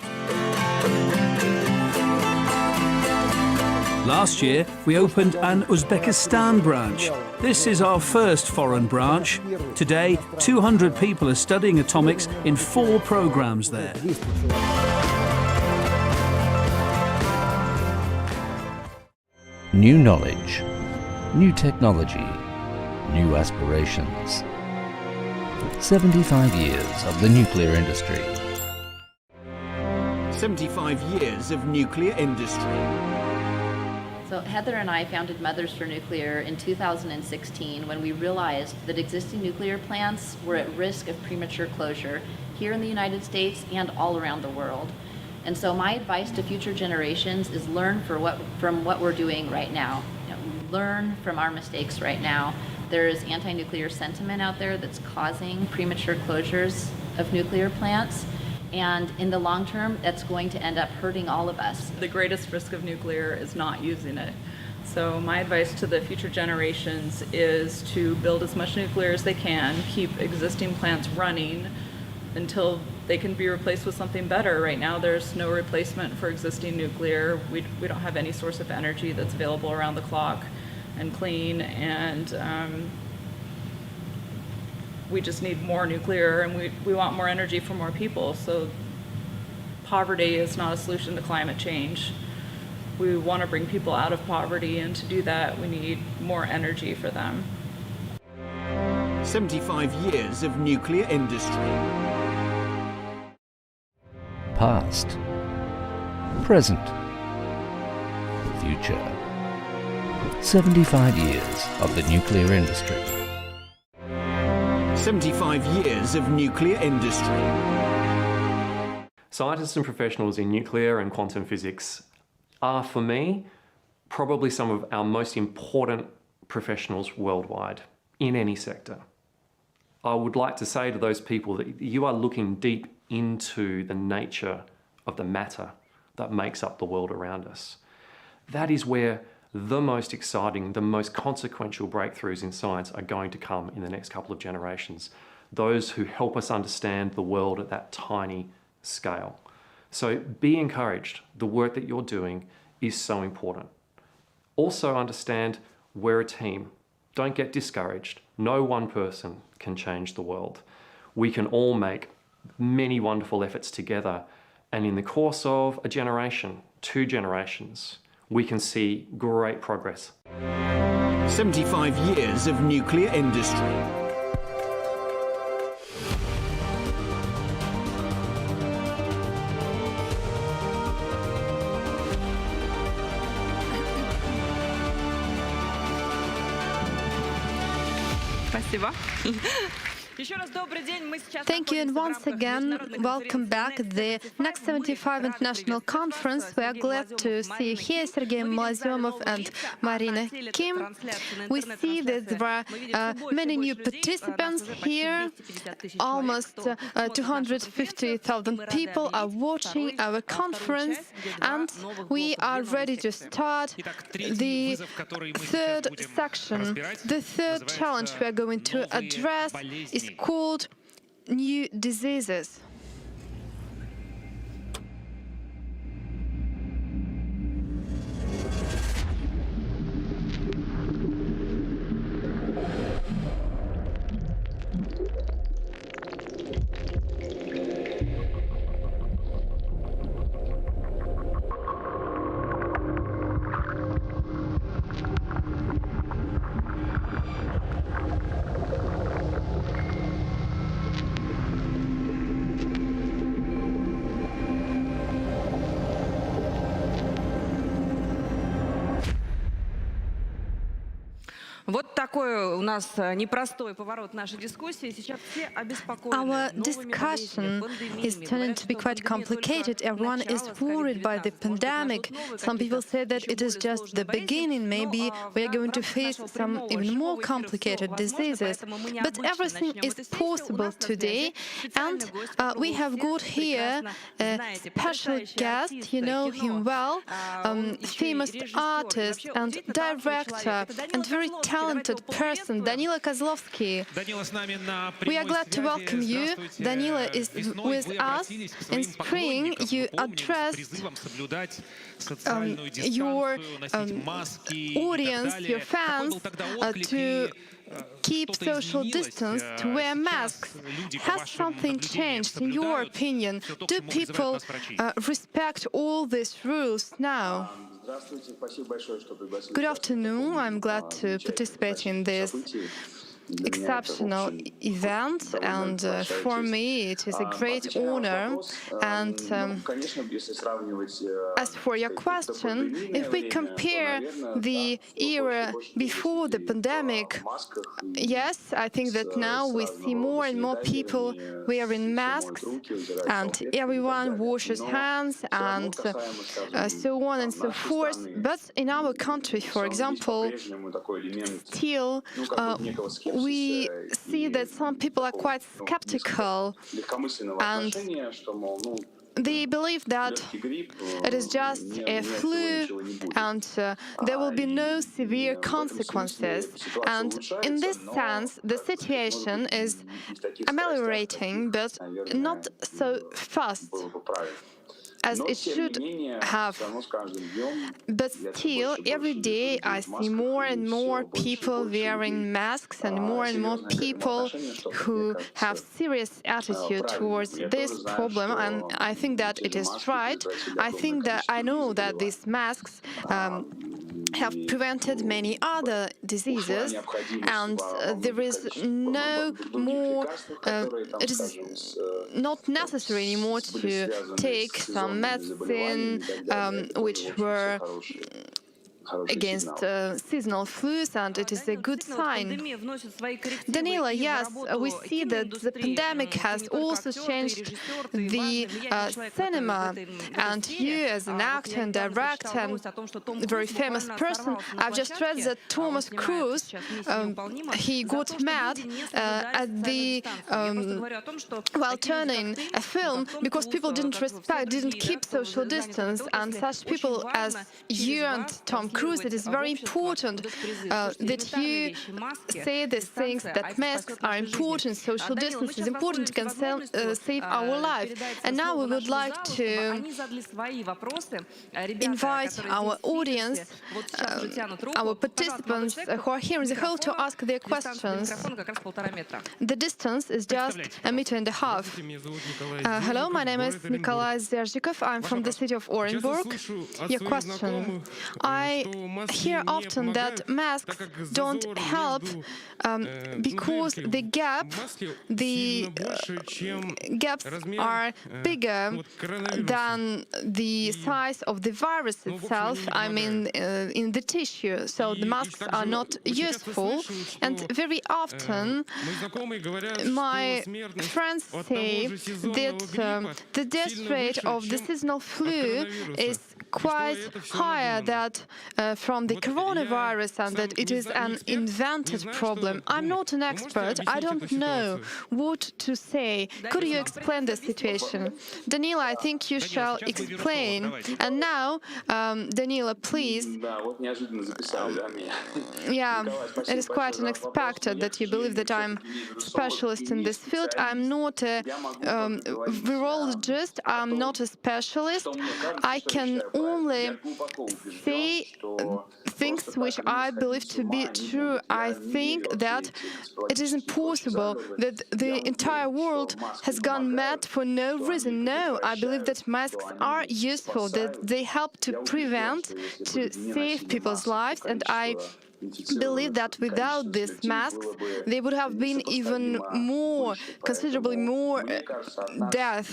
A: Last year, we opened an Uzbekistan branch. This is our first foreign branch. Today, 200 people are studying atomics in 4 programs there.
Q: New knowledge, new technology, new aspirations. 75 years of the nuclear industry.
S: 75 years of nuclear industry.
F: So Heather and I founded Mothers for Nuclear in 2016 when we realized that existing nuclear plants were at risk of premature closure here in the United States and all around the world. And so my advice to future generations is learn from what we're doing right now. Learn from our mistakes right now. There is anti-nuclear sentiment out there that's causing premature closures of nuclear plants. And in the long term, that's going to end up hurting all of us.
K: The greatest risk of nuclear is not using it. So my advice to the future generations is to build as much nuclear as they can, keep existing plants running until they can be replaced with something better. Right now, there's no replacement for existing nuclear. We don't have any source of energy that's available around the clock and clean, and we just need more nuclear, and we want more energy for more people. So poverty is not a solution to climate change. We want to bring people out of poverty, and to do that, we need more energy for them.
S: 75 years of nuclear industry.
Q: Past, present, future. 75 years of the nuclear industry.
S: 75 years of nuclear industry.
L: Scientists and professionals in nuclear and quantum physics are, for me, probably some of our most important professionals worldwide in any sector. I would like to say to those people that you are looking deep into the nature of the matter that makes up the world around us. That is where the most exciting, the most consequential breakthroughs in science are going to come in the next couple of generations. Those who help us understand the world at that tiny scale. So be encouraged. The work that you're doing is so important. Also understand we're a team. Don't get discouraged. No one person can change the world. We can all make many wonderful efforts together, and in the course of a generation, 2 generations, we can see great progress.
S: 75 years of nuclear industry.
B: Спасибо.
H: Thank you, and once again, welcome back at the NEXT75 International Conference. We are glad to see here Sergei Malazyomov and Marina Kim. We see that there are many new participants here. Almost 250,000 people are watching our conference, and we are ready to start the third section. The third challenge we are going to address is called new diseases.
B: Вот такой у нас непростой поворот нашей дискуссии. Сейчас все обеспокоены.
H: Our discussion is turning to be quite complicated. Everyone is worried by the pandemic. Some people say that it is just the beginning. Maybe we are going to face some even more complicated diseases. But everything is possible today. And we have got here a special guest. You know him well, famous artist and director and very talented talented person, Danila Kozlovsky. We are glad to welcome you. Danila is with us. In spring, you addressed your audience, your fans, to keep social distance, to wear masks. Has something changed in your opinion? Do people respect all these rules now? Good afternoon. I'm glad to participate in this exceptional event, and for me it is a great honor. And as for your question, if we compare the era before the pandemic, yes, I think that now we see more and more people wearing masks, and everyone washes hands, and so on and so forth. But in our country, for example, still we see that some people are quite skeptical, and they believe that it is just a flu and there will be no severe consequences. And in this sense, the situation is ameliorating, but not so fast as it should have. But still, every day I see more and more people wearing masks and more people who have serious attitude towards this problem, and I think that it is right. I know that these masks have prevented many other diseases, and there is no more, it is not necessary anymore to take some medicine which were against seasonal flus, and it is a good sign. Danila, yes, we see that the pandemic has also changed the cinema, and you as an actor and director and very famous person, I've just read that Thomas Cruise, he got mad at the while turning a film because people didn't keep social distance, and such people as you and Tom Cruise, it is very important that you say these things, that masks are important, social distance is important, can save our life. And now we would like to invite our audience, our participants who are here in the hall, to ask their questions. The distance is just 1.5 meters. Hello, my name is Nikolai Zerzhikov. I'm from the city of Orenburg. Your question. I hear often that masks don't help because the gaps are bigger than the size of the virus itself, I mean in the tissue, so the masks are not useful. And very often my friends say that the death rate of the seasonal flu is quite higher than from the coronavirus, and that it is an invented problem. I'm not an expert. I don't know what to say. Could you explain the situation? Danila, I think you shall explain. And now, Danila, please. Yeah, it is quite unexpected that you believe that I'm a specialist in this field. I'm not a virologist. I'm not a specialist. I can only say things which I believe to be true. I think that it is impossible that the entire world has gone mad for no reason. No, I believe that masks are useful, that they help to prevent, to save people's lives, and I believe that without these masks there would have been even more, considerably more death.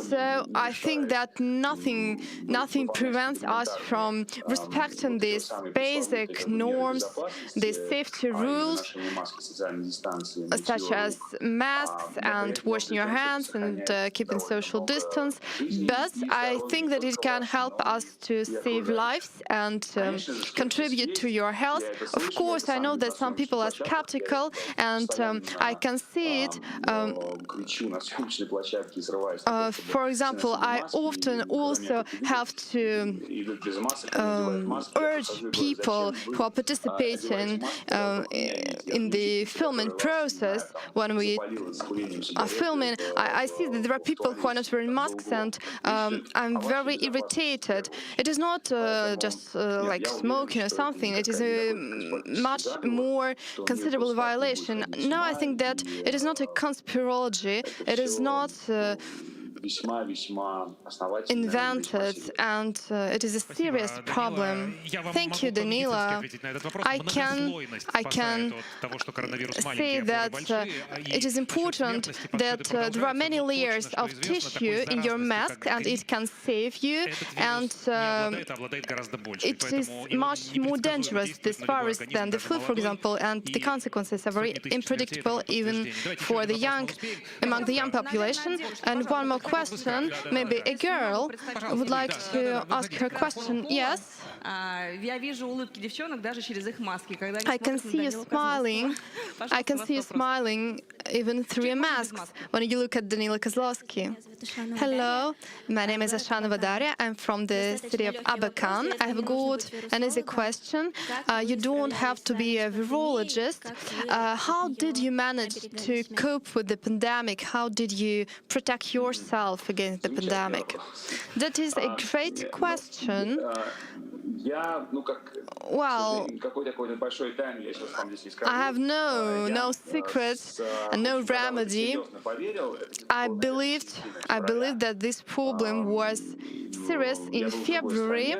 H: So I think that nothing prevents us from respecting these basic norms, these safety rules, such as masks and washing your hands and keeping social distance. But I think that it can help us to save lives and contribute to your health. Of course, I know that some people are skeptical, and I can see it. For example, I often also have to urge people who are participating in the filming process. When we are filming, I see that there are people who are not wearing masks, and I'm very irritated. It is not just like smoking or something. It is a much more considerable violation. Now I think that it is not a conspirology. It is not invented, and it is a serious problem. Thank you, Danila. I can say that it is important that there are many layers of tissue in your mask, and it can save you, and it is much more dangerous, this virus, than the flu, for example, and the consequences are very unpredictable even for the young, among the young population. And one more question, maybe a girl would like to ask her question. Yes? I can see you smiling. I can see you smiling even through your masks when you look at Danila Kozlovsky. Hello, my name is Ashanova Daria. I'm from the city of Abakan. I have got an easy question. You don't have to be a virologist. How did you manage to cope with the pandemic? How did you protect yourself against the pandemic? That is a great question. Well, I have no secret and no remedy. I believed that this problem was serious in February,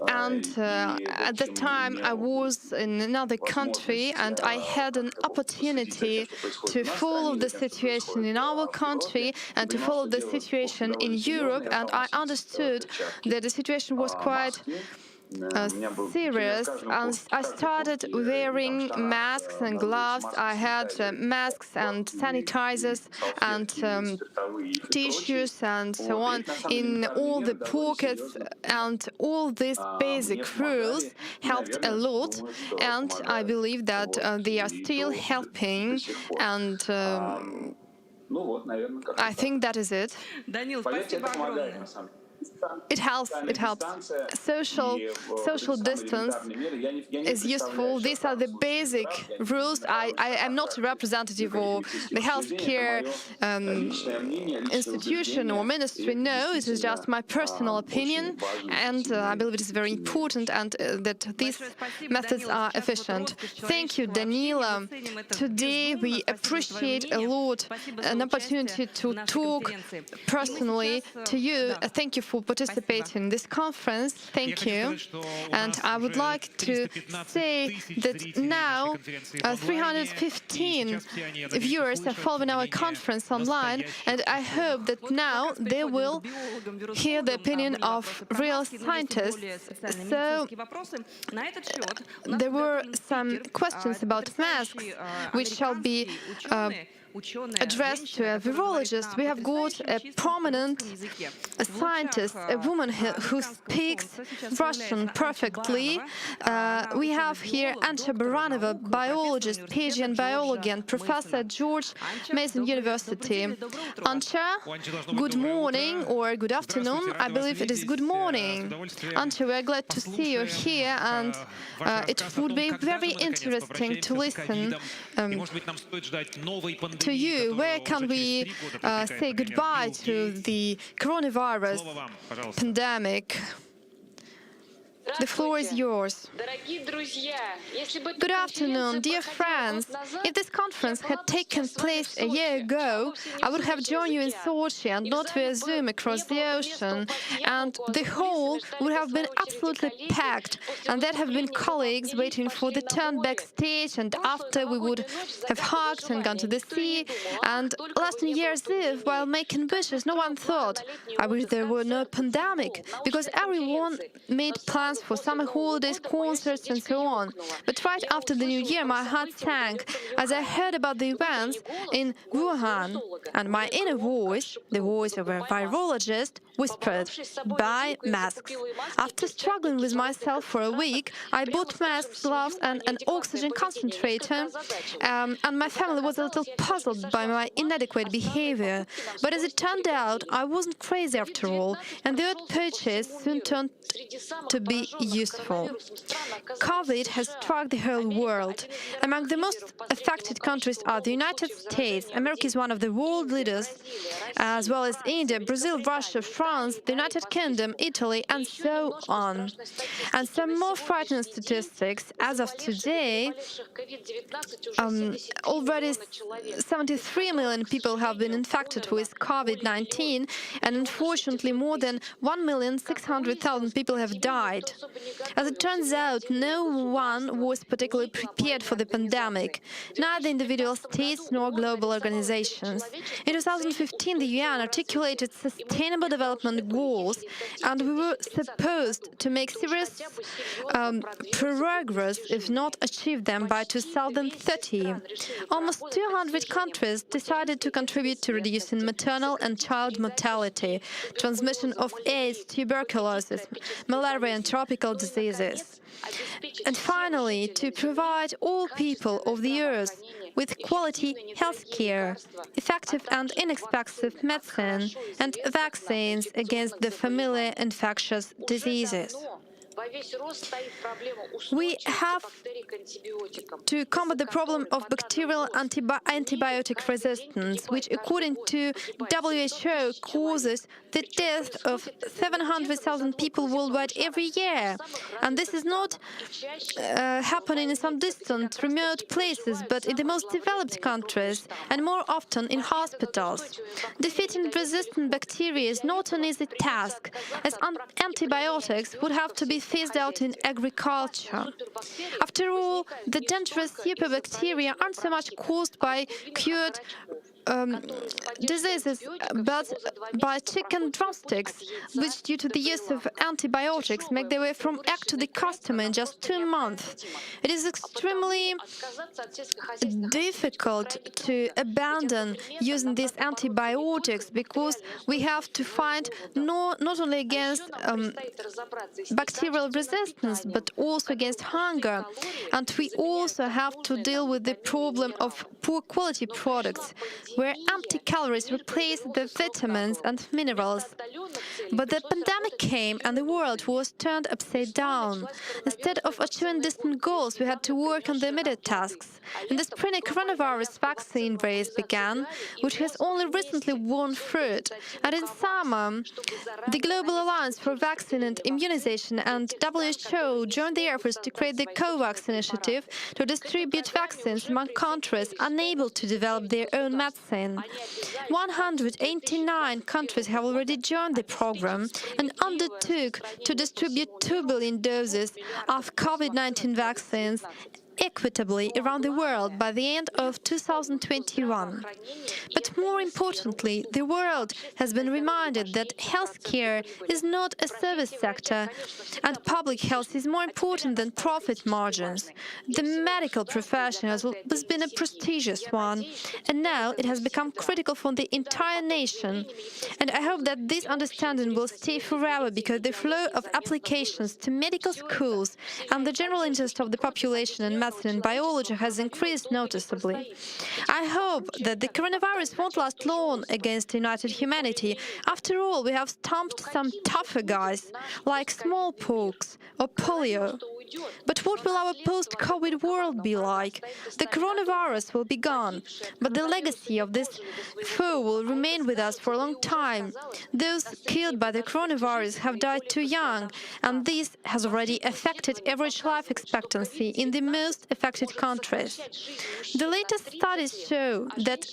H: and at that time I was in another country, and I had an opportunity to follow the situation in our country and to follow the situation in Europe, and I understood that the situation was quite serious. I started wearing masks and gloves. I had masks and sanitizers and tissues and so on in all the pockets, and all these basic rules helped a lot, and I believe that they are still helping, and I think that is it. It helps. Social distance is useful. These are the basic rules. I am not a representative of the healthcare institution or ministry. No, it is just my personal opinion, and I believe it is very important, and that these methods are efficient. Thank you, Danila. Today we appreciate a lot an opportunity to talk personally to you. Thank you for participating in this conference. Thank you. And I would like to say that now 315 viewers are following our conference online, and I hope that now they will hear the opinion of real scientists. So there were some questions about masks, which shall be addressed to a virologist. We have got a prominent scientist, a woman who speaks Russian perfectly. We have here Antya Baranova, biologist, PhD in biology, and professor at George Mason University. Antya, good morning or good afternoon. I believe it is good morning. Antya, we are glad to see you here, and it would be very interesting to listen to you. Where can we say goodbye to the coronavirus pandemic? The floor is yours. Good afternoon, dear friends. If this conference had taken place a year ago, I would have joined you in Sochi and not via Zoom across the ocean, and the hall would have been absolutely packed, and there have been colleagues waiting for the turn backstage, and after we would have hugged and gone to the sea. And last New Year's Eve, while making wishes, no one thought, I wish there were no pandemic, because everyone made plans plans for summer holidays, concerts, and so on. But right after the new year, my heart sank as I heard about the events in Wuhan, and my inner voice, the voice of a virologist, whispered, "Buy masks." After struggling with myself for a week, I bought masks, gloves, and an oxygen concentrator, and my family was a little puzzled by my inadequate behavior. But as it turned out, I wasn't crazy after all, and the odd purchase soon turned to be useful. COVID has struck the whole world. Among the most affected countries are the United States. America is one of the world leaders, as well as India, Brazil, Russia, France, the United Kingdom, Italy, and so on. And some more frightening statistics. As of today, already 73 million people have been infected with COVID-19, and unfortunately more than 1,600,000 people have died. As it turns out, no one was particularly prepared for the pandemic, neither individual states nor global organizations. In 2015, the UN articulated Sustainable Development Goals, and we were supposed to make serious progress, if not achieve them, by 2030. Almost 200 countries decided to contribute to reducing maternal and child mortality, transmission of AIDS, tuberculosis, malaria, and tropical diseases. And finally, to provide all people of the earth with quality healthcare, effective and inexpensive medicine, and vaccines against the familiar infectious diseases. We have to combat the problem of bacterial antibiotic resistance, which, according to WHO, causes the death of 700,000 people worldwide every year. And this is not happening in some distant, remote places, but in the most developed countries, and more often in hospitals. Defeating resistant bacteria is not an easy task, as antibiotics would have to be phased out in agriculture. After all, the dangerous superbacteria aren't so much caused by cured diseases, but by chicken drumsticks, which, due to the use of antibiotics, make their way from egg to the customer in just 2 months. It is extremely difficult to abandon using these antibiotics because we have to fight not only against bacterial resistance, but also against hunger. And we also have to deal with the problem of poor quality products, where empty calories replace the vitamins and minerals. But the pandemic came and the world was turned upside down. Instead of achieving distant goals, we had to work on the immediate tasks. In the spring, a coronavirus vaccine race began, which has only recently borne fruit. And in summer, the Global Alliance for Vaccine and Immunization and WHO joined the efforts to create the COVAX initiative to distribute vaccines among countries unable to develop their own medicine. 189 countries have already joined the program and undertook to distribute 2 billion doses of COVID-19 vaccines equitably around the world by the end of 2021. But more importantly, the world has been reminded that healthcare is not a service sector, and public health is more important than profit margins. The medical profession has always been a prestigious one, and now it has become critical for the entire nation. And I hope that this understanding will stay forever, because the flow of applications to medical schools and the general interest of the population in medicine and biology has increased noticeably. I hope that the coronavirus won't last long against united humanity. After all, we have stumped some tougher guys, like smallpox or polio. But what will our post-COVID world be like? The coronavirus will be gone, but the legacy of this foe will remain with us for a long time. Those killed by the coronavirus have died too young, and this has already affected average life expectancy in the most affected countries. The latest studies show that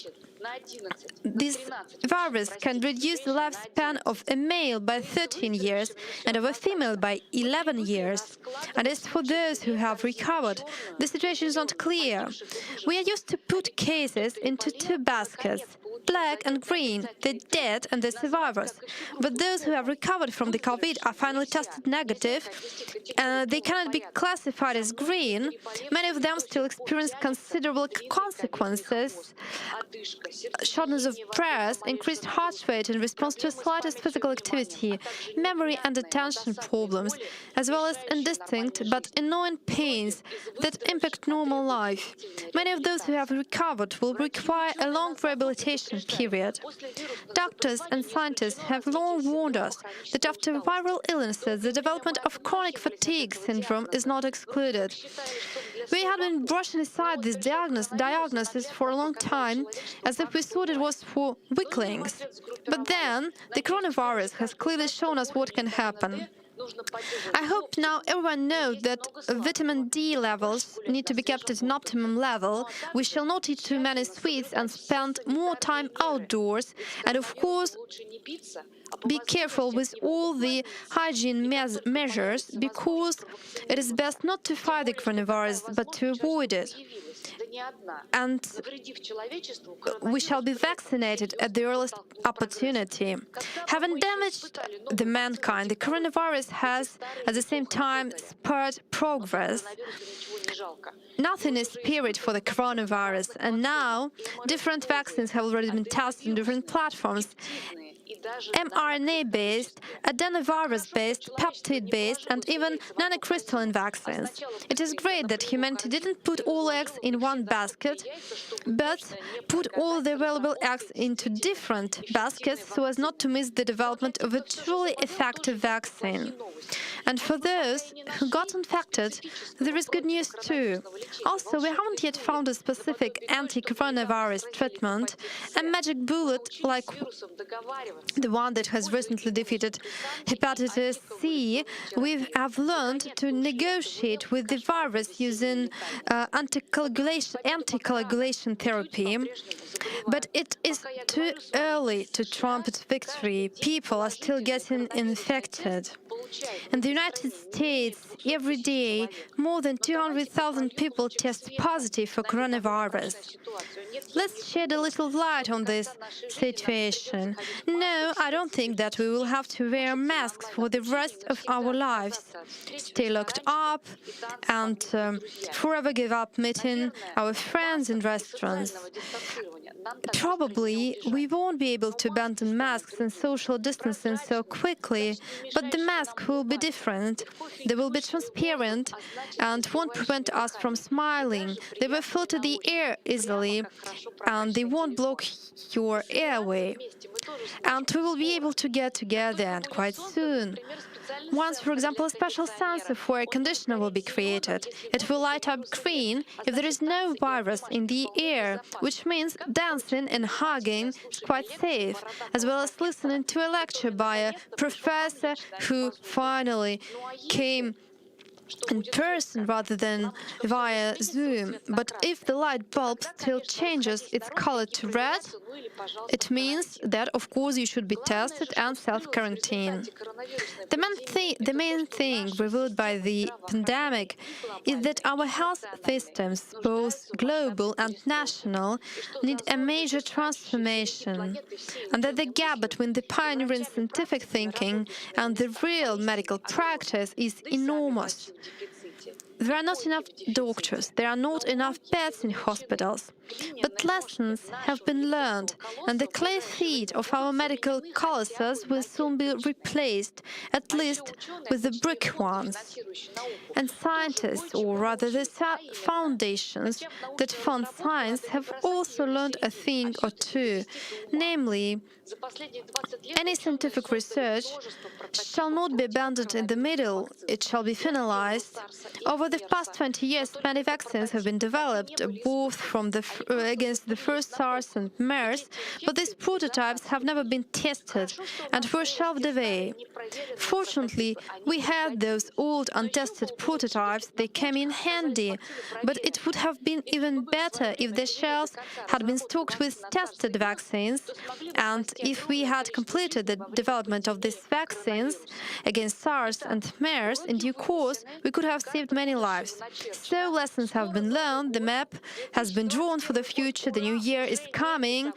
H: this virus can reduce the lifespan of a male by 13 years and of a female by 11 years. And as for those who have recovered, the situation is not clear. We are used to put cases into two baskets: black and green, the dead and the survivors. But those who have recovered from the COVID are finally tested negative, and they cannot be classified as green. Many of them still experience considerable consequences: shortness of breath, increased heart rate in response to slightest physical activity, memory and attention problems, as well as indistinct but annoying pains that impact normal life. Many of those who have recovered will require a long rehabilitation period. Doctors and scientists have long warned us that after viral illnesses, the development of chronic fatigue syndrome is not excluded. We had been brushing aside this diagnosis for a long time, as if we thought it was for weaklings. But then, the coronavirus has clearly shown us what can happen. I hope now everyone knows that vitamin D levels need to be kept at an optimum level. We shall not eat too many sweets and spend more time outdoors. And of course, be careful with all the hygiene measures, because it is best not to fight the coronavirus, but to avoid it. And we shall be vaccinated at the earliest opportunity. Having damaged the mankind, the coronavirus has at the same time spurred progress. Nothing is spared for the coronavirus, and now different vaccines have already been tested on different platforms: mRNA-based, adenovirus-based, peptide-based, and even nanocrystalline vaccines. It is great that humanity didn't put all eggs in one basket, but put all the available eggs into different baskets so as not to miss the development of a truly effective vaccine. And for those who got infected, there is good news too. Also, we haven't yet found a specific anti-coronavirus treatment, a magic bullet like the one that has recently defeated hepatitis C. We have learned to negotiate with the virus using anticoagulation therapy. But it is too early to trumpet victory. People are still getting infected. In the United States, every day, more than 200,000 people test positive for coronavirus. Let's shed a little light on this situation. No, I don't think that we will have to wear masks for the rest of our lives, stay locked up, and forever give up meeting our friends in restaurants. Probably we won't be able to abandon masks and social distancing so quickly, but the mask will be different. They will be transparent and won't prevent us from smiling. They will filter the air easily, and they won't block your airway. And we will be able to get together, and quite soon. Once, for example, a special sensor for air conditioner will be created. It will light up green if there is no virus in the air, which means dancing and hugging is quite safe, as well as listening to a lecture by a professor who finally came in person rather than via Zoom. But if the light bulb still changes its color to red, it means that, of course, you should be tested and self-quarantine. The main thing revealed by the pandemic is that our health systems, both global and national, need a major transformation, and that the gap between the pioneering scientific thinking and the real medical practice is enormous. There are not enough doctors, there are not enough beds in hospitals. But lessons have been learned, and the clay feet of our medical colossus will soon be replaced, at least with the brick ones. And scientists, or rather the foundations that fund science, have also learned a thing or two, namely, any scientific research shall not be abandoned in the middle, it shall be finalized. Over the past 20 years, many vaccines have been developed, both against the first SARS and MERS, but these prototypes have never been tested and were shelved away. Fortunately, we had those old untested prototypes. They came in handy, but it would have been even better if the shelves had been stocked with tested vaccines, and if we had completed the development of these vaccines against SARS and MERS in due course, we could have saved many lives. So lessons have been learned, the map has been drawn for the future, the new year is coming.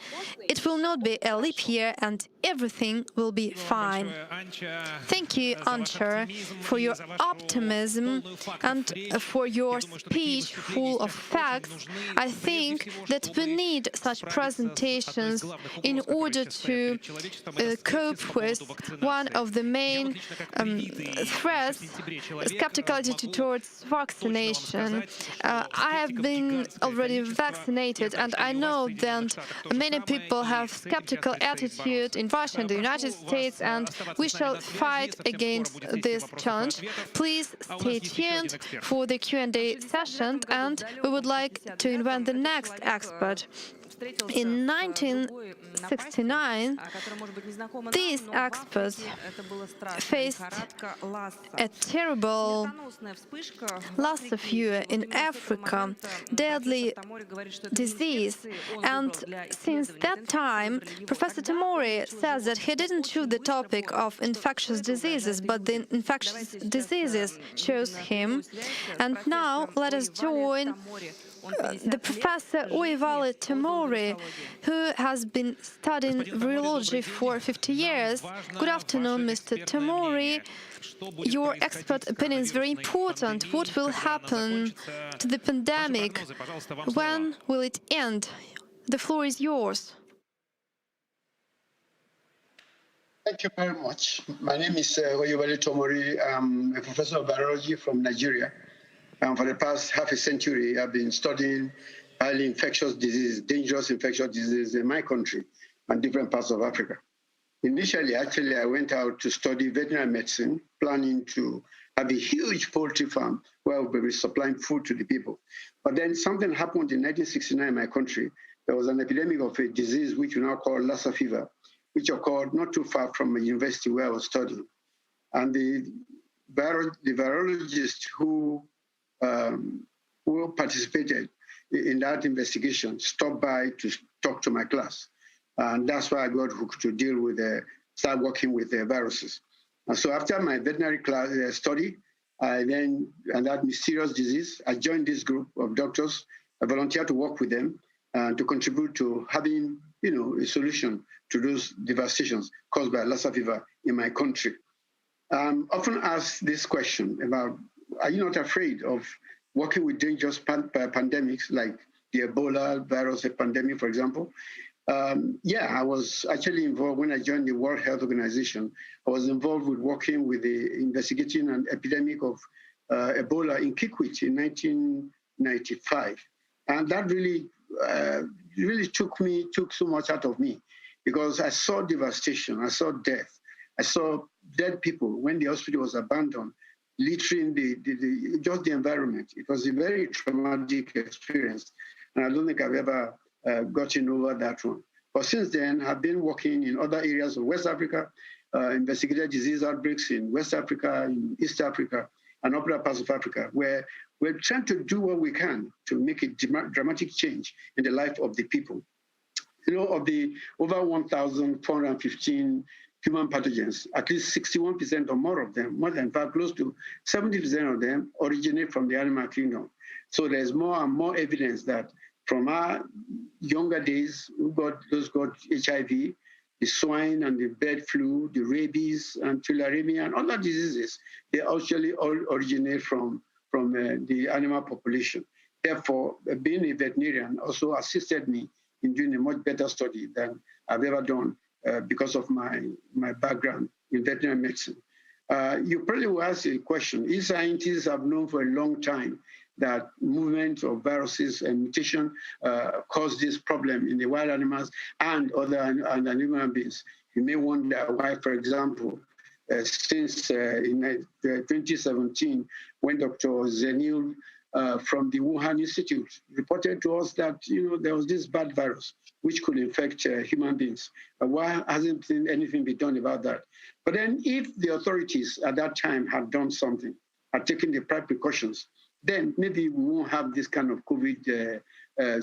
H: It will not be a leap year and everything will be fine. Thank you, Ancha, for your optimism and for your speech full of facts. I think that we need such presentations in order to cope with one of the main threats, skeptical attitude towards vaccination. I have been already vaccinated, and I know that many people have skeptical attitude in Russia and the United States, and we shall fight against this challenge. Please stay tuned for the Q&A session, and we would like to invite the next expert. In 1969, these experts faced a terrible Lassa fever in Africa, deadly disease, and since that time, Professor Tamori says that he didn't choose the topic of infectious diseases, but the infectious diseases chose him. And now let us join the Professor Uivali Tamori, who has been studying virology for 50 years. Good afternoon, Mr. Tamori. Your expert opinion is very important. What will happen to the pandemic? When will it end? The floor is yours.
G: Thank you very much. My name is Uivali Tamori. I'm a professor of virology from Nigeria. For the past half a century, I've been studying highly infectious diseases, dangerous infectious diseases in my country and different parts of Africa. Initially, actually, I went out to study veterinary medicine, planning to have a huge poultry farm where we'll be supplying food to the people. But then something happened in 1969 in my country. There was an epidemic of a disease which we now call Lassa fever, which occurred not too far from a university where I was studying. And the virologist who participated in that investigation stopped by to talk to my class. And that's why I got hooked to deal with, start working with viruses. And so after my veterinary class study, and that mysterious disease, I joined this group of doctors. I volunteered to work with them and to contribute to having, a solution to those devastations caused by Lassa fever in my country. I'm often asked this question about, are you not afraid of working with dangerous pandemics like the Ebola virus pandemic, for example? Yeah, I was actually involved when I joined the World Health Organization. I was involved with working with investigating an epidemic of Ebola in Kikwit in 1995. And that really took so much out of me, because I saw devastation, I saw death, I saw dead people when the hospital was abandoned, littering just the environment. It was a very traumatic experience, and I don't think I've ever gotten over that one. But since then, I've been working in other areas of West Africa, investigated disease outbreaks in West Africa, in East Africa, and other parts of Africa, where we're trying to do what we can to make a dramatic change in the life of the people. Of the over 1,415 human pathogens, at least 61% or more of them, in fact, close to 70% of them originate from the animal kingdom. So there's more and more evidence that from our younger days, those got HIV, the swine and the bird flu, the rabies and tularemia and other diseases, they actually all originate from the animal population. Therefore, being a veterinarian also assisted me in doing a much better study than I've ever done because of my background in veterinary medicine. You probably will ask a question. If scientists have known for a long time that movement of viruses and mutation cause this problem in the wild animals and other human beings, you may wonder why, for example, since in 2017, when Dr. Zenil from the Wuhan Institute reported to us that there was this bad virus which could infect human beings. Why hasn't anything been done about that? But then if the authorities at that time had done something, had taken the proper precautions, then maybe we won't have this kind of COVID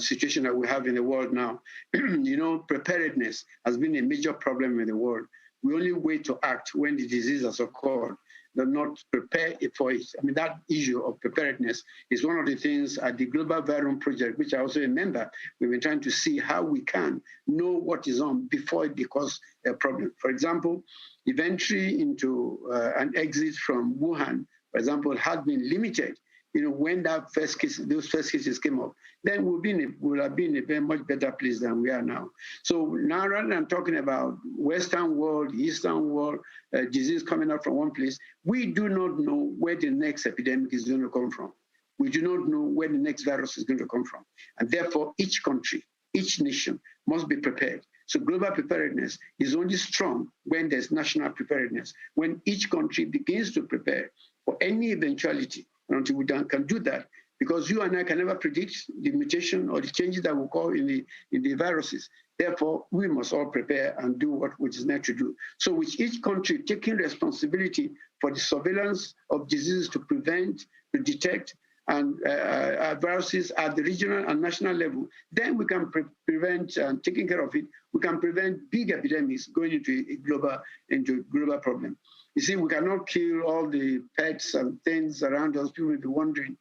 G: situation that we have in the world now. Preparedness has been a major problem in the world. We only wait to act when the disease has occurred. not prepare for it. I mean, that issue of preparedness is one of the things at the Global Environment Project, which I also remember, we've been trying to see how we can know what is on before it becomes a problem. For example, if entry into an exit from Wuhan, for example, had been limited, when those first cases came up, then we'll have been in a very much better place than we are now. So now, rather than talking about Western world, Eastern world, disease coming out from one place, we do not know where the next epidemic is going to come from. We do not know where the next virus is going to come from. And therefore, each country, each nation must be prepared. So global preparedness is only strong when there's national preparedness, when each country begins to prepare for any eventuality. And until we can do that, because you and I can never predict the mutation or the changes that will occur in the viruses. Therefore, we must all prepare and do what is next to do. So with each country taking responsibility for the surveillance of diseases to prevent, to detect, and viruses at the regional and national level, then we can prevent and taking care of it, we can prevent big epidemics going into a global problem. You see, we cannot kill all the pets and things around us. People will be wondering,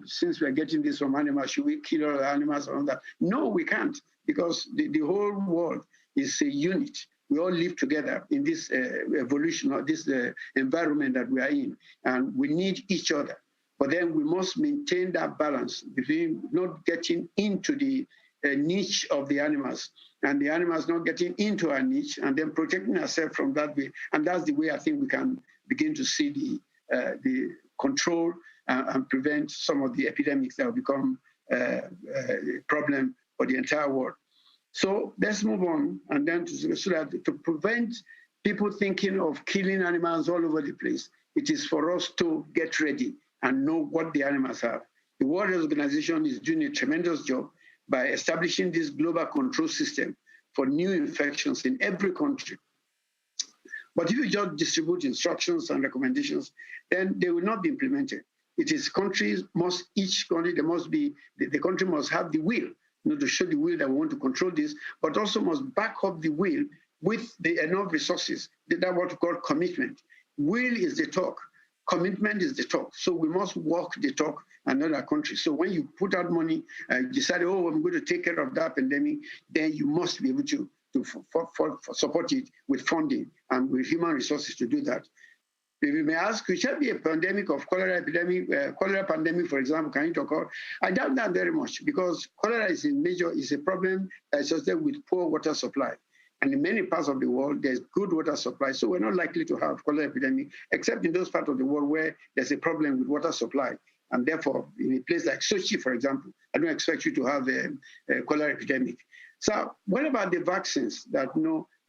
G: since we're getting this from animals, should we kill all the animals around that? No, we can't, because the whole world is a unit. We all live together in this evolution or this environment that we are in, and we need each other. But then we must maintain that balance between not getting into the niche of the animals and the animals not getting into our niche, and then protecting ourselves from that way. And that's the way I think we can begin to see the control and prevent some of the epidemics that will become a problem for the entire world. So let's move on, and then to prevent people thinking of killing animals all over the place, it is for us to get ready and know what the animals have. The World Health Organization is doing a tremendous job by establishing this global control system for new infections in every country. But if you just distribute instructions and recommendations, then they will not be implemented. It is each country, the country must have the will, to show the will that we want to control this, but also must back up the will with enough resources. That's what we call commitment. Will is the talk. Commitment is the talk. So we must walk the talk and other countries. So when you put out money, decide, I'm going to take care of that pandemic, then you must be able to support it with funding and with human resources to do that. If you may ask, could there be a pandemic of cholera pandemic, for example, can it occur? I doubt that very much, because cholera is a problem associated with poor water supply. And in many parts of the world, there's good water supply. So we're not likely to have cholera epidemic, except in those parts of the world where there's a problem with water supply. And therefore, in a place like Sochi, for example, I don't expect you to have a cholera epidemic. So what about the vaccines?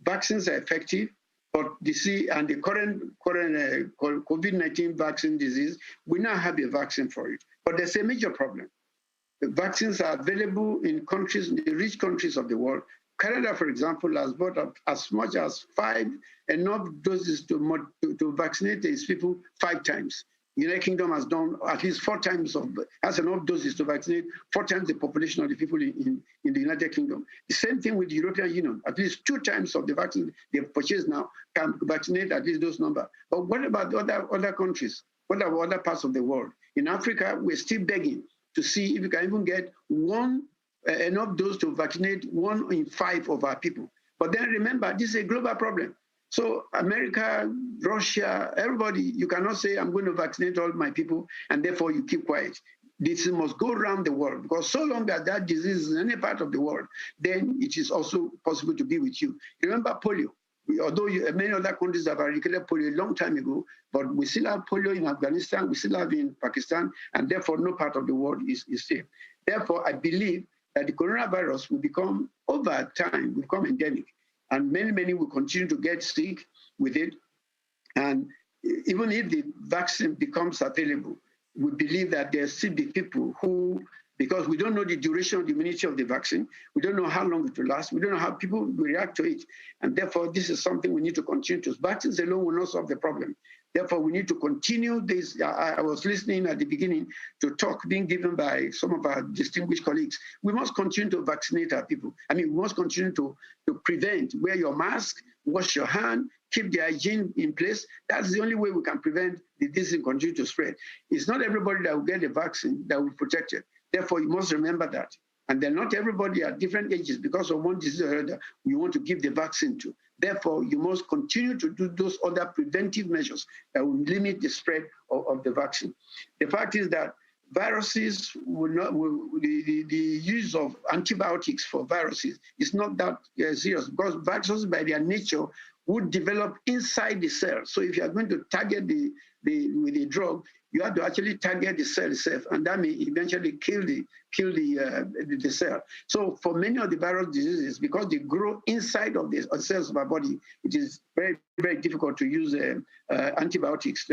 G: Vaccines are effective, but you see, and the current COVID-19 vaccine disease, we now have a vaccine for it. But there's a major problem. The vaccines are available in the rich countries of the world. Canada, for example, has bought up as much as 5 enough doses to vaccinate its people 5 times. The United Kingdom has done at least 4 times has enough doses to vaccinate 4 times the population of the people in the United Kingdom. The same thing with the European Union. At least 2 times of the vaccine they've purchased now can vaccinate at least those numbers. But what about other countries? What about other parts of the world? In Africa, we're still begging to see if we can even get enough dose to vaccinate 1 in 5 of our people. But then remember, this is a global problem. So America, Russia, everybody, you cannot say, I'm going to vaccinate all my people, and therefore you keep quiet. This must go around the world, because so long as that disease is in any part of the world, then it is also possible to be with you. Remember polio. Although many other countries have eradicated polio a long time ago, but we still have polio in Afghanistan, we still have it in Pakistan, and therefore no part of the world is safe. Therefore, I believe that the coronavirus will become, over time, will become endemic. And many will continue to get sick with it. And even if the vaccine becomes available, we believe that there still be people who, because we don't know the duration of the immunity of the vaccine, we don't know how long it will last, we don't know how people will react to it. And therefore, this is something we need to continue to. Vaccines alone will not solve the problem. Therefore, we need to continue this. I was listening at the beginning to talk being given by some of our distinguished colleagues. We must continue to vaccinate our people. We must continue to prevent. Wear your mask, wash your hand, keep the hygiene in place. That's the only way we can prevent the disease continue to spread. It's not everybody that will get the vaccine that will be protected. Therefore, you must remember that. And then not everybody at different ages, because of one disease or other, we want to give the vaccine to. Therefore, you must continue to do those other preventive measures that will limit the spread of the vaccine. The fact is that viruses the use of antibiotics for viruses is not that serious, because viruses by their nature would develop inside the cell. So if you are going to target with a drug, you have to actually target the cell itself, and that may eventually kill the cell. So for many of the viral diseases, because they grow inside of the cells of our body, it is very, very difficult to use antibiotics.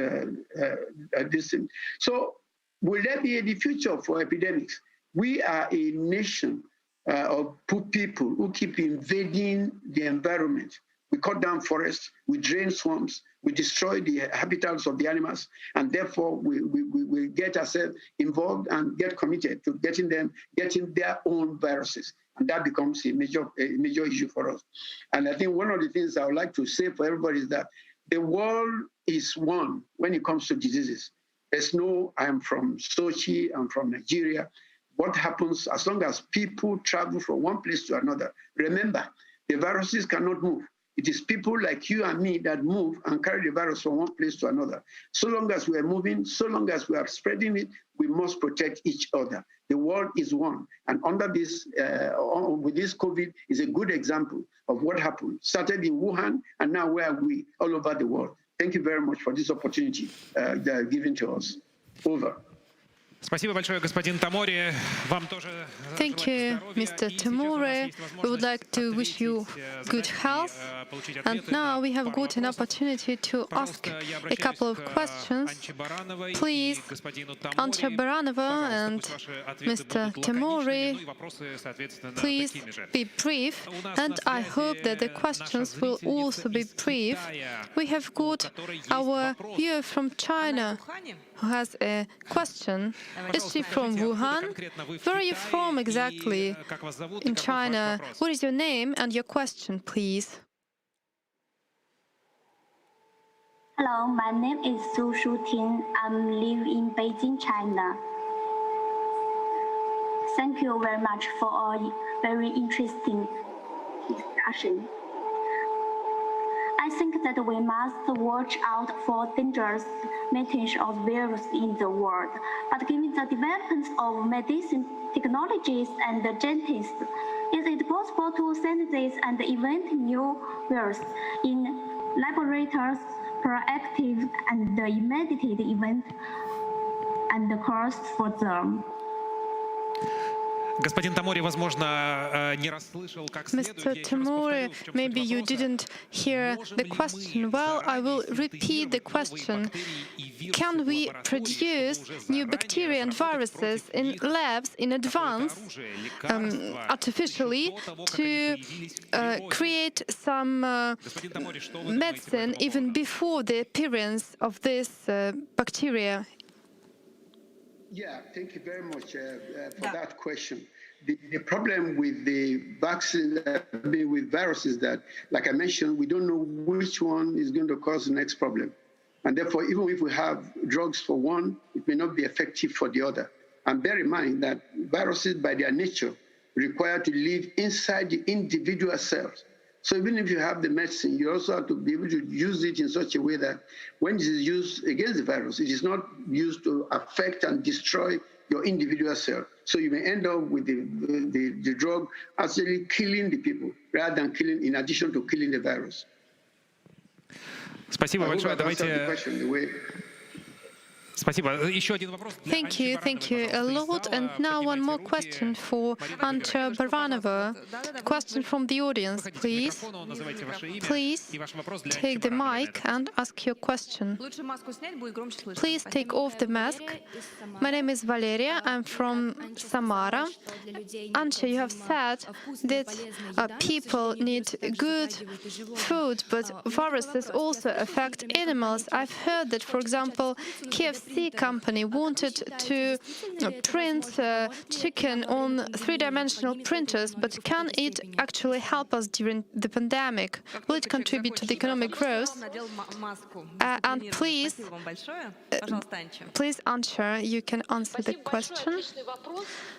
G: So will there be the future for epidemics? We are a nation of poor people who keep invading the environment. We cut down forests, we drain swamps, we destroy the habitats of the animals, and therefore we get ourselves involved and get committed to getting their own viruses. And that becomes a major issue for us. And I think one of the things I would like to say for everybody is that the world is one when it comes to diseases. There's no, I'm from Sochi, I'm from Nigeria. What happens as long as people travel from one place to another? Remember, the viruses cannot move. It is people like you and me that move and carry the virus from one place to another. So long as we are moving, so long as we are spreading it, we must protect each other. The world is one. And under this, with this COVID, is a good example of what happened. Started in Wuhan, and now where are we? All over the world. Thank you very much for this opportunity that are given to us. Over.
I: Thank you,
H: Mr. Tamure. We would like to wish you good health. And now we have got an opportunity to ask a couple of questions. Please, Antje Baranova and Mr. Tamure, please be brief. And I hope that the questions will also be brief. We have got our viewer from China who has a question. Is she from Wuhan? Where are you from exactly in China? What is your name and your question, please?
J: Hello, my name is Su Shuting. I live in Beijing, China. Thank you very much for a very interesting discussion. I think that we must watch out for dangerous mutation of virus in the world. But given the developments of medicine technologies and genetics, is it possible to synthesize and invent new viruses in laboratories, proactive and immediate event and the cost for them?
I: Господин Тамори, возможно, не расслышал как следует.
H: Mr. Tamure, maybe you didn't hear the question well. I will repeat the question. Can we produce new bacteria and viruses in labs in advance, artificially, to create some medicine even before the appearance of this bacteria?
G: Yeah, thank you very much for that question. The problem with the vaccine, with viruses, that, like I mentioned, we don't know which one is going to cause the next problem. And therefore, even if we have drugs for one, it may not be effective for the other. And bear in mind that viruses, by their nature, require to live inside the individual cells. So even if you have the medicine, you also have to be able to use it in such a way that when it is used against the virus, it is not used to affect and destroy your individual cell. So you may end up with the drug actually killing the people rather than killing, in addition to killing the virus.
I: Спасибо большое. Давайте...
H: Thank you a lot. And now one more question for Antje Baranova. Question from the audience, please. Please take the mic and ask your question. Please take off the mask. My name is Valeria. I'm from Samara. Antje, you have said that people need good food, but viruses also affect animals. I've heard that, for example, KFC PC company wanted to print chicken on three-dimensional printers, but can it actually help us during the pandemic? Will it contribute to the economic growth? And please answer. You can answer the question.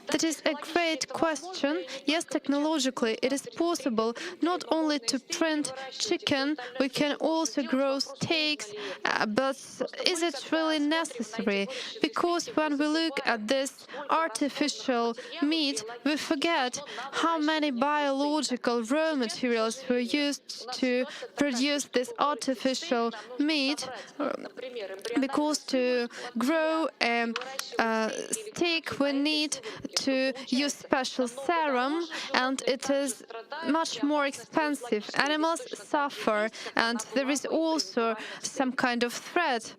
H: That is a great question. Yes, technologically it is possible not only to print chicken, we can also grow steaks, but is it really necessary? Because when we look at this artificial meat, we forget how many biological raw materials were used to produce this artificial meat, because to grow a steak we need to use special serum, and it is much more expensive. Animals suffer, and there is also some kind of threat.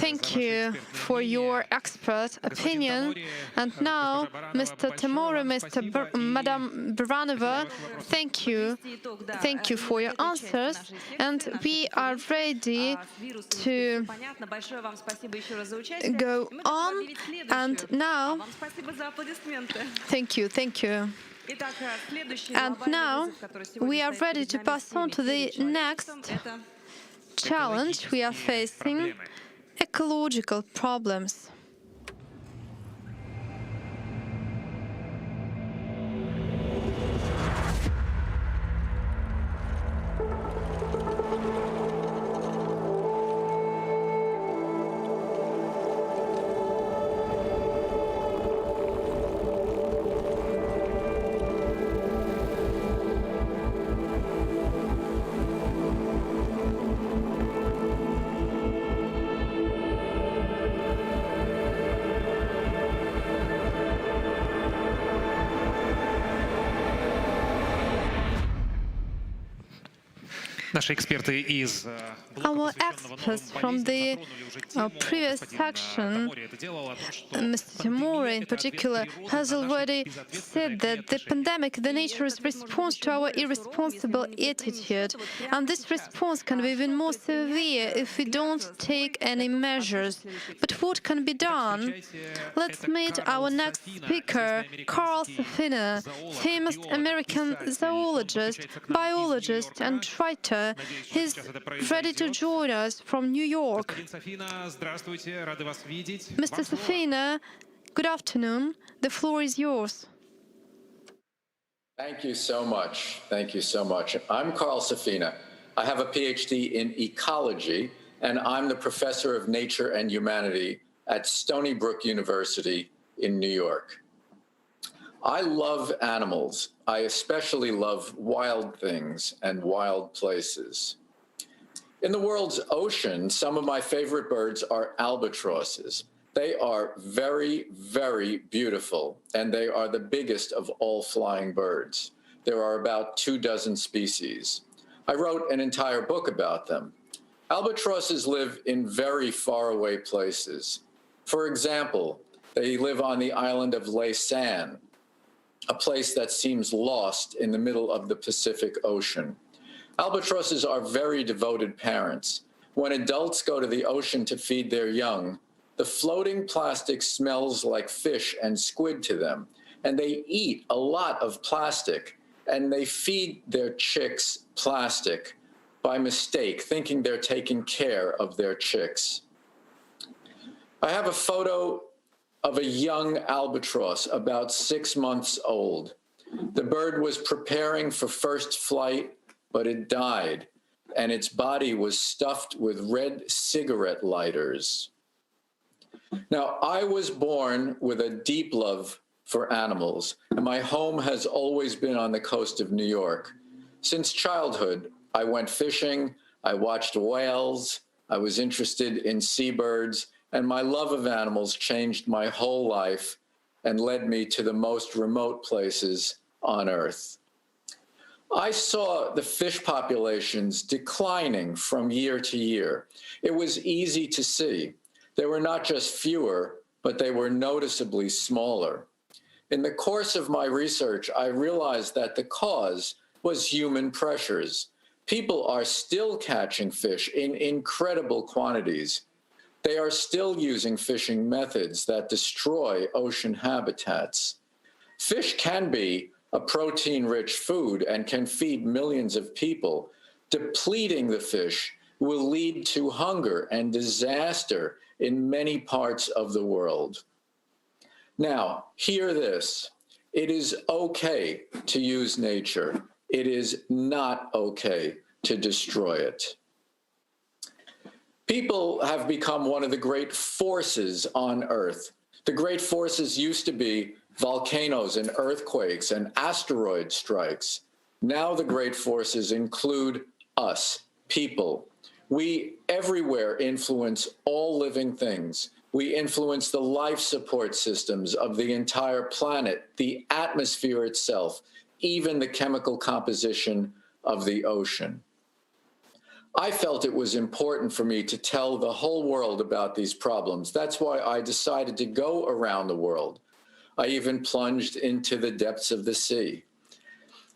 H: Thank you for your expert opinion. And now, Mr. Timur, Madam Baranova, thank you. Thank you for your answers. And we are ready to go on. And now, thank you. And now, we are ready to pass on to the next challenge we are facing: ecological problems.
I: Our experts
H: from the previous section, Mr. Timur in particular, has already said that the pandemic, the nature's response to our irresponsible attitude, and this response can be even more severe if we don't take any measures. But what can be done? Let's meet our next speaker, Carl Safina, famous American zoologist, biologist, and writer. He's ready to join us from New York. Mr. Safina, good afternoon. The floor is yours.
M: Thank you so much. I'm Carl Safina. I have a PhD in ecology, and I'm the professor of nature and humanity at Stony Brook University in New York. I love animals. I especially love wild things and wild places. In the world's ocean, some of my favorite birds are albatrosses. They are very, very beautiful, and they are the biggest of all flying birds. There are about 24 species. I wrote an entire book about them. Albatrosses live in very faraway places. For example, they live on the island of Laysan, a place that seems lost in the middle of the Pacific Ocean. Albatrosses are very devoted parents. When adults go to the ocean to feed their young, the floating plastic smells like fish and squid to them, and they eat a lot of plastic, and they feed their chicks plastic by mistake, thinking they're taking care of their chicks. I have a photo of a young albatross, about 6 months old. The bird was preparing for first flight, but it died, and its body was stuffed with red cigarette lighters. Now, I was born with a deep love for animals, and my home has always been on the coast of New York. Since childhood, I went fishing, I watched whales, I was interested in seabirds, and my love of animals changed my whole life and led me to the most remote places on Earth. I saw the fish populations declining from year to year. It was easy to see. They were not just fewer, but they were noticeably smaller. In the course of my research, I realized that the cause was human pressures. People are still catching fish in incredible quantities. They are still using fishing methods that destroy ocean habitats. Fish can be a protein-rich food and can feed millions of people. Depleting the fish will lead to hunger and disaster in many parts of the world. Now, hear this. It is okay to use nature. It is not okay to destroy it. People have become one of the great forces on Earth. The great forces used to be volcanoes and earthquakes and asteroid strikes. Now the great forces include us, people. We everywhere influence all living things. We influence the life support systems of the entire planet, the atmosphere itself, even the chemical composition of the ocean. I felt it was important for me to tell the whole world about these problems. That's why I decided to go around the world. I even plunged into the depths of the sea.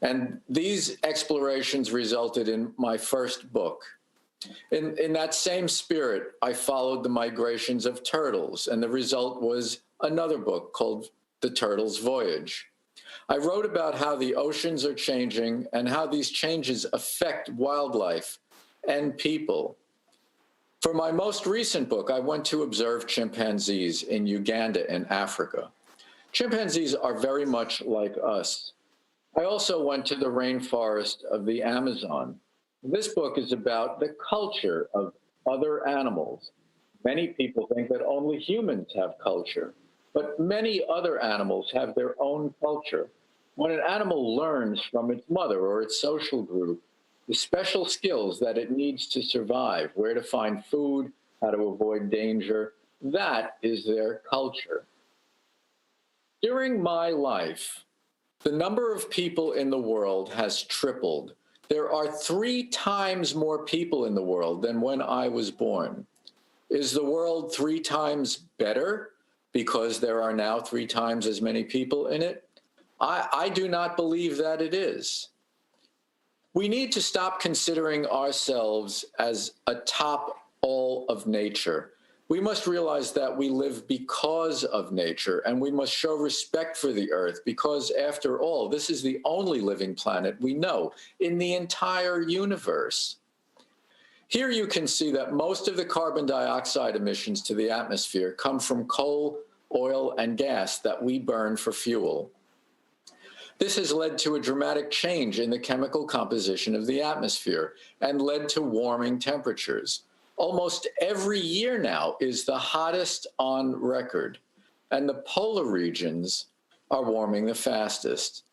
M: And these explorations resulted in my first book. In that same spirit, I followed the migrations of turtles, and the result was another book called The Turtle's Voyage. I wrote about how the oceans are changing and how these changes affect wildlife and people. For my most recent book, I went to observe chimpanzees in Uganda and Africa. Chimpanzees are very much like us. I also went to the rainforest of the Amazon. This book is about the culture of other animals. Many people think that only humans have culture, but many other animals have their own culture. When an animal learns from its mother or its social group the special skills that it needs to survive, where to find food, how to avoid danger, that is their culture. During my life, the number of people in the world has tripled. There are 3 times more people in the world than when I was born. Is the world 3 times better because there are now 3 times as many people in it? I do not believe that it is. We need to stop considering ourselves as a top all of nature. We must realize that we live because of nature, and we must show respect for the earth because, after all, this is the only living planet we know in the entire universe. Here you can see that most of the carbon dioxide emissions to the atmosphere come from coal, oil, and gas that we burn for fuel. This has led to a dramatic change in the chemical composition of the atmosphere and led to warming temperatures. Almost every year now is the hottest on record, and the polar regions are warming the fastest.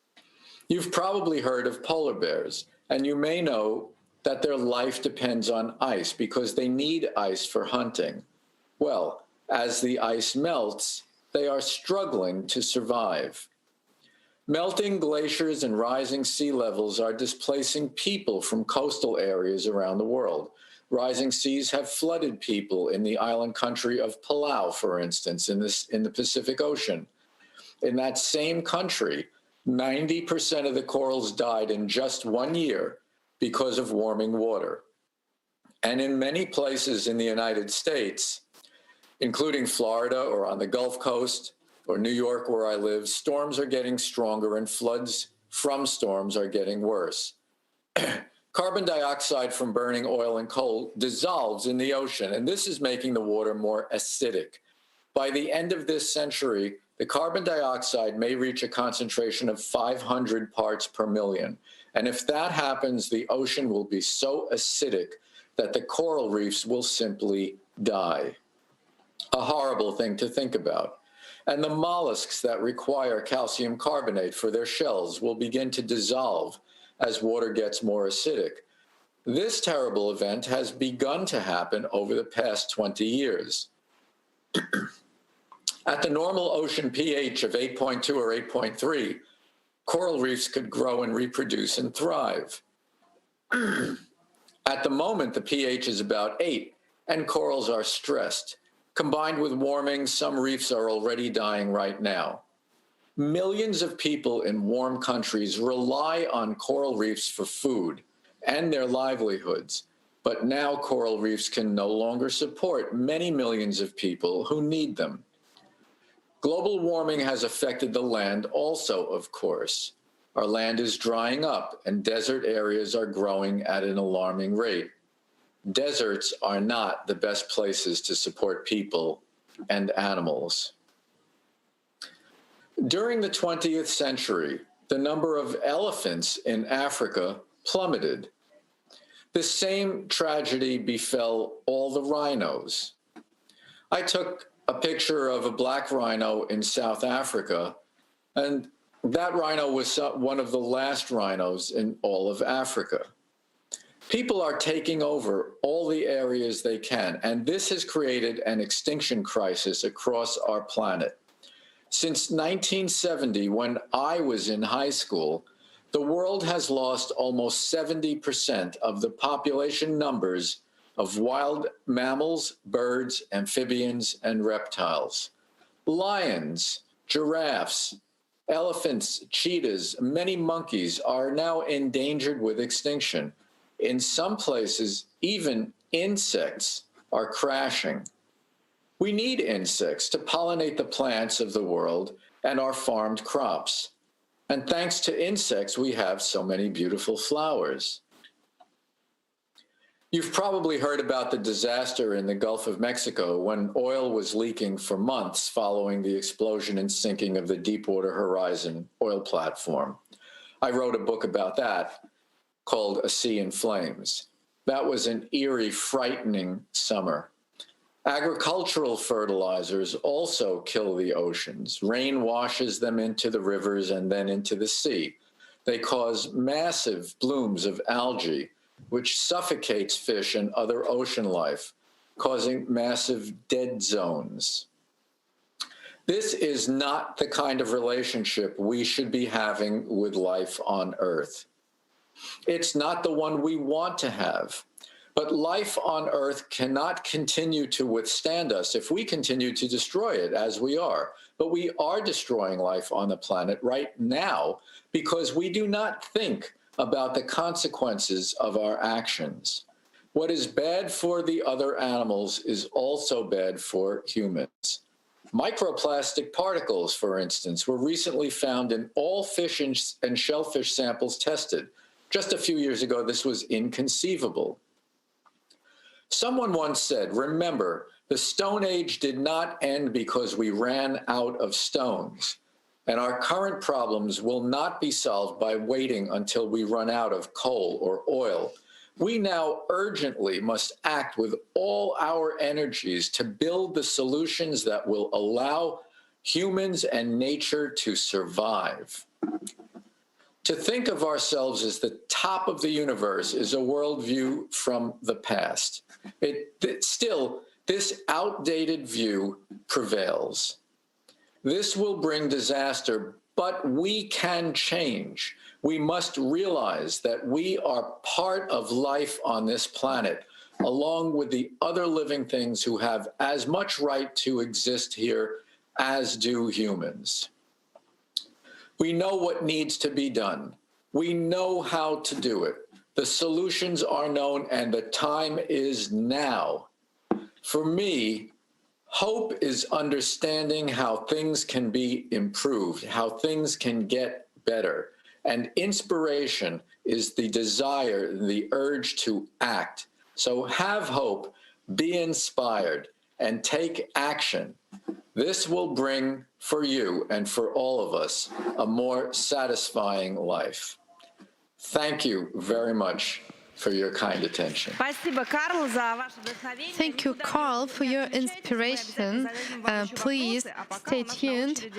M: You've probably heard of polar bears, and you may know that their life depends on ice because they need ice for hunting. Well, as the ice melts, they are struggling to survive. Melting glaciers and rising sea levels are displacing people from coastal areas around the world. Rising seas have flooded people in the island country of Palau, for instance, in the Pacific Ocean. In that same country, 90% of the corals died in just 1 year because of warming water. And in many places in the United States, including Florida or on the Gulf Coast, or New York, where I live, storms are getting stronger and floods from storms are getting worse. Carbon dioxide from burning oil and coal dissolves in the ocean, and this is making the water more acidic. By the end of this century, the carbon dioxide may reach a concentration of 500 parts per million. And if that happens, the ocean will be so acidic that the coral reefs will simply die. A horrible thing to think about. And the mollusks that require calcium carbonate for their shells will begin to dissolve as water gets more acidic. This terrible event has begun to happen over the past 20 years. At the normal ocean pH of 8.2 or 8.3, coral reefs could grow and reproduce and thrive. At the moment, the pH is about 8, and corals are stressed. Combined with warming, some reefs are already dying right now. Millions of people in warm countries rely on coral reefs for food and their livelihoods. but now coral reefs can no longer support many millions of people who need them. Global warming has affected the land also, of course. Our land is drying up and desert areas are growing at an alarming rate. Deserts are not the best places to support people and animals. During the 20th century, the number of elephants in Africa plummeted. The same tragedy befell all the rhinos. I took a picture of a black rhino in South Africa, and that rhino was one of the last rhinos in all of Africa. People are taking over all the areas they can, and this has created an extinction crisis across our planet. Since 1970, when I was in high school, the world has lost almost 70% of the population numbers of wild mammals, birds, amphibians, and reptiles. Lions, giraffes, elephants, cheetahs, many monkeys are now endangered with extinction. In some places, even insects are crashing. We need insects to pollinate the plants of the world and our farmed crops. And thanks to insects, we have so many beautiful flowers. You've probably heard about the disaster in the Gulf of Mexico when oil was leaking for months following the explosion and sinking of the Deepwater Horizon oil platform. I wrote a book about that called A Sea in Flames. That was an eerie, frightening summer. Agricultural fertilizers also kill the oceans. Rain washes them into the rivers and then into the sea. They cause massive blooms of algae, which suffocates fish and other ocean life, causing massive dead zones. This is not the kind of relationship we should be having with life on Earth. It's not the one we want to have. But life on Earth cannot continue to withstand us if we continue to destroy it as we are. But we are destroying life on the planet right now because we do not think about the consequences of our actions. What is bad for the other animals is also bad for humans. Microplastic particles, for instance, were recently found in all fish and shellfish samples tested. Just a few years ago, this was inconceivable. Someone once said, remember, the Stone Age did not end because we ran out of stones, and our current problems will not be solved by waiting until we run out of coal or oil. We now urgently must act with all our energies to build the solutions that will allow humans and nature to survive. To think of ourselves as the top of the universe is a worldview from the past. Still, this outdated view prevails. This will bring disaster, but we can change. We must realize that we are part of life on this planet, along with the other living things who have as much right to exist here as do humans. We know what needs to be done. We know how to do it. The solutions are known, and the time is now. For me, hope is understanding how things can be improved, how things can get better. And inspiration is the desire, the urge to act. So have hope, be inspired, and take action. This will bring for you and for all of us a more satisfying life. Thank you very much for your kind attention.
H: Thank you, Carl, for your inspiration. Please stay tuned.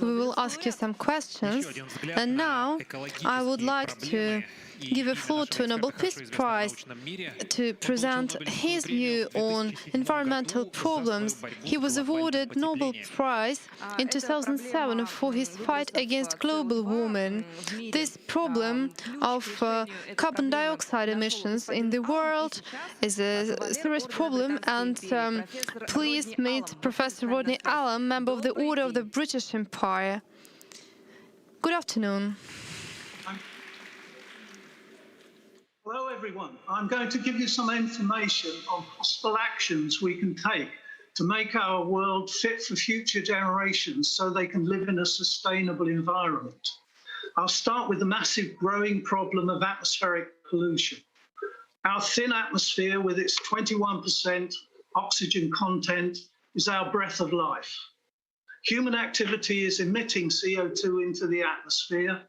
H: We will ask you some questions. And now I would like to give a floor to a Nobel Peace Prize to present his view on environmental problems. He was awarded Nobel Prize in 2007 for his fight against global warming. This problem of carbon dioxide emissions in the world is a serious problem, and please meet Professor Rodney Allen, member of the Order of the British Empire. Good afternoon.
N: Hello, everyone. I'm going to give you some information on possible actions we can take to make our world fit for future generations so they can live in a sustainable environment. I'll start with the massive growing problem of atmospheric pollution. Our thin atmosphere with its 21% oxygen content is our breath of life. Human activity is emitting CO2 into the atmosphere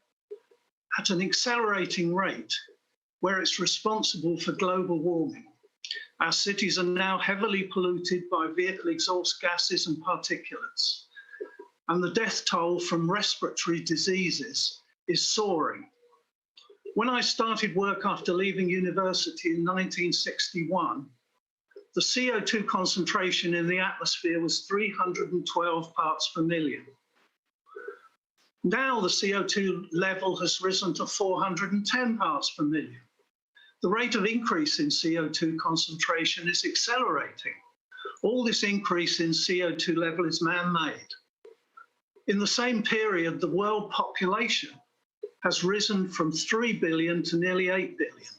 N: at an accelerating rate, where it's responsible for global warming. Our cities are now heavily polluted by vehicle exhaust gases and particulates, and the death toll from respiratory diseases is soaring. When I started work after leaving university in 1961, the CO2 concentration in the atmosphere was 312 parts per million. Now the CO2 level has risen to 410 parts per million. The rate of increase in CO2 concentration is accelerating. All this increase in CO2 level is man-made. In the same period, the world population has risen from 3 billion to nearly 8 billion.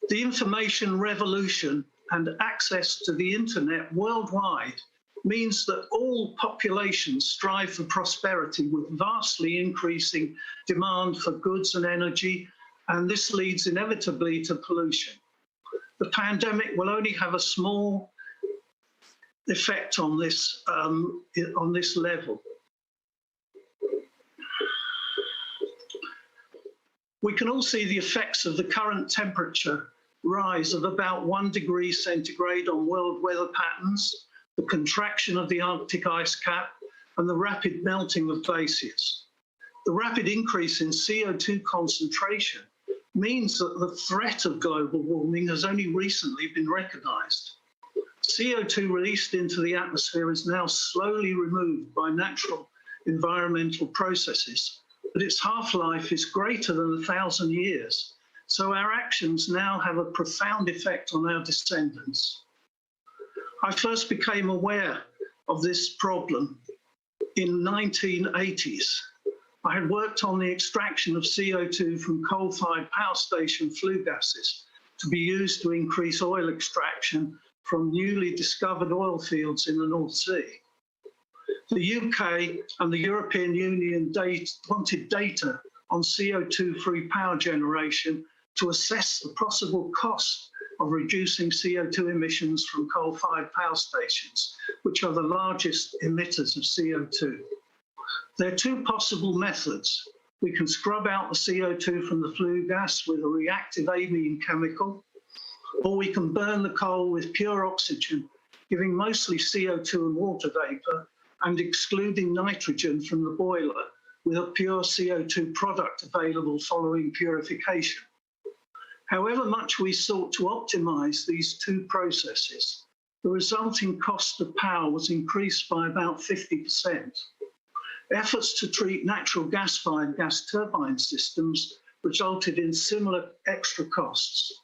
N: The information revolution and access to the internet worldwide means that all populations strive for prosperity with vastly increasing demand for goods and energy, and this leads inevitably to pollution. The pandemic will only have a small effect on this level. We can all see the effects of the current temperature rise of about 1 degree centigrade on world weather patterns, the contraction of the Arctic ice cap, and the rapid melting of glaciers. The rapid increase in CO2 concentration means that the threat of global warming has only recently been recognized. CO2 released into the atmosphere is now slowly removed by natural environmental processes, but its half-life is greater than 1,000 years, so our actions now have a profound effect on our descendants. I first became aware of this problem in the 1980s. I had worked on the extraction of CO2 from coal-fired power station flue gases to be used to increase oil extraction from newly discovered oil fields in the North Sea. The UK and the European Union wanted data on CO2-free power generation to assess the possible cost of reducing CO2 emissions from coal-fired power stations, which are the largest emitters of CO2. There are two possible methods. We can scrub out the CO2 from the flue gas with a reactive amine chemical, or we can burn the coal with pure oxygen, giving mostly CO2 and water vapor, and excluding nitrogen from the boiler with a pure CO2 product available following purification. However much we sought to optimize these two processes, the resulting cost of power was increased by about 50%. Efforts to treat natural gas-fired gas turbine systems resulted in similar extra costs.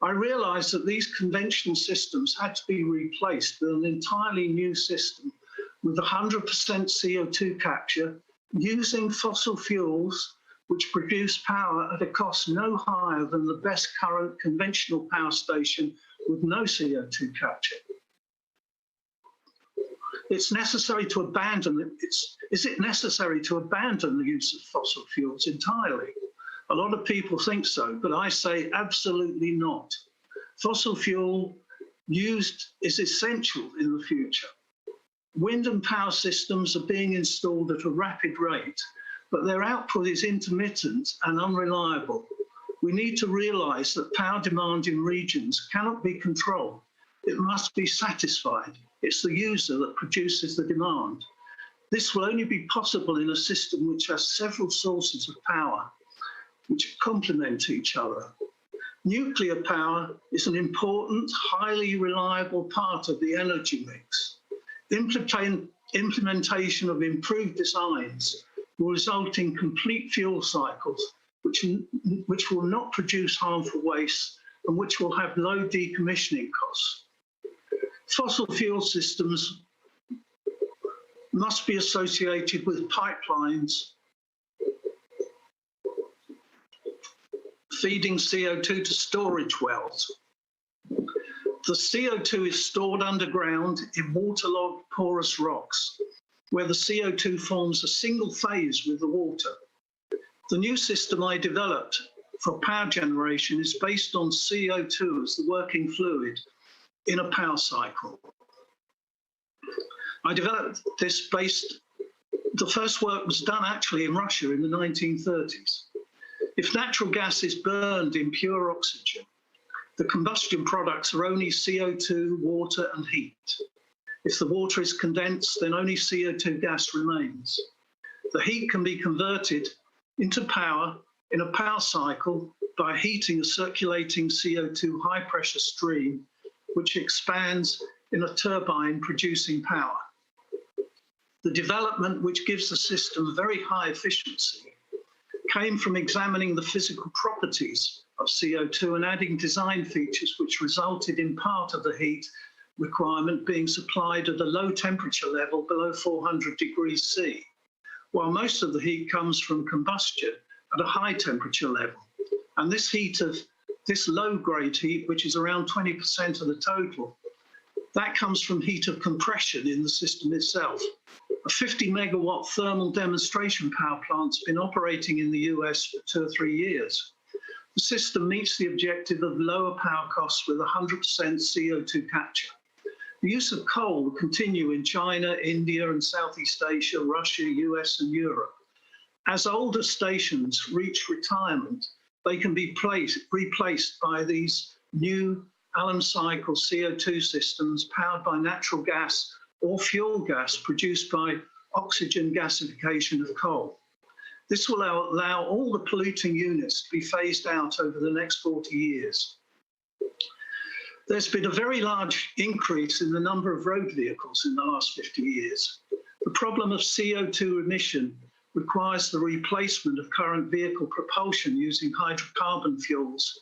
N: I realized that these conventional systems had to be replaced with an entirely new system with 100% CO2 capture using fossil fuels which produce power at a cost no higher than the best current conventional power station with no CO2 capture. Is it necessary to abandon the use of fossil fuels entirely? A lot of people think so, but I say absolutely not. Fossil fuel used is essential in the future. Wind and power systems are being installed at a rapid rate, but their output is intermittent and unreliable. We need to realize that power demand in regions cannot be controlled. It must be satisfied. It's the user that produces the demand. This will only be possible in a system which has several sources of power, which complement each other. Nuclear power is an important, highly reliable part of the energy mix. Implementation of improved designs will result in complete fuel cycles, which will not produce harmful waste and which will have low decommissioning costs. Fossil fuel systems must be associated with pipelines feeding CO2 to storage wells. The CO2 is stored underground in waterlogged porous rocks, where the CO2 forms a single phase with the water. The new system I developed for power generation is based on CO2 as the working fluid in a power cycle. I developed this the first work was done actually in Russia in the 1930s. If natural gas is burned in pure oxygen, the combustion products are only CO2, water, and heat. If the water is condensed, then only CO2 gas remains. The heat can be converted into power in a power cycle by heating a circulating CO2 high-pressure stream, which expands in a turbine producing power. The development, which gives the system very high efficiency, came from examining the physical properties of CO2 and adding design features which resulted in part of the heat requirement being supplied at a low temperature level below 400 degrees C, while most of the heat comes from combustion at a high temperature level. And this low-grade heat, which is around 20% of the total, that comes from heat of compression in the system itself. A 50 megawatt thermal demonstration power plant's been operating in the US for 2 or 3 years. The system meets the objective of lower power costs with 100% CO2 capture. The use of coal will continue in China, India and Southeast Asia, Russia, US and Europe. As older stations reach retirement, they can be replaced by these new Allen cycle CO2 systems powered by natural gas or fuel gas produced by oxygen gasification of coal. This will allow all the polluting units to be phased out over the next 40 years. There's been a very large increase in the number of road vehicles in the last 50 years. The problem of CO2 emission requires the replacement of current vehicle propulsion using hydrocarbon fuels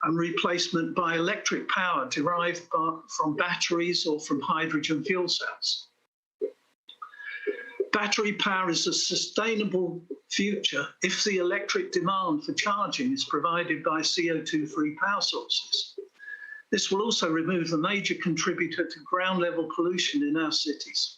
N: and replacement by electric power derived from batteries or from hydrogen fuel cells. Battery power is a sustainable future if the electric demand for charging is provided by CO2-free power sources. This will also remove a major contributor to ground level pollution in our cities.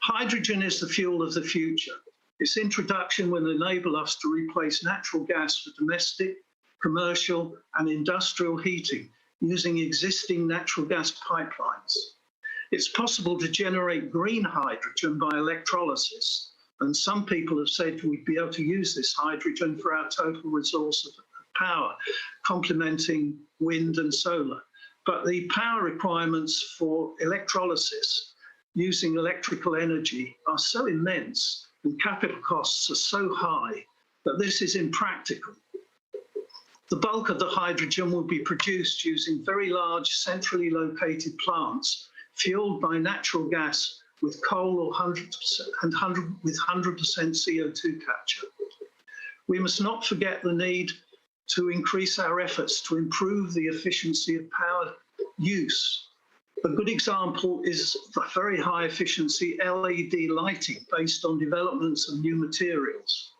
N: Hydrogen is the fuel of the future. Its introduction will enable us to replace natural gas for domestic, commercial and industrial heating using existing natural gas pipelines. It's possible to generate green hydrogen by electrolysis, and some people have said we'd be able to use this hydrogen for our total resource of power, complementing wind and solar. But the power requirements for electrolysis using electrical energy are so immense and capital costs are so high that this is impractical. The bulk of the hydrogen will be produced using very large centrally located plants fueled by natural gas with coal or 100% CO2 capture. We must not forget the need to increase our efforts to improve the efficiency of power use. A good example is the very high efficiency LED lighting based on developments of new materials.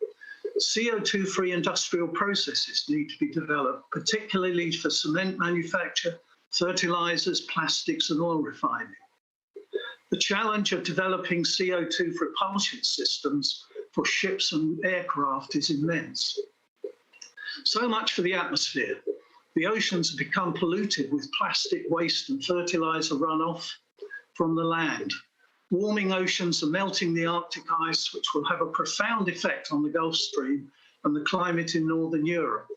N: CO2-free industrial processes need to be developed, particularly for cement manufacture, fertilizers, plastics and oil refining. The challenge of developing CO2 propulsion systems for ships and aircraft is immense. So much for the atmosphere. The oceans have become polluted with plastic waste and fertilizer runoff from the land. Warming oceans are melting the Arctic ice, which will have a profound effect on the Gulf Stream and the climate in Northern Europe.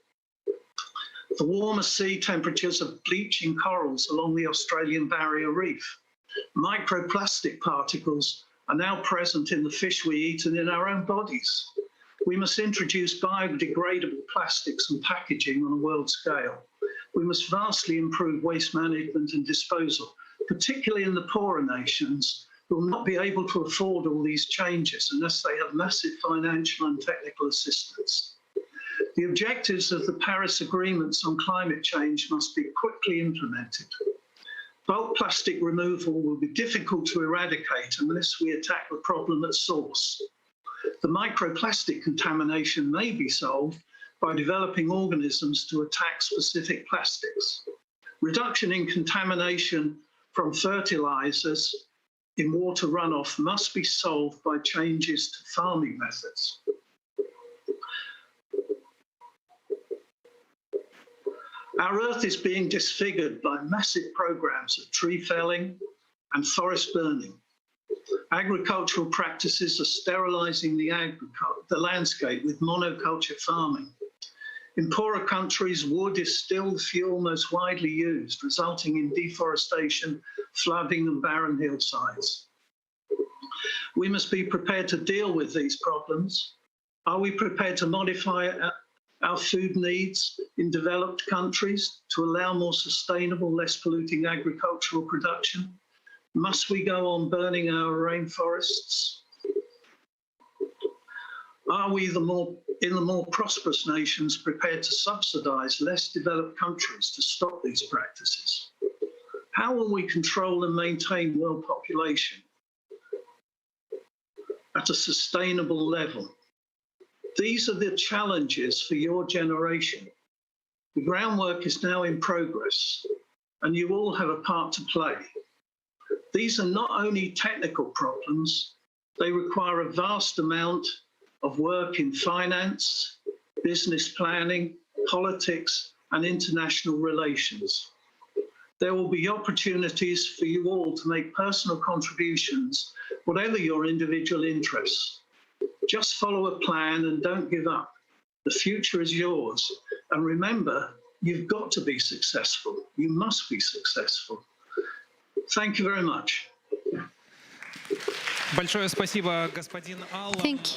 N: The warmer sea temperatures are bleaching corals along the Australian Barrier Reef. Microplastic particles are now present in the fish we eat and in our own bodies. We must introduce biodegradable plastics and packaging on a world scale. We must vastly improve waste management and disposal, particularly in the poorer nations who will not be able to afford all these changes unless they have massive financial and technical assistance. The objectives of the Paris Agreements on climate change must be quickly implemented. Bulk plastic removal will be difficult to eradicate unless we attack the problem at source. The microplastic contamination may be solved by developing organisms to attack specific plastics. Reduction in contamination from fertilizers in water runoff must be solved by changes to farming methods. Our Earth is being disfigured by massive programs of tree felling and forest burning. Agricultural practices are sterilizing the landscape with monoculture farming. In poorer countries, wood is still the fuel most widely used, resulting in deforestation, flooding, and barren hillsides. We must be prepared to deal with these problems. Are we prepared to modify our food needs in developed countries to allow more sustainable, less polluting agricultural production? Must we go on burning our rainforests? Are we in the more prosperous nations prepared to subsidize less developed countries to stop these practices? How will we control and maintain world population at a sustainable level? These are the challenges for your generation. The groundwork is now in progress, and you all have a part to play. These are not only technical problems, they require a vast amount of work in finance, business planning, politics, and international relations. There will be opportunities for you all to make personal contributions, whatever your individual interests. Just follow a plan and don't give up. The future is yours. And remember, you've got to be successful. You must be successful. Thank you very much.
H: Thank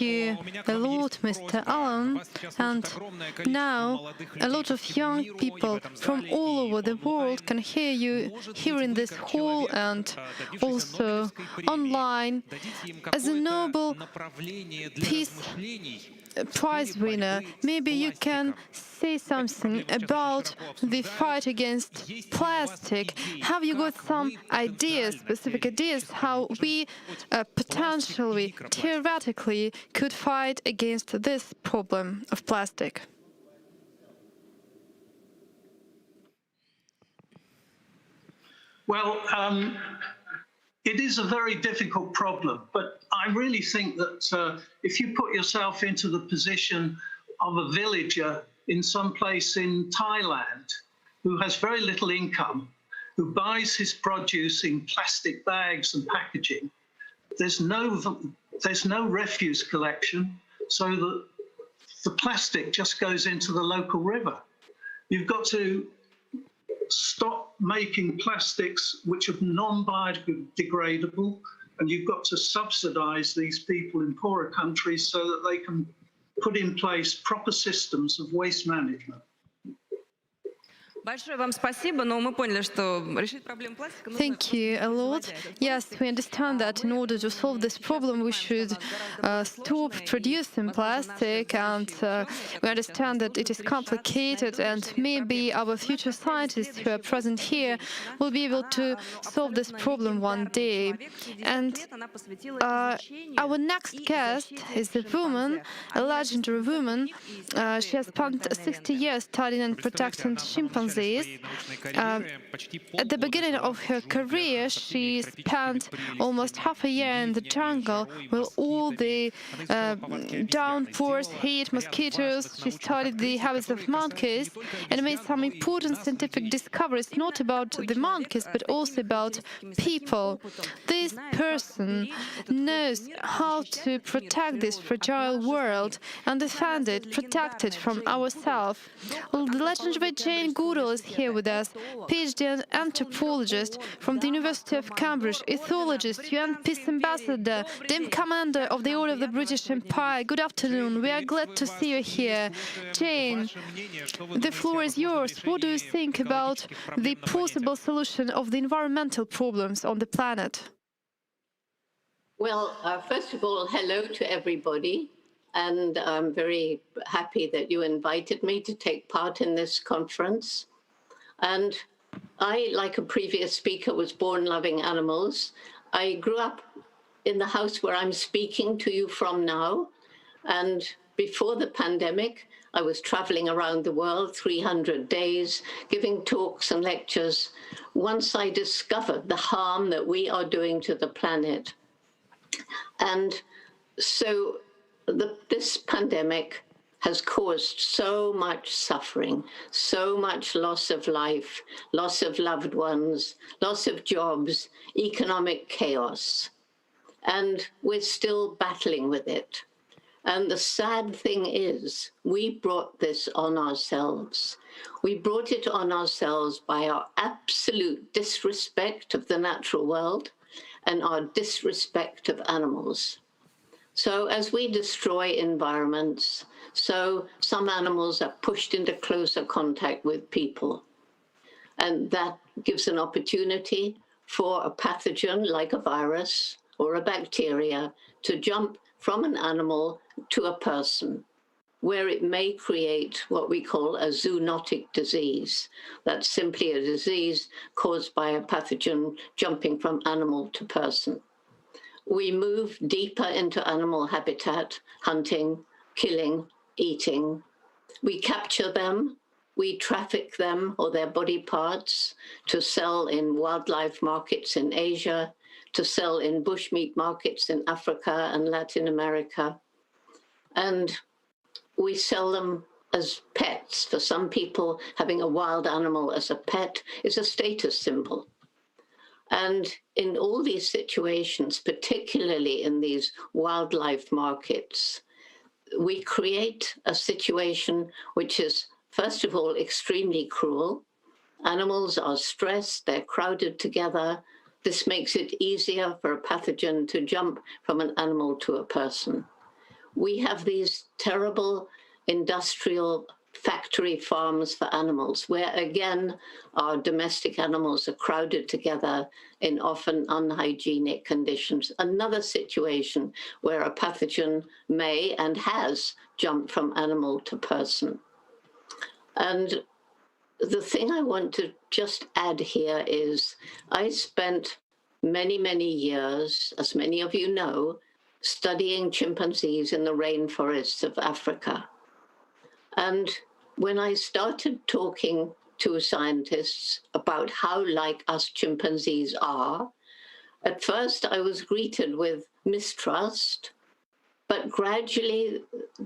H: you a lot, Mr. Allen. And now a lot of young people from all over the world can hear you here in this hall and also online. As a Nobel Peace Prize winner, maybe you can say something about the fight against plastic. Have you got some ideas, specific ideas, how we potentially, theoretically, could fight against this problem of plastic?
N: Well, it is a very difficult problem, but I really think that if you put yourself into the position of a villager in some place in Thailand who has very little income, who buys his produce in plastic bags and packaging, there's no refuse collection, so that the plastic just goes into the local river. You've got to stop making plastics which are non-biodegradable, and you've got to subsidize these people in poorer countries so that they can put in place proper systems of waste management.
B: Большое вам спасибо, но мы поняли, что решить проблему пластика нужно.
H: Thank you a lot. Yes, we understand that in order to solve this problem, we should stop producing plastic, and we understand that it is complicated, and maybe our future scientists who are present here will be able to solve this problem one day. And our next guest is a woman, a legendary woman. She has spent 60 years studying and protecting chimpanzees. At the beginning of her career, she spent almost half a year in the jungle with all the downpours, heat, mosquitoes. She studied the habits of monkeys and made some important scientific discoveries, not about the monkeys, but also about people. This person knows how to protect this fragile world and defend it, protect it from ourselves. The legendary Jane Goodall is here with us, PhD anthropologist from the University of Cambridge, ethologist, UN Peace Ambassador, Dim Commander of the Order of the British Empire. Good afternoon. We are glad to see you here. Jane, the floor is yours. What do you think about the possible solution of the environmental problems on the planet?
O: Well, first of all, hello to everybody. And I'm very happy that you invited me to take part in this conference. And I, like a previous speaker, was born loving animals. I grew up in the house where I'm speaking to you from now. And before the pandemic, I was traveling around the world 300 days, giving talks and lectures. Once I discovered the harm that we are doing to the planet. And so this pandemic has caused so much suffering, so much loss of life, loss of loved ones, loss of jobs, economic chaos. And we're still battling with it. And the sad thing is, we brought this on ourselves. We brought it on ourselves by our absolute disrespect of the natural world and our disrespect of animals. So as we destroy environments, so some animals are pushed into closer contact with people. And that gives an opportunity for a pathogen like a virus or a bacteria to jump from an animal to a person, where it may create what we call a zoonotic disease. That's simply a disease caused by a pathogen jumping from animal to person. We move deeper into animal habitat, hunting, killing, eating. We capture them, we traffic them or their body parts to sell in wildlife markets in Asia, to sell in bushmeat markets in Africa and Latin America. And we sell them as pets. For some people, having a wild animal as a pet is a status symbol. And in all these situations, particularly in these wildlife markets, we create a situation which is, first of all, extremely cruel. Animals are stressed, they're crowded together. This makes it easier for a pathogen to jump from an animal to a person. We have these terrible industrial factory farms for animals, where again, our domestic animals are crowded together in often unhygienic conditions. Another situation where a pathogen may and has jumped from animal to person. And the thing I want to just add here is I spent many, many years, as many of you know, studying chimpanzees in the rainforests of Africa. And when I started talking to scientists about how like us chimpanzees are, at first I was greeted with mistrust, but gradually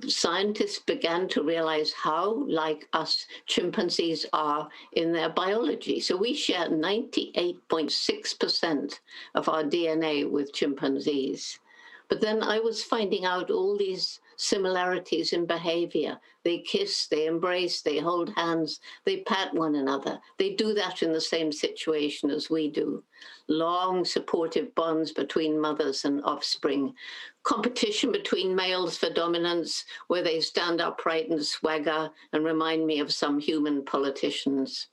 O: scientists began to realize how like us chimpanzees are in their biology. So we share 98.6% of our DNA with chimpanzees. But then I was finding out all these similarities in behavior. They kiss, they embrace, they hold hands, they pat one another. They do that in the same situation as we do. Long supportive bonds between mothers and offspring. Competition between males for dominance, where they stand upright and swagger and remind me of some human politicians.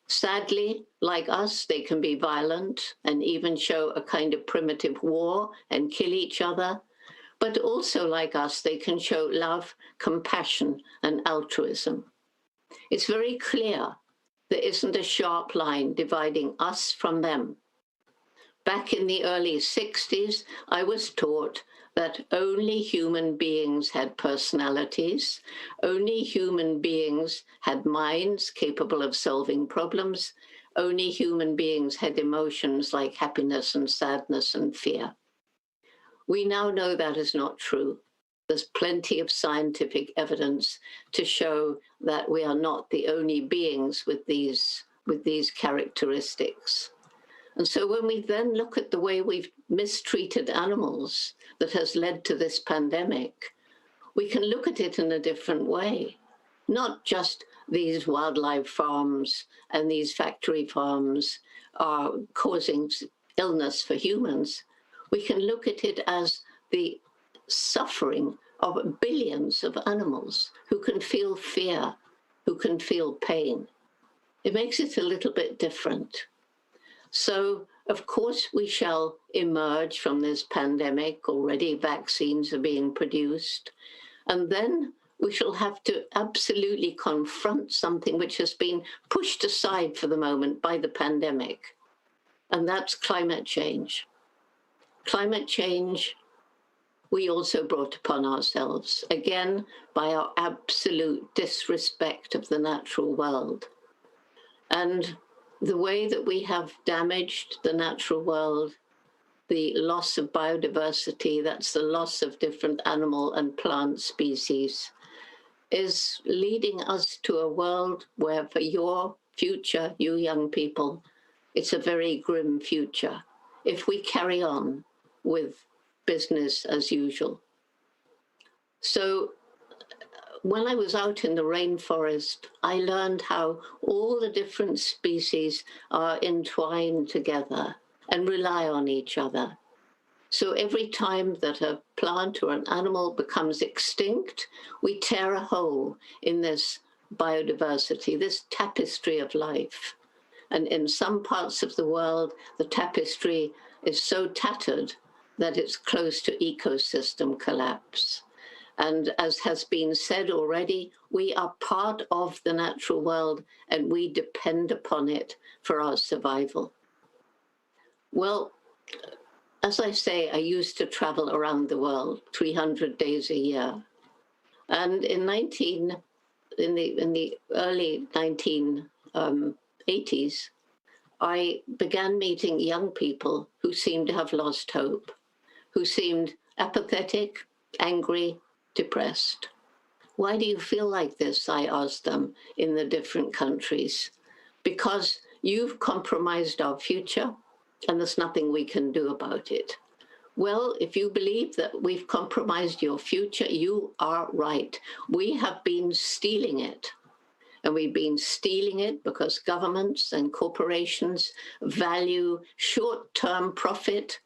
O: Sadly, like us, they can be violent and even show a kind of primitive war and kill each other. But also like us, they can show love, compassion, and altruism. It's very clear there isn't a sharp line dividing us from them. Back in the early 60s, I was taught that only human beings had personalities, only human beings had minds capable of solving problems, only human beings had emotions like happiness and sadness and fear. We now know that is not true. There's plenty of scientific evidence to show that we are not the only beings with these characteristics. And so when we then look at the way we've mistreated animals that has led to this pandemic, we can look at it in a different way. Not just these wildlife farms and these factory farms are causing illness for humans. We can look at it as the suffering of billions of animals who can feel fear, who can feel pain. It makes it a little bit different. So, of course, we shall emerge from this pandemic. Already vaccines are being produced. And then we shall have to absolutely confront something which has been pushed aside for the moment by the pandemic. And that's climate change. Climate change we also brought upon ourselves, again, by our absolute disrespect of the natural world. And the way that we have damaged the natural world, the loss of biodiversity, that's the loss of different animal and plant species, is leading us to a world where for your future, you young people, it's a very grim future if we carry on with business as usual. So when I was out in the rainforest, I learned how all the different species are entwined together and rely on each other. So every time that a plant or an animal becomes extinct, we tear a hole in this biodiversity, this tapestry of life. And in some parts of the world, the tapestry is so tattered that it's close to ecosystem collapse. And as has been said already, we are part of the natural world and we depend upon it for our survival. Well, as I say, I used to travel around the world 300 days a year. And in the early 1980s, I began meeting young people who seemed to have lost hope, who seemed apathetic, angry, depressed. Why do you feel like this? I asked them in the different countries. Because you've compromised our future and there's nothing we can do about it. Well, if you believe that we've compromised your future, you are right. We have been stealing it. And we've been stealing it because governments and corporations value short-term profit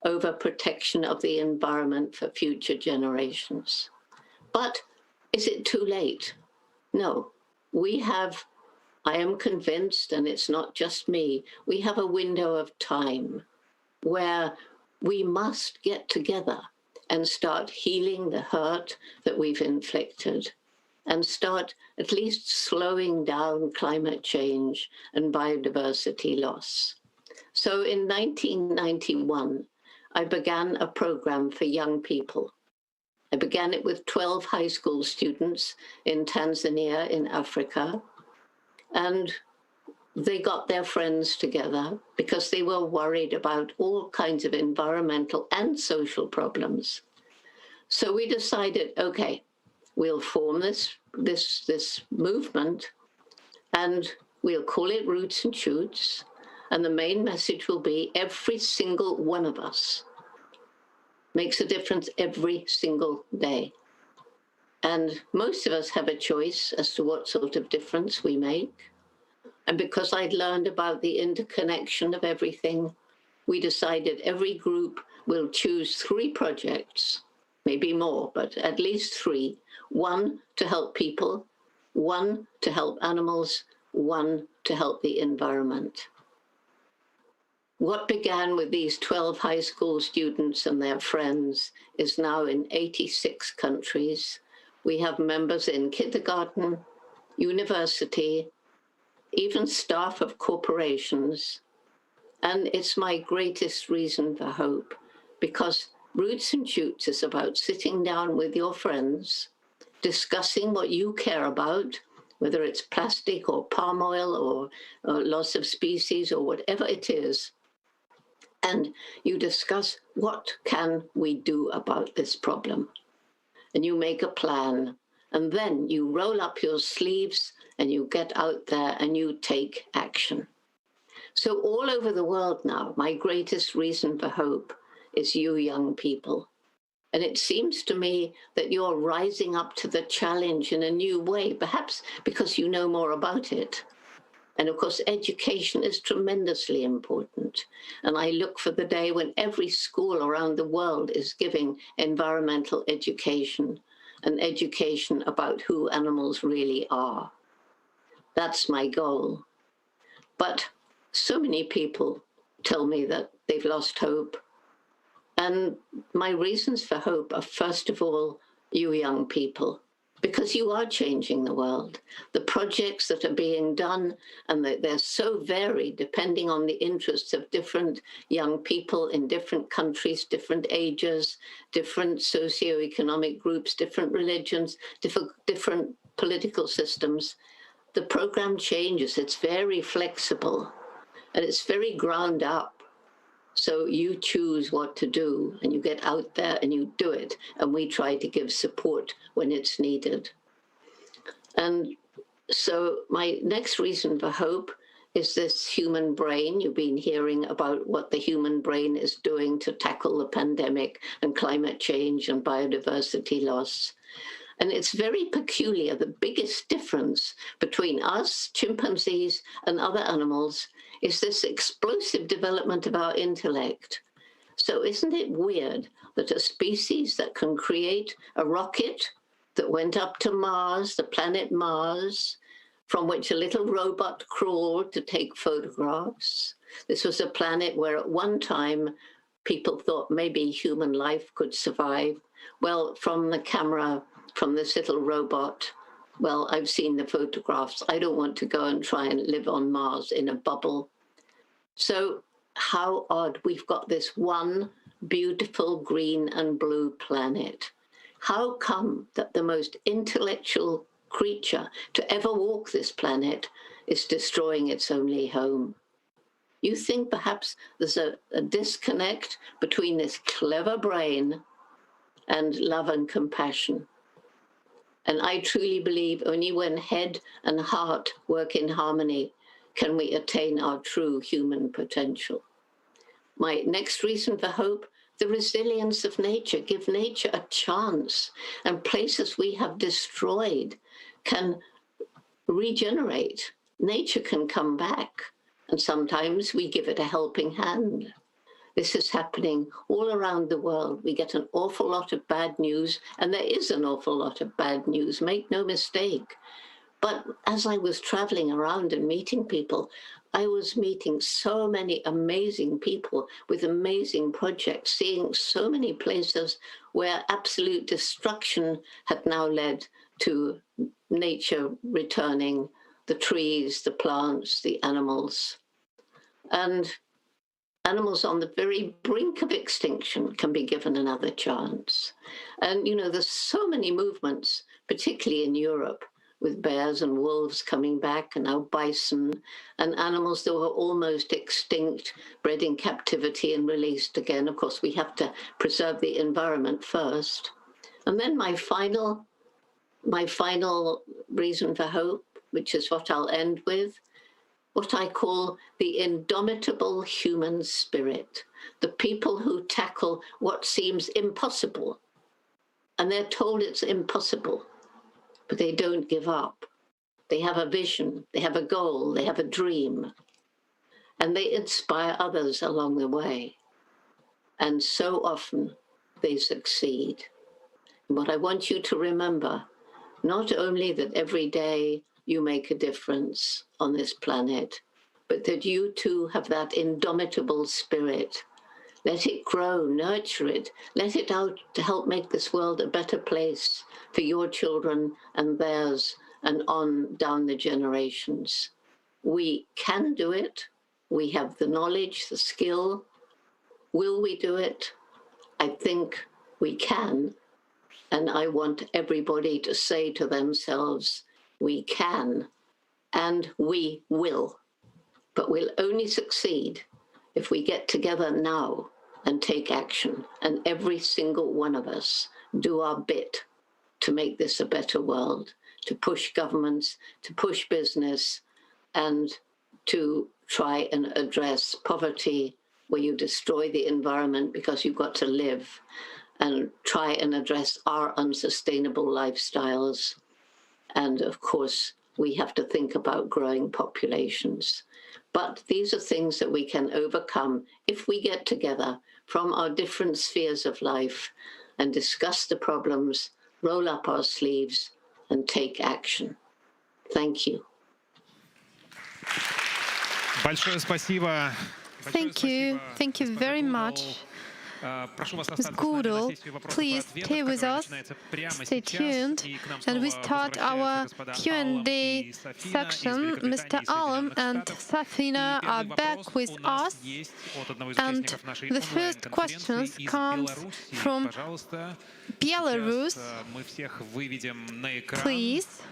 O: over protection of the environment for future generations. But is it too late? No. We have, I am convinced, and it's not just me, we have a window of time where we must get together and start healing the hurt that we've inflicted and start at least slowing down climate change and biodiversity loss. So in 1991, I began a program for young people. I began it with 12 high school students in Tanzania in Africa, and they got their friends together because they were worried about all kinds of environmental and social problems. So we decided, okay, we'll form this movement and we'll call it Roots and Shoots. And the main message will be every single one of us makes a difference every single day. And most of us have a choice as to what sort of difference we make. And because I'd learned about the interconnection of everything, we decided every group will choose 3 projects, maybe more, but at least 3. 1 to help people, 1 to help animals, 1 to help the environment. What began with these 12 high school students and their friends is now in 86 countries. We have members in kindergarten, university, even staff of corporations. And it's my greatest reason for hope, because Roots and Shoots is about sitting down with your friends, discussing what you care about, whether it's plastic or palm oil or loss of species or whatever it is. And you discuss what can we do about this problem. And you make a plan. And then you roll up your sleeves and you get out there and you take action. So all over the world now, my greatest reason for hope is you young people. And it seems to me that you're rising up to the challenge in a new way, perhaps because you know more about it. And of course, education is tremendously important. And I look for the day when every school around the world is giving environmental education, and education about who animals really are. That's my goal. But so many people tell me that they've lost hope. And my reasons for hope are, first of all, you young people. because you are changing the world. The projects that are being done, and they're so varied depending on the interests of different young people in different countries, different ages, different socioeconomic groups, different religions, different political systems. The program changes. It's very flexible, and it's very ground up. So you choose what to do, and you get out there and you do it. And we try to give support when it's needed. And so my next reason for hope is this human brain. You've been hearing about what the human brain is doing to tackle the pandemic and climate change and biodiversity loss. And it's very peculiar. The biggest difference between us, chimpanzees, and other animals is this explosive development of our intellect. So isn't it weird that a species that can create a rocket that went up to Mars, the planet Mars, from which a little robot crawled to take photographs? This was a planet where at one time people thought maybe human life could survive. Well, from the camera, from this little robot, well, I've seen the photographs. I don't want to go and try and live on Mars in a bubble. So how odd. We've got this one beautiful green and blue planet. How come that the most intellectual creature to ever walk this planet is destroying its only home? You think perhaps there's a disconnect between this clever brain and love and compassion. And I truly believe only when head and heart work in harmony can we attain our true human potential. My next reason for hope, the resilience of nature. Give nature a chance, and places we have destroyed can regenerate. Nature can come back, and sometimes we give it a helping hand. This is happening all around the world. We get an awful lot of bad news, and there is an awful lot of bad news, make no mistake. But as I was traveling around and meeting people, I was meeting so many amazing people with amazing projects, seeing so many places where absolute destruction had now led to nature returning, the trees, the plants, the animals. And animals on the very brink of extinction can be given another chance. And, you know, there's so many movements, particularly in Europe, with bears and wolves coming back, and now bison, and animals that were almost extinct, bred in captivity and released again. Of course, we have to preserve the environment first. And then my final reason for hope, which is what I'll end with, what I call the indomitable human spirit, the people who tackle what seems impossible, and they're told it's impossible, but they don't give up. They have a vision, they have a goal, they have a dream, and they inspire others along the way. And so often they succeed. And what I want you to remember, not only that every day you make a difference on this planet, but that you too have that indomitable spirit. Let it grow, nurture it, let it out to help make this world a better place for your children and theirs, and on down the generations. We can do it. We have the knowledge, the skill. Will we do it? I think we can. And I want everybody to say to themselves, we can and we will. But we'll only succeed if we get together now and take action, and every single one of us do our bit to make this a better world, to push governments, to push business, and to try and address poverty, where you destroy the environment because you've got to live, and try and address our unsustainable lifestyles. And of course, we have to think about growing populations. But these are things that we can overcome if we get together from our different spheres of life and discuss the problems, roll up our sleeves, and take action. Thank you.
I: Большое спасибо.
H: Thank you. Thank you very much. Ms. Goodall, please stay with us, stay tuned, and we start our Q&A section. Mr. Alam and Safina are back with us, and the first questions come from Belarus. Please.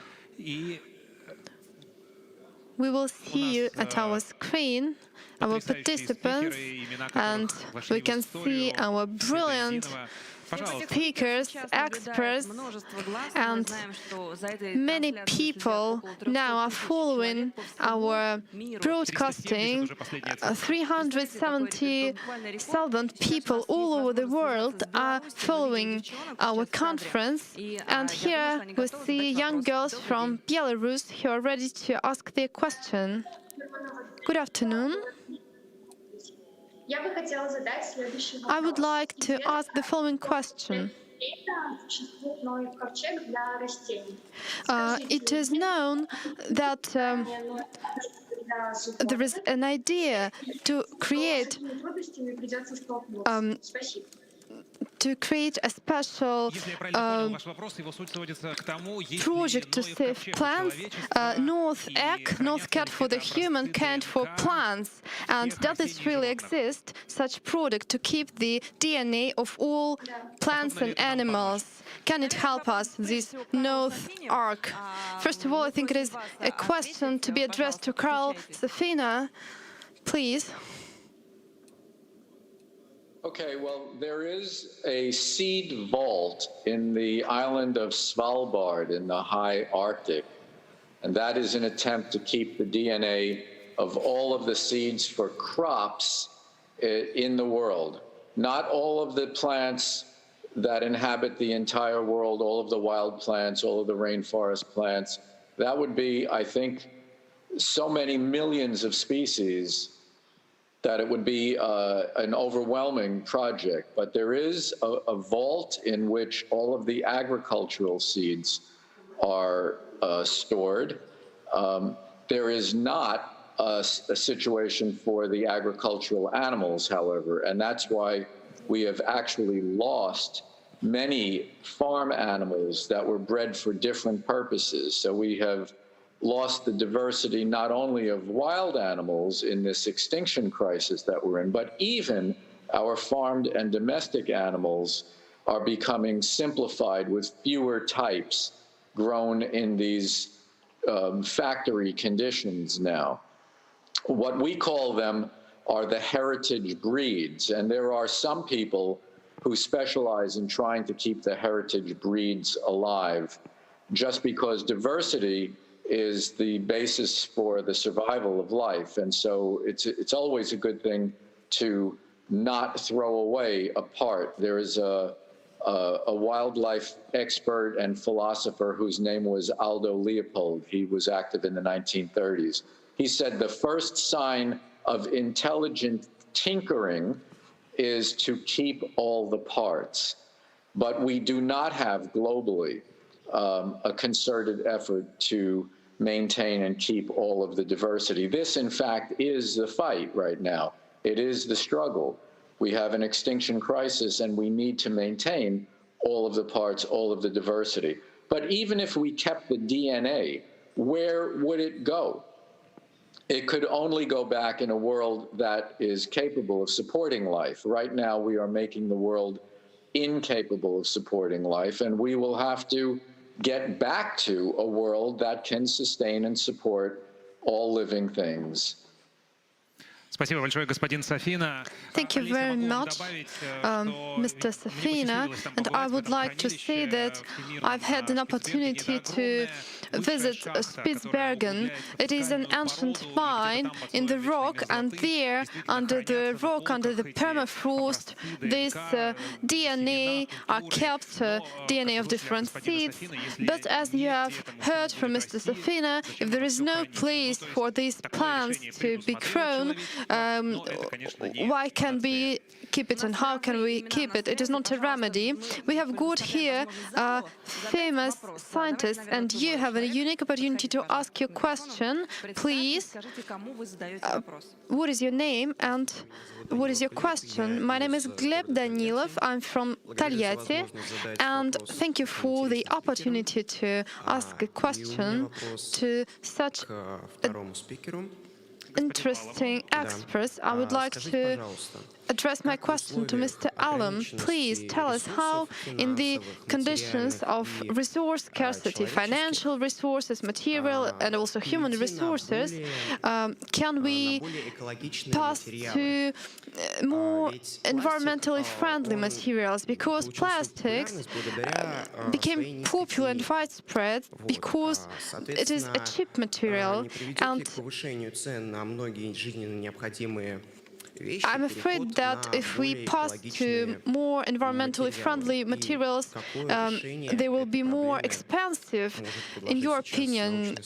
H: We will see you at our screen, our participants, and we can see our brilliant speakers, experts, and many people now are following our broadcasting. 370,000 people all over the world are following our conference, and here we see young girls from Belarus who are ready to ask their question. Good afternoon. I would like to ask the following question. It is known that there is an idea to create a special project to save plants, North Cat for the humankind for plants. And does it really exist, such product, to keep the DNA of all plants and animals? Can it help us, this North Ark? First of all, I think it is a question to be addressed to Karl Safina. Please.
M: Okay, well, there is a seed vault in the island of Svalbard in the high Arctic, and that is an attempt to keep the DNA of all of the seeds for crops in the world. Not all of the plants that inhabit the entire world, all of the wild plants, all of the rainforest plants. That would be, I think, so many millions of species that it would be an overwhelming project. But there is a vault in which all of the agricultural seeds are stored. There is not a situation for the agricultural animals, however, and that's why we have actually lost many farm animals that were bred for different purposes. So we have lost the diversity not only of wild animals in this extinction crisis that we're in, but even our farmed and domestic animals are becoming simplified with fewer types grown in these factory conditions now. What we call them are the heritage breeds, and there are some people who specialize in trying to keep the heritage breeds alive, just because diversity is the basis for the survival of life. And so it's always a good thing to not throw away a part. There is a wildlife expert and philosopher whose name was Aldo Leopold. He was active in the 1930s. He said the first sign of intelligent tinkering is to keep all the parts. But we do not have globally a concerted effort to maintain and keep all of the diversity. This, in fact, is the fight right now. It is the struggle. We have an extinction crisis, and we need to maintain all of the parts, all of the diversity. But even if we kept the DNA, where would it go? It could only go back in a world that is capable of supporting life. Right now, we are making the world incapable of supporting life, and we will have to get back to a world that can sustain and support all living things.
I: Thank
H: you very much, Mr. Safina. And I would like to say that I've had an opportunity to visit Spitsbergen. It is an ancient mine in the rock, and there, under the rock, under the permafrost, this DNA are kept, DNA of different seeds. But as you have heard from Mr. Safina, if there is no place for these plants to be grown, why can we keep it and how can we keep it? It is not a remedy. We have got here famous scientists, and you have a unique opportunity to ask your question. Please, what is your name and what is your question? My name is Gleb Danilov. I'm from Tольятти, and thank you for the opportunity to ask a question to such interesting experts. I would like to address my question to Mr. Allen. Please tell us how, in the conditions of resource scarcity, financial resources, material, and also human resources, can we pass to more environmentally friendly materials? Because plastics became popular and widespread because it is a cheap material, and I'm afraid that if we pass to more environmentally friendly materials, they will be more expensive. In your opinion,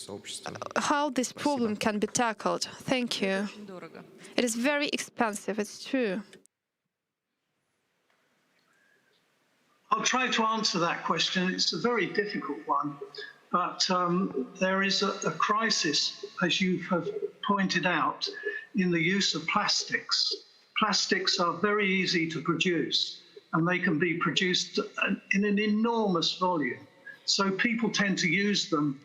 H: how this problem can be tackled? Thank you. It is very expensive, it's true.
N: I'll try to answer that question. It's a very difficult one, but there is a crisis, as you have pointed out, in the use of plastics. Plastics are very easy to produce, and they can be produced in an enormous volume. So people tend to use them,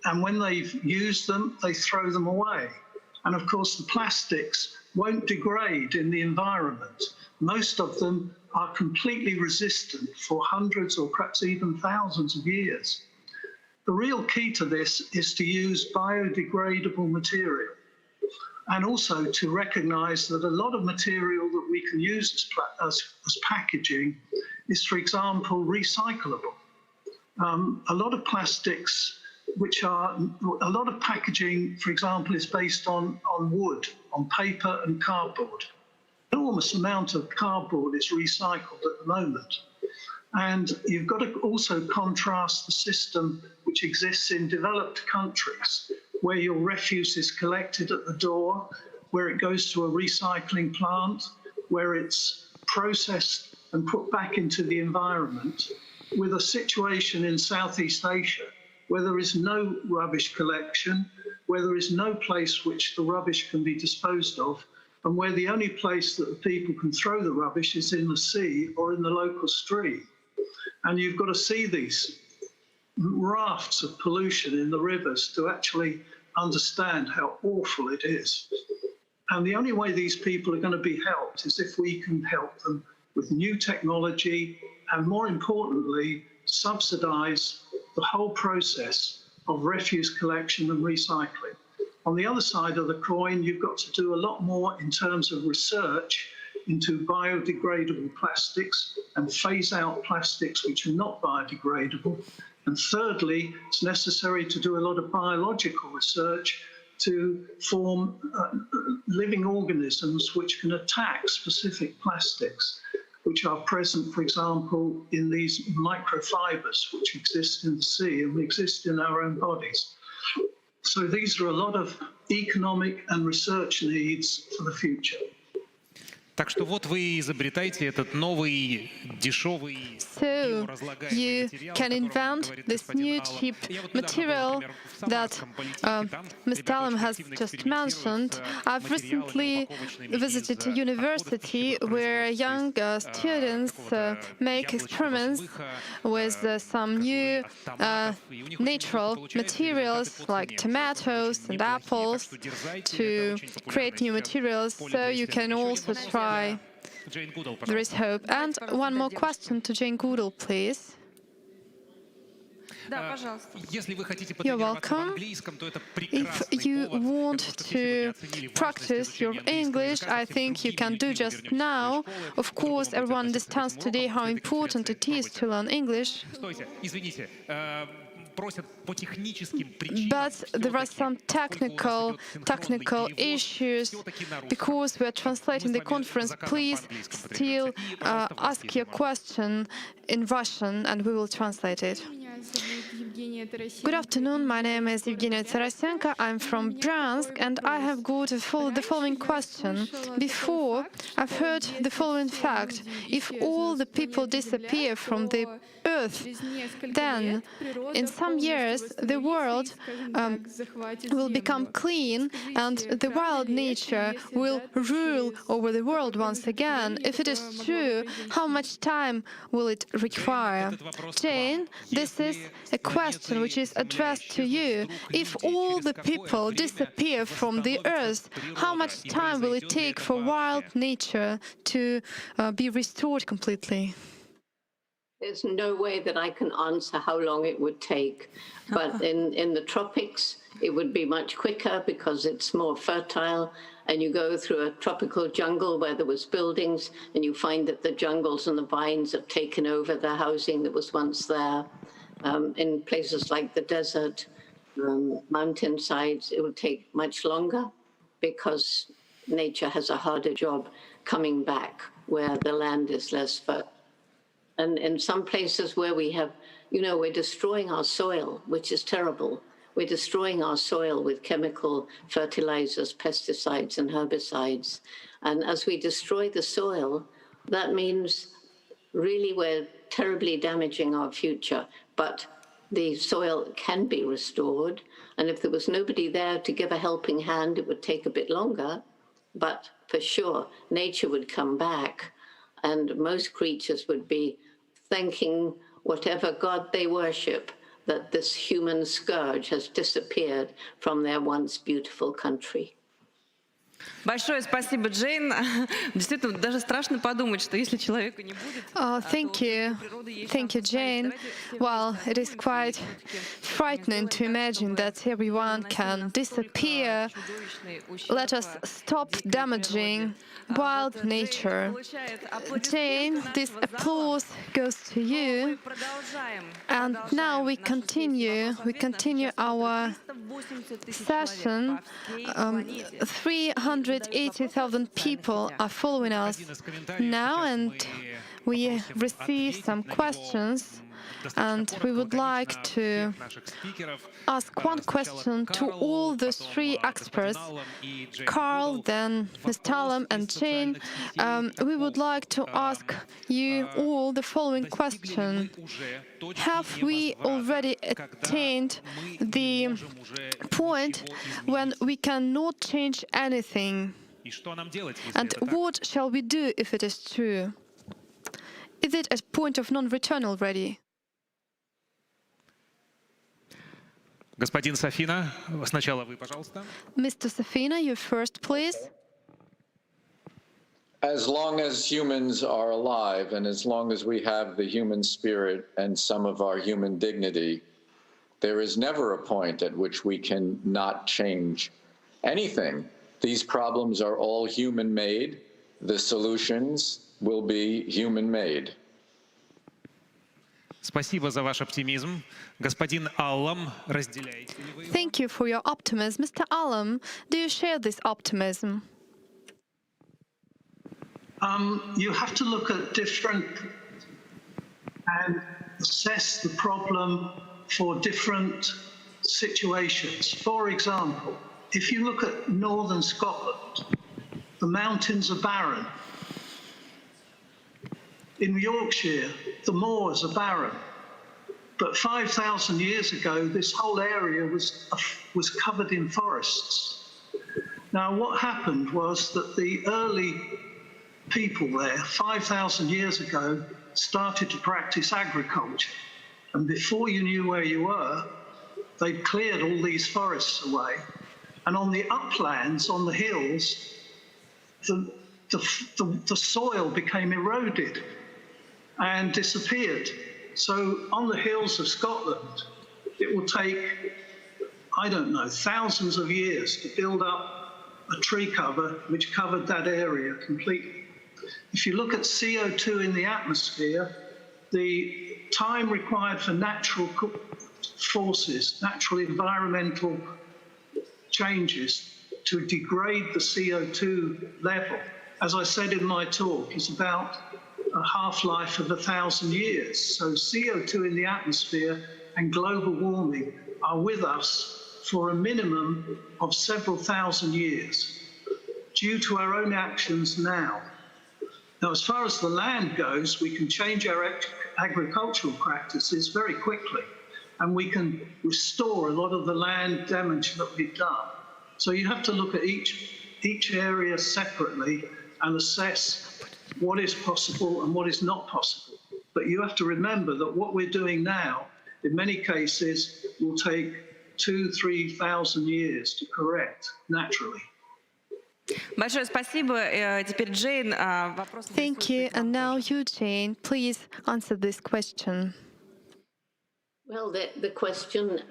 N: and when they've used them, they throw them away. And of course, the plastics won't degrade in the environment. Most of them are completely resistant for hundreds or perhaps even thousands of years. The real key to this is to use biodegradable material, and also to recognize that a lot of material that we can use as packaging is, for example, recyclable. A lot of plastics, a lot of packaging, for example, is based on wood, on paper and cardboard. An enormous amount of cardboard is recycled at the moment. And you've got to also contrast the system which exists in developed countries, where your refuse is collected at the door, where it goes to a recycling plant, where it's processed and put back into the environment, with a situation in Southeast Asia where there is no rubbish collection, where there is no place which the rubbish can be disposed of, and where the only place that the people can throw the rubbish is in the sea or in the local stream. And you've got to see these rafts of pollution in the rivers to actually understand how awful it is. And the only way these people are going to be helped is if we can help them with new technology and, more importantly, subsidize the whole process of refuse collection and recycling. On the other side of the coin, you've got to do a lot more in terms of research into biodegradable plastics and phase out plastics which are not biodegradable. And thirdly, it's necessary to do a lot of biological research to form living organisms which can attack specific plastics, which are present, for example, in these microfibers which exist in the sea and exist in our own bodies. So these are a lot of economic and research needs for the future.
I: Так что вот вы изобретаете этот новый дешевый.
H: So you can invent this new cheap material that Mr. Allen has just mentioned. I've recently visited a university where young students make experiments with some new natural materials like tomatoes and apples to create new materials. So you can also try. There is hope. And one more question to Jane Goodall, please. You're welcome. If you want to practice your English, I think you can do just now. Of course, everyone understands today how important it is to learn English. But there are some technical issues. Because we are translating the conference, please still ask your question in Russian and we will translate it. Good afternoon, my name is Evgenia Tarasenko, I'm from Bryansk, and I have got the following question. Before, I've heard the following fact: if all the people disappear from the Earth, then in some years the world will become clean and the wild nature will rule over the world once again. If it is true, how much time will it require? Jane, this is a question which is addressed to you. If all the people disappear from the Earth, how much time will it take for wild nature to be restored completely?
O: There's no way that I can answer how long it would take. But in the tropics, it would be much quicker because it's more fertile. And you go through a tropical jungle where there was buildings, and you find that the jungles and the vines have taken over the housing that was once there. In places like the desert, mountainsides, it will take much longer because nature has a harder job coming back where the land is less fertile. And in some places where we have, we're destroying our soil, which is terrible. We're destroying our soil with chemical fertilizers, pesticides, and herbicides. And as we destroy the soil, that means really we're terribly damaging our future. But the soil can be restored. And if there was nobody there to give a helping hand, it would take a bit longer. But for sure, nature would come back. And most creatures would be thanking whatever god they worship that this human scourge has disappeared from their once beautiful country.
B: Большое спасибо, Джейн. Действительно, даже страшно подумать, что если человека не будет...
H: Thank you, Jane. Well, it is quite frightening to imagine that everyone can disappear. Let us stop damaging wild nature. Jane, this applause goes to you. And now we continue our session. 380,000 people are following us now, and we receive some questions. And we would like to ask one question to all the three experts, Carl, then Mr. Alam and Jane. We would like to ask you all the following question. Have we already attained the point when we cannot change anything? And what shall we do if it is true? Is it a point of non-return already?
I: Господин Сафина, сначала вы, пожалуйста.
H: Mr. Safina, you first, please.
M: As long as humans are alive and as long as we have the human spirit and some of our human dignity, there is never a point at which we can not change anything. These problems are all human-made. The solutions will be human-made.
I: Спасибо за ваш оптимизм. Господин Аллам, разделяете ли вы?
H: Thank you for your optimism. Mr. Alam, do you share this optimism?
N: You have to look at different and assess the problem for different situations. For example, if you look at northern Scotland, the mountains are barren. In Yorkshire, the moors are barren. But 5,000 years ago, this whole area was covered in forests. Now, what happened was that the early people there, 5,000 years ago, started to practice agriculture. And before you knew where you were, they'd cleared all these forests away. And on the uplands, on the hills, the soil became eroded and disappeared. So on the hills of Scotland, it will take, I don't know, thousands of years to build up a tree cover which covered that area completely. If you look at CO2 in the atmosphere, the time required for natural forces, natural environmental changes to degrade the CO2 level, as I said in my talk, is about a half-life of 1,000 years. So CO2 in the atmosphere and global warming are with us for a minimum of several thousand years due to our own actions now. Now, as far as the land goes, we can change our agricultural practices very quickly, and we can restore a lot of the land damage that we've done. So you have to look at each area separately and assess what is possible and what is not possible. But you have to remember that what we're doing now, in many cases, will take 2,000–3,000 years to correct naturally.
B: Большое спасибо. Теперь Джейн.
H: Thank you. And now you, Jane, please answer this question.
O: Well, the question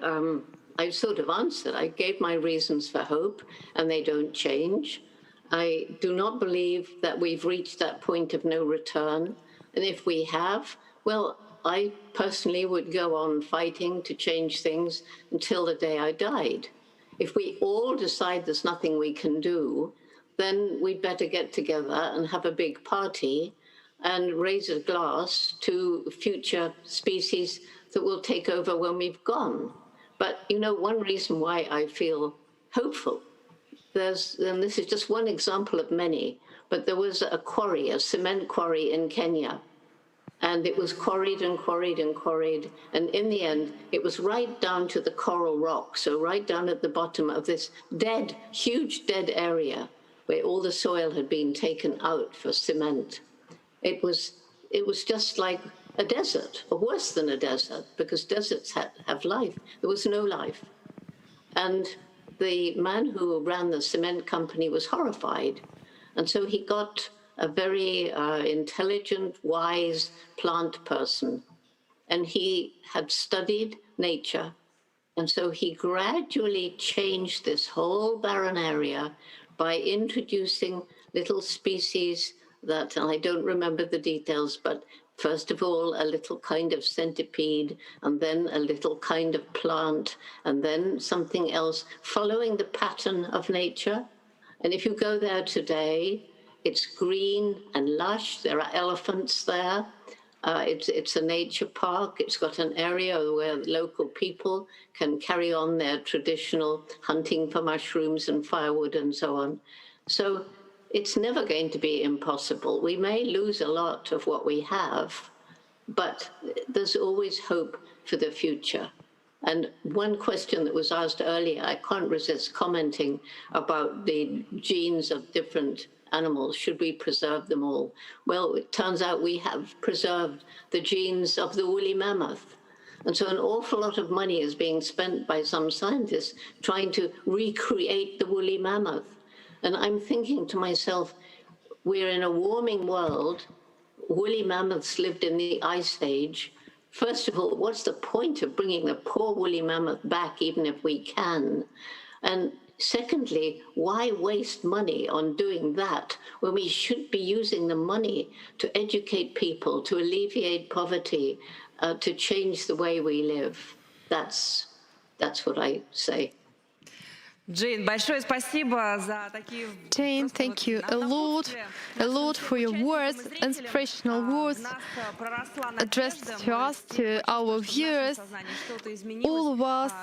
O: I sort of answered. I gave my reasons for hope, and they don't change. I do not believe that we've reached that point of no return. And if we have, well, I personally would go on fighting to change things until the day I died. If we all decide there's nothing we can do, then we'd better get together and have a big party and raise a glass to future species that will take over when we've gone. But, you know, one reason why I feel hopeful, and this is just one example of many, but there was a quarry, a cement quarry in Kenya, and it was quarried and quarried and quarried, and in the end, it was right down to the coral rock, so right down at the bottom of this dead, huge dead area where all the soil had been taken out for cement. It was just like a desert, or worse than a desert, because deserts have life. There was no life. And the man who ran the cement company was horrified. And so he got a very intelligent, wise plant person. And he had studied nature. And so he gradually changed this whole barren area by introducing little species that, and I don't remember the details, but first of all, a little kind of centipede, and then a little kind of plant, and then something else, following the pattern of nature. And if you go there today, it's green and lush. There are elephants there. It's a nature park. It's got an area where local people can carry on their traditional hunting for mushrooms and firewood and so on. So it's never going to be impossible. We may lose a lot of what we have, but there's always hope for the future. And one question that was asked earlier, I can't resist commenting about the genes of different animals. Should we preserve them all? Well, it turns out we have preserved the genes of the woolly mammoth. And so an awful lot of money is being spent by some scientists trying to recreate the woolly mammoth. And I'm thinking to myself, we're in a warming world. Woolly mammoths lived in the Ice Age. First of all, what's the point of bringing the poor woolly mammoth back, even if we can? And secondly, why waste money on doing that when we should be using the money to educate people, to alleviate poverty, to change the way we live? That's what I say.
B: Джейн, большое спасибо за такие...
H: Jane, thank you a lot for your words, inspirational words addressed to us, to our viewers. All of us,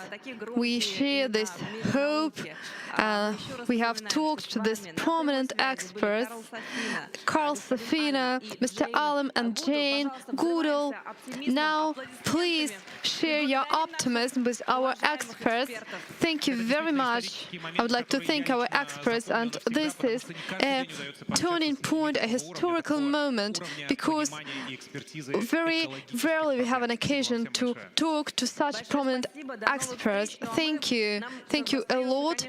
H: we share this hope. We have talked to these prominent experts, Carl Safina, Mr. Alam, and Jane Goodall. Now, please share your optimism with our experts. Thank you very much. I would like to thank our experts, and this is a turning point, a historical moment, because very rarely we have an occasion to talk to such prominent experts. Thank you a lot.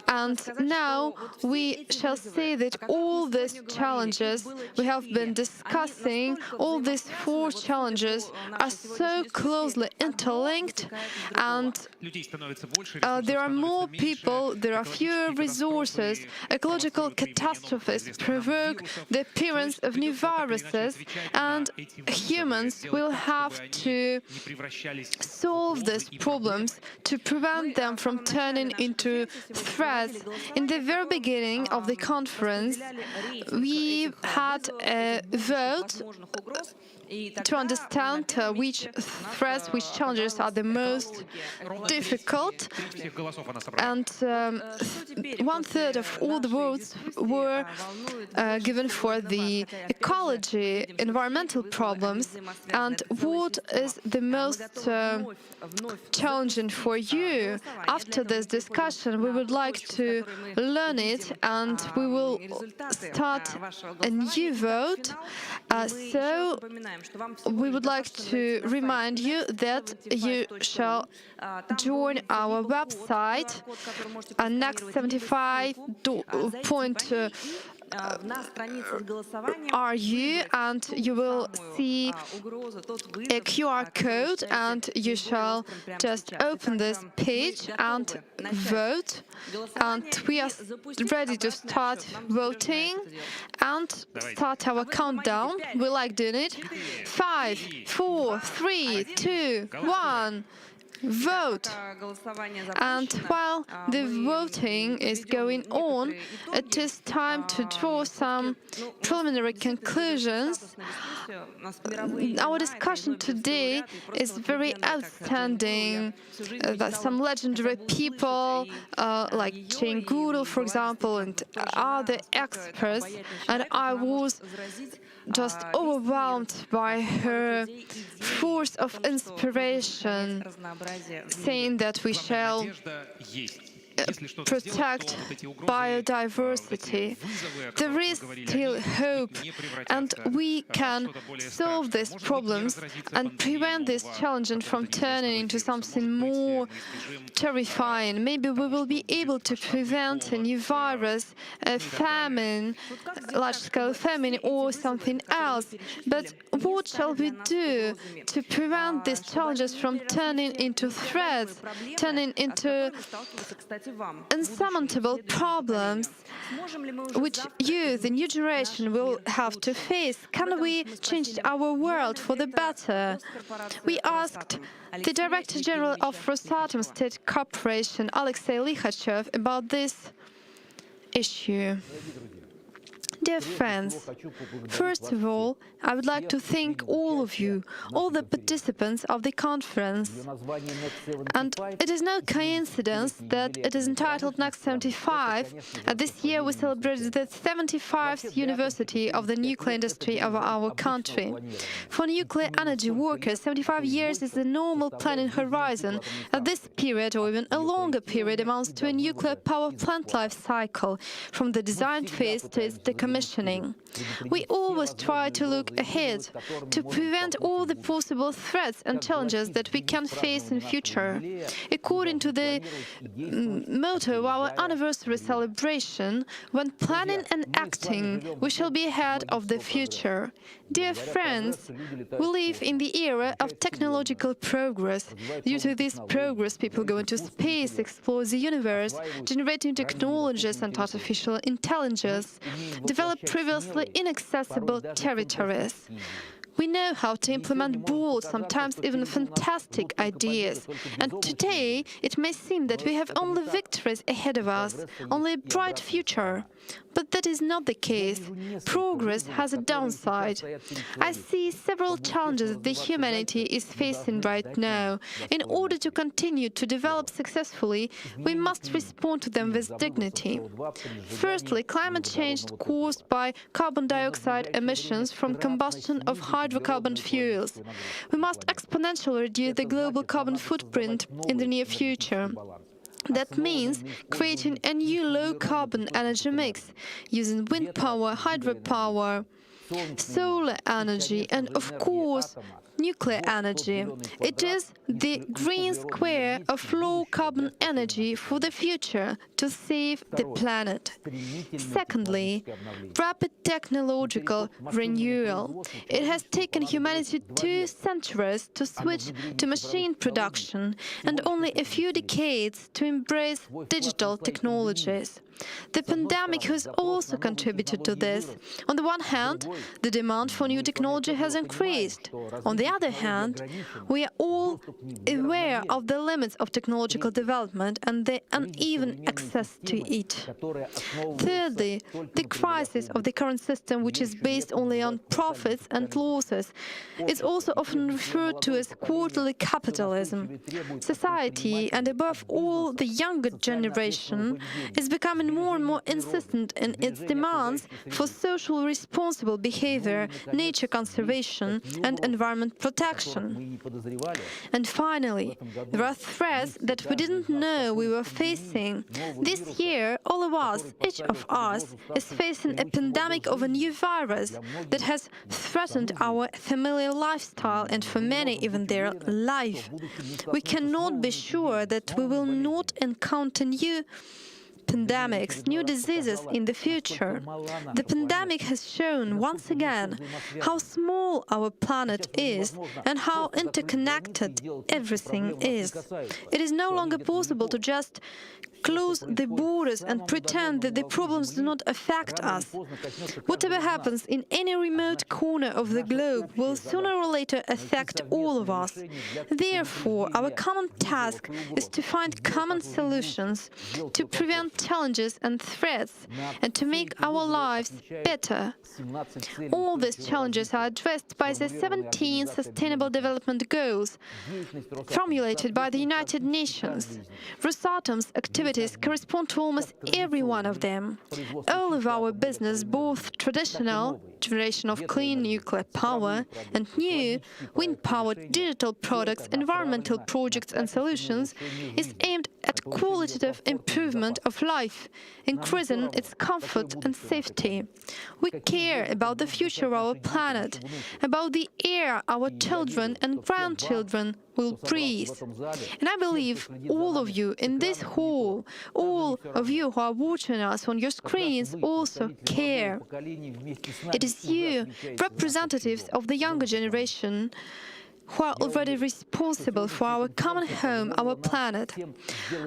H: And now we shall say that all these challenges we have been discussing, all these four challenges are so closely interlinked, and there are more people, there are fewer resources. Ecological catastrophes provoke the appearance of new viruses, and humans will have to solve these problems to prevent them from turning into threats. In the very beginning of the conference, we had a vote to understand which threats, which challenges are the most difficult. And 1/3 of all the votes were given for the ecology, environmental problems. And what is the most challenging for you? After this discussion, we would like to learn it, and we will start a new vote. So we would like to remind you that you shall join our website, next75.ru, and you will see a QR code, and you shall just open this page and vote. And we are ready to start voting and start our countdown. We like doing it. 5, 4, 3, 2, 1. Vote. And while the voting is going on, it is time to draw some preliminary conclusions. Our discussion today is very outstanding. Some legendary people like Jane Goodall, for example, and other experts, and I was just overwhelmed by her force of inspiration, saying that we shall protect biodiversity. There is still hope, and we can solve these problems and prevent this challenge from turning into something more terrifying. Maybe we will be able to prevent a new virus, a famine, large-scale famine, or something else. But what shall we do to prevent these challenges from turning into threats, turning into insurmountable problems which you, the new generation, will have to face? Can we change our world for the better? We asked the Director General of Rosatom State Corporation, Alexei Likhachev, about this issue. Dear friends, first of all, I would like to thank all of you, all the participants of the conference. And it is no coincidence that it is entitled NEXT75. This year we celebrated the 75th anniversary of the nuclear industry of our country. For nuclear energy workers, 75 years is the normal planning horizon. This period, or even a longer period, amounts to a nuclear power plant life cycle, from the design phase to its decommissioning. We always try to look ahead, to prevent all the possible threats and challenges that we can face in future. According to the motto of our anniversary celebration, when planning and acting, we shall be ahead of the future. Dear friends, we live in the era of technological progress. Due to this progress, people go into space, explore the universe, generate new technologies and artificial intelligence, develop previously inaccessible territories. We know how to implement bold, sometimes even fantastic ideas. And today, it may seem that we have only victories ahead of us, only a bright future. But that is not the case. Progress has a downside. I see several challenges that the humanity is facing right now. In order to continue to develop successfully, we must respond to them with dignity. Firstly, climate change caused by carbon dioxide emissions from combustion of hydrocarbon fuels. We must exponentially reduce the global carbon footprint in the near future. That means creating a new low-carbon energy mix, using wind power, hydropower, solar energy, and, of course, nuclear energy. It is the green square of low-carbon energy for the future to save the planet. Secondly, rapid technological renewal. It has taken humanity 2 centuries to switch to machine production and only a few decades to embrace digital technologies. The pandemic has also contributed to this. On the one hand, the demand for new technology has increased. On the other hand, we are all aware of the limits of technological development and the uneven access to it. Thirdly, the crisis of the current system, which is based only on profits and losses, is also often referred to as quarterly capitalism. Society, and above all the younger generation, is becoming more and more insistent in its demands for socially responsible behavior, nature conservation, and environment protection. And finally, there are threats that we didn't know we were facing. This year, all of us, each of us, is facing a pandemic of a new virus that has threatened our familiar lifestyle and for many even their life. We cannot be sure that we will not encounter new pandemics, new diseases in the future. The pandemic has shown once again how small our planet is and how interconnected everything is. It is no longer possible to just close the borders and pretend that the problems do not affect us. Whatever happens in any remote corner of the globe will sooner or later affect all of us. Therefore, our common task is to find common solutions, to prevent challenges and threats, and to make our lives better. All these challenges are addressed by the 17 Sustainable Development Goals formulated by the United Nations. Rosatom's activities correspond to almost every one of them. All of our business, both traditional, generation of clean nuclear power, and new, wind-powered digital products, environmental projects and solutions, is aimed at qualitative improvement of life, increasing its comfort and safety. We care about the future of our planet, about the air our children and grandchildren will breathe. And I believe all of you in this hall, all of you who are watching us on your screens, also care. It is you, representatives of the younger generation, who are already responsible for our common home, our planet.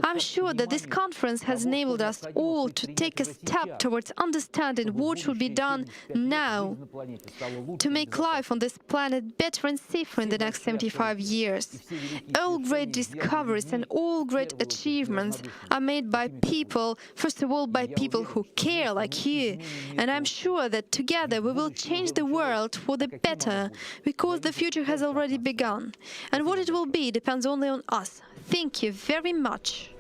H: I'm sure that this conference has enabled us all to take a step towards understanding what should be done now to make life on this planet better and safer in the next 75 years. All great discoveries and all great achievements are made by people, first of all by people who care like you, and I'm sure that together we will change the world for the better, because the future has already begun. And what it will be depends only on us. Thank you very much.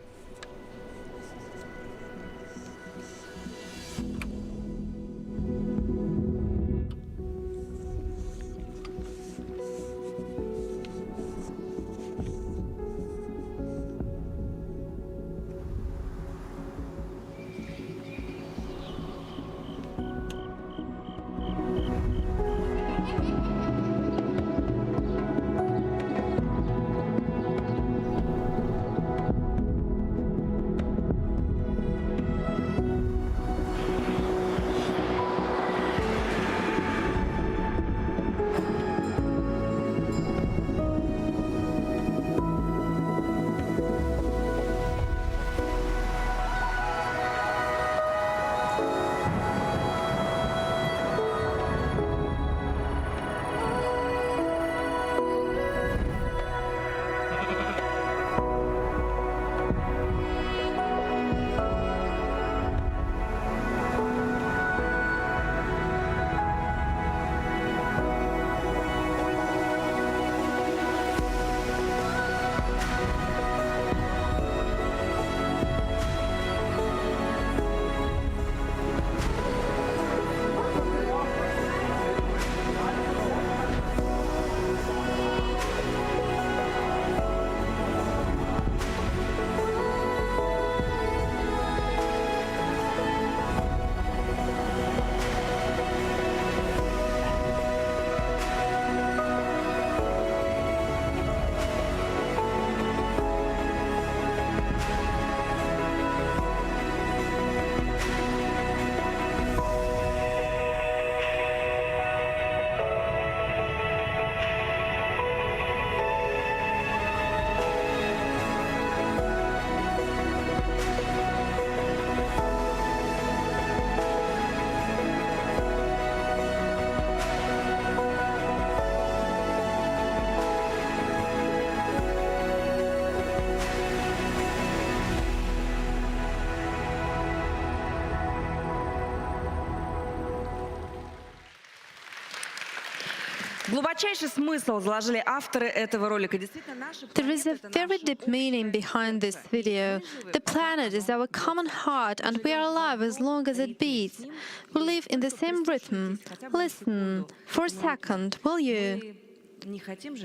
B: Глубочайший смысл заложили авторы этого ролика. Действительно, наша
H: There is a very deep meaning behind this video. The planet is our common heart, and we are alive as long as it beats. We live in the same rhythm. Listen for a second, will you?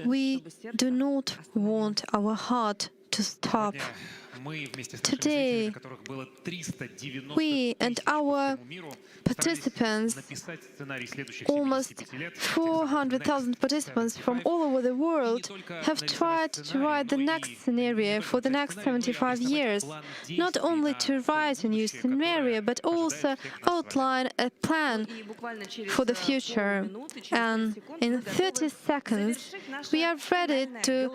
H: We do not want our heart to stop. Today, we and our participants, almost 400,000 participants from all over the world, have tried to write the next scenario for the next 75 years. Not only to write a new scenario, but also outline a plan for the future. And in 30 seconds, we are ready to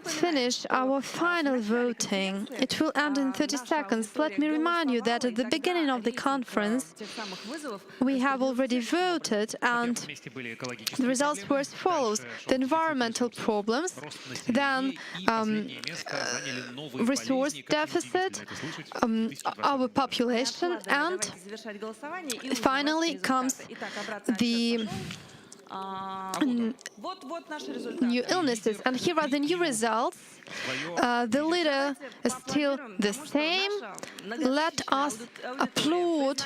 H: finish our final voting. It will end in 30 seconds. Let me remind you that at the beginning of the conference, we have already voted, and the results were as follows: the environmental problems, then resource deficit, our population, and finally comes the new illnesses. And here are the new results. The leader is still the same. Let us applaud.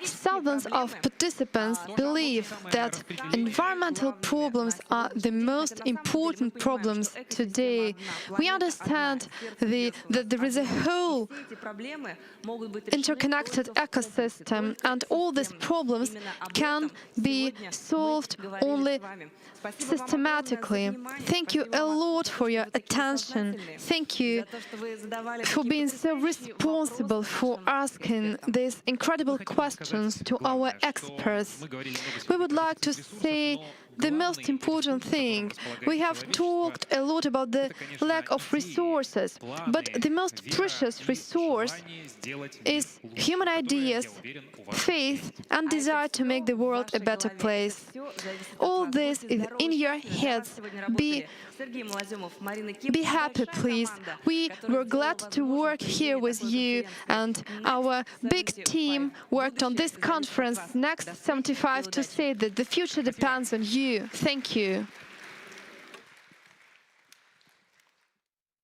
H: Thousands of participants believe that environmental problems are the most important problems today. We understand that there is a whole interconnected ecosystem, and all these problems can be solved only systematically. Thank you a lot for your attention. Thank you for being so responsible for asking these incredible questions to our experts. We would like to say the most important thing. We have talked a lot about the lack of resources, but the most precious resource is human ideas, faith, and desire to make the world a better place. All this is in your heads. Be happy, please. We were glad to work here with you, and our big team worked on this conference, NEXT75, to say that the future depends on you. Thank you.